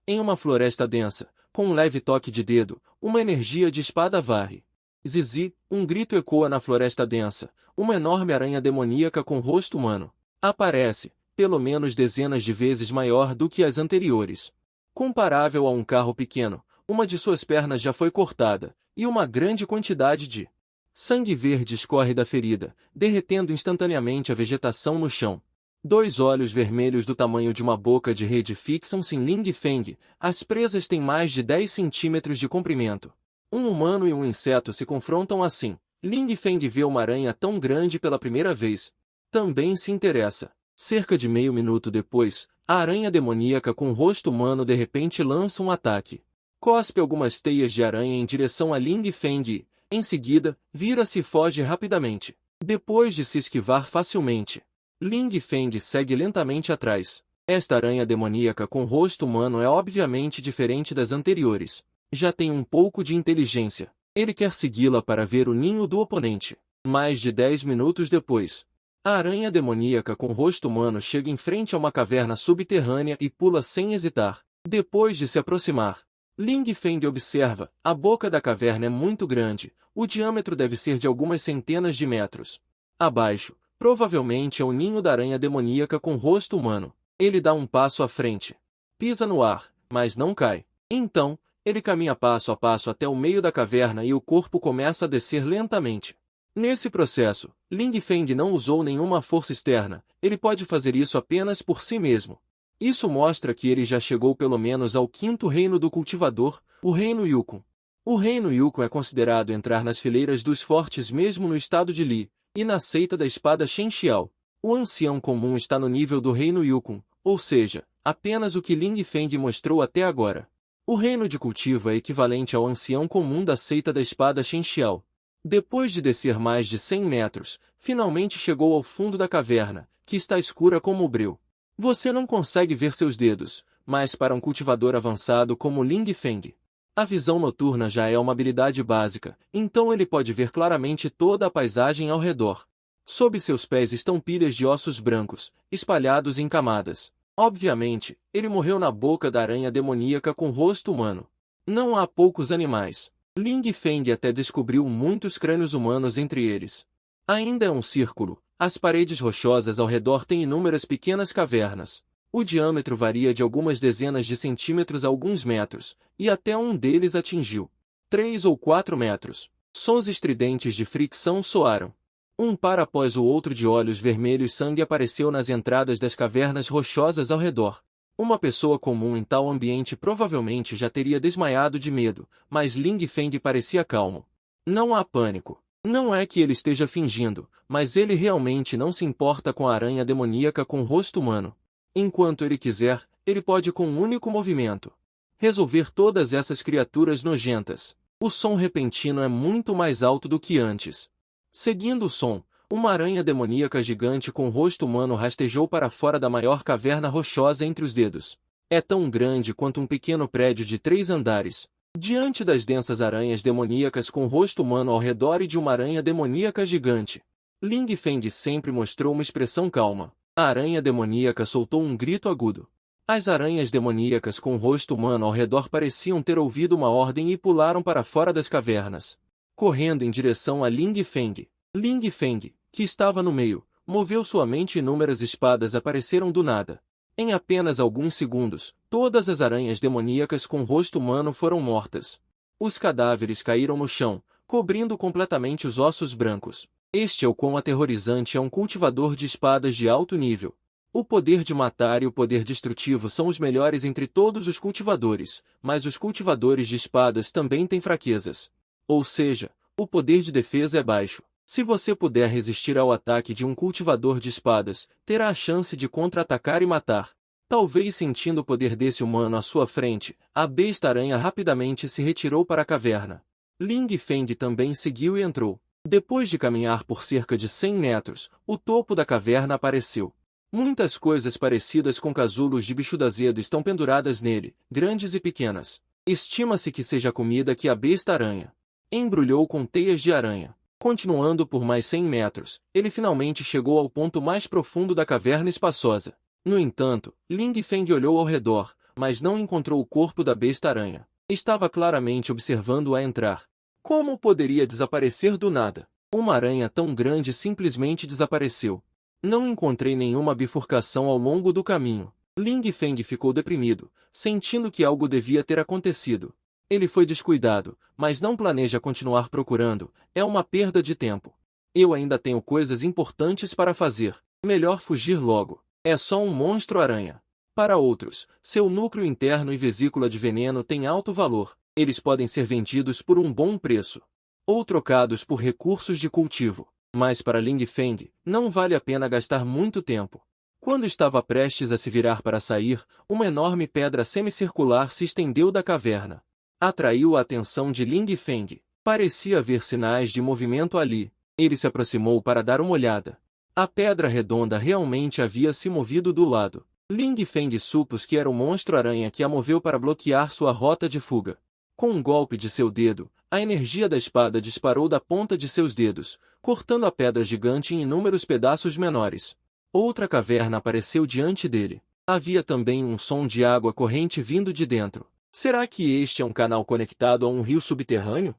A: em uma floresta densa. Com um leve toque de dedo, uma energia de espada varre. Zizi, um grito ecoa na floresta densa. Uma enorme aranha demoníaca com rosto humano aparece, pelo menos dezenas de vezes maior do que as anteriores. Comparável a um carro pequeno, uma de suas pernas já foi cortada, e uma grande quantidade de sangue verde escorre da ferida, derretendo instantaneamente a vegetação no chão. Dois olhos vermelhos do tamanho de uma boca de rede fixam-se em Ling Feng. As presas têm mais de 10 centímetros de comprimento. Um humano e um inseto se confrontam assim. Ling Feng vê uma aranha tão grande pela primeira vez. Também se interessa. Cerca de meio minuto depois, a aranha demoníaca com rosto humano de repente lança um ataque. Cospe algumas teias de aranha em direção a Ling Feng e, em seguida, vira-se e foge rapidamente. Depois de se esquivar facilmente, Ling Feng segue lentamente atrás. Esta aranha demoníaca com rosto humano é obviamente diferente das anteriores. Já tem um pouco de inteligência. Ele quer segui-la para ver o ninho do oponente. Mais de 10 minutos depois, a aranha demoníaca com rosto humano chega em frente a uma caverna subterrânea e pula sem hesitar. Depois de se aproximar, Ling Feng observa, a boca da caverna é muito grande, o diâmetro deve ser de algumas centenas de metros. Abaixo, provavelmente é o ninho da aranha demoníaca com rosto humano. Ele dá um passo à frente. Pisa no ar, mas não cai. Então, ele caminha passo a passo até o meio da caverna e o corpo começa a descer lentamente. Nesse processo, Ling Feng não usou nenhuma força externa, ele pode fazer isso apenas por si mesmo. Isso mostra que ele já chegou pelo menos ao quinto reino do cultivador, o reino Yukon. O reino Yukon é considerado entrar nas fileiras dos fortes mesmo no estado de Li, e na seita da espada Shen Xiao. O ancião comum está no nível do reino Yukon, ou seja, apenas o que Ling Feng mostrou até agora. O reino de cultivo é equivalente ao ancião comum da seita da espada Shen Xiao. Depois de descer mais de 100 metros, finalmente chegou ao fundo da caverna, que está escura como o breu. Você não consegue ver seus dedos, mas para um cultivador avançado como Ling Feng, a visão noturna já é uma habilidade básica, então ele pode ver claramente toda a paisagem ao redor. Sob seus pés estão pilhas de ossos brancos, espalhados em camadas. Obviamente, ele morreu na boca da aranha demoníaca com rosto humano. Não há poucos animais. Ling Feng até descobriu muitos crânios humanos entre eles. Ainda é um círculo. As paredes rochosas ao redor têm inúmeras pequenas cavernas. O diâmetro varia de algumas dezenas de centímetros a alguns metros, e até um deles atingiu 3 ou 4 metros. Sons estridentes de fricção soaram. Um par após o outro de olhos vermelhos sangue apareceu nas entradas das cavernas rochosas ao redor. Uma pessoa comum em tal ambiente provavelmente já teria desmaiado de medo, mas Ling Feng parecia calmo. Não há pânico. Não é que ele esteja fingindo, mas ele realmente não se importa com a aranha demoníaca com rosto humano. Enquanto ele quiser, ele pode com um único movimento resolver todas essas criaturas nojentas. O som repentino é muito mais alto do que antes. Seguindo o som, uma aranha demoníaca gigante com rosto humano rastejou para fora da maior caverna rochosa entre os dedos. É tão grande quanto um pequeno prédio de 3 andares. Diante das densas aranhas demoníacas com rosto humano ao redor e de uma aranha demoníaca gigante, Ling Feng sempre mostrou uma expressão calma. A aranha demoníaca soltou um grito agudo. As aranhas demoníacas com rosto humano ao redor pareciam ter ouvido uma ordem e pularam para fora das cavernas, correndo em direção a Ling Feng. Ling Feng, que estava no meio, moveu sua mente e inúmeras espadas apareceram do nada. Em apenas alguns segundos, todas as aranhas demoníacas com rosto humano foram mortas. Os cadáveres caíram no chão, cobrindo completamente os ossos brancos. Este é o quão aterrorizante é um cultivador de espadas de alto nível. O poder de matar e o poder destrutivo são os melhores entre todos os cultivadores, mas os cultivadores de espadas também têm fraquezas. Ou seja, o poder de defesa é baixo. Se você puder resistir ao ataque de um cultivador de espadas, terá a chance de contra-atacar e matar. Talvez sentindo o poder desse humano à sua frente, a besta-aranha rapidamente se retirou para a caverna. Ling Feng também seguiu e entrou. Depois de caminhar por cerca de 100 metros, o topo da caverna apareceu. Muitas coisas parecidas com casulos de bicho azedo estão penduradas nele, grandes e pequenas. Estima-se que seja a comida que a besta-aranha embrulhou com teias de aranha. Continuando por mais 100 metros, ele finalmente chegou ao ponto mais profundo da caverna espaçosa. No entanto, Ling Feng olhou ao redor, mas não encontrou o corpo da besta-aranha. Estava claramente observando-a a entrar. Como poderia desaparecer do nada? Uma aranha tão grande simplesmente desapareceu. Não encontrei nenhuma bifurcação ao longo do caminho. Ling Feng ficou deprimido, sentindo que algo devia ter acontecido. Ele foi descuidado, mas não planeja continuar procurando, é uma perda de tempo. Eu ainda tenho coisas importantes para fazer, melhor fugir logo. É só um monstro-aranha. Para outros, seu núcleo interno e vesícula de veneno têm alto valor. Eles podem ser vendidos por um bom preço, ou trocados por recursos de cultivo. Mas para Ling Feng, não vale a pena gastar muito tempo. Quando estava prestes a se virar para sair, uma enorme pedra semicircular se estendeu da caverna. Atraiu a atenção de Ling Feng. Parecia haver sinais de movimento ali. Ele se aproximou para dar uma olhada. A pedra redonda realmente havia se movido do lado. Ling Feng supôs que era o monstro-aranha que a moveu para bloquear sua rota de fuga. Com um golpe de seu dedo, a energia da espada disparou da ponta de seus dedos, cortando a pedra gigante em inúmeros pedaços menores. Outra caverna apareceu diante dele. Havia também um som de água corrente vindo de dentro. Será que este é um canal conectado a um rio subterrâneo?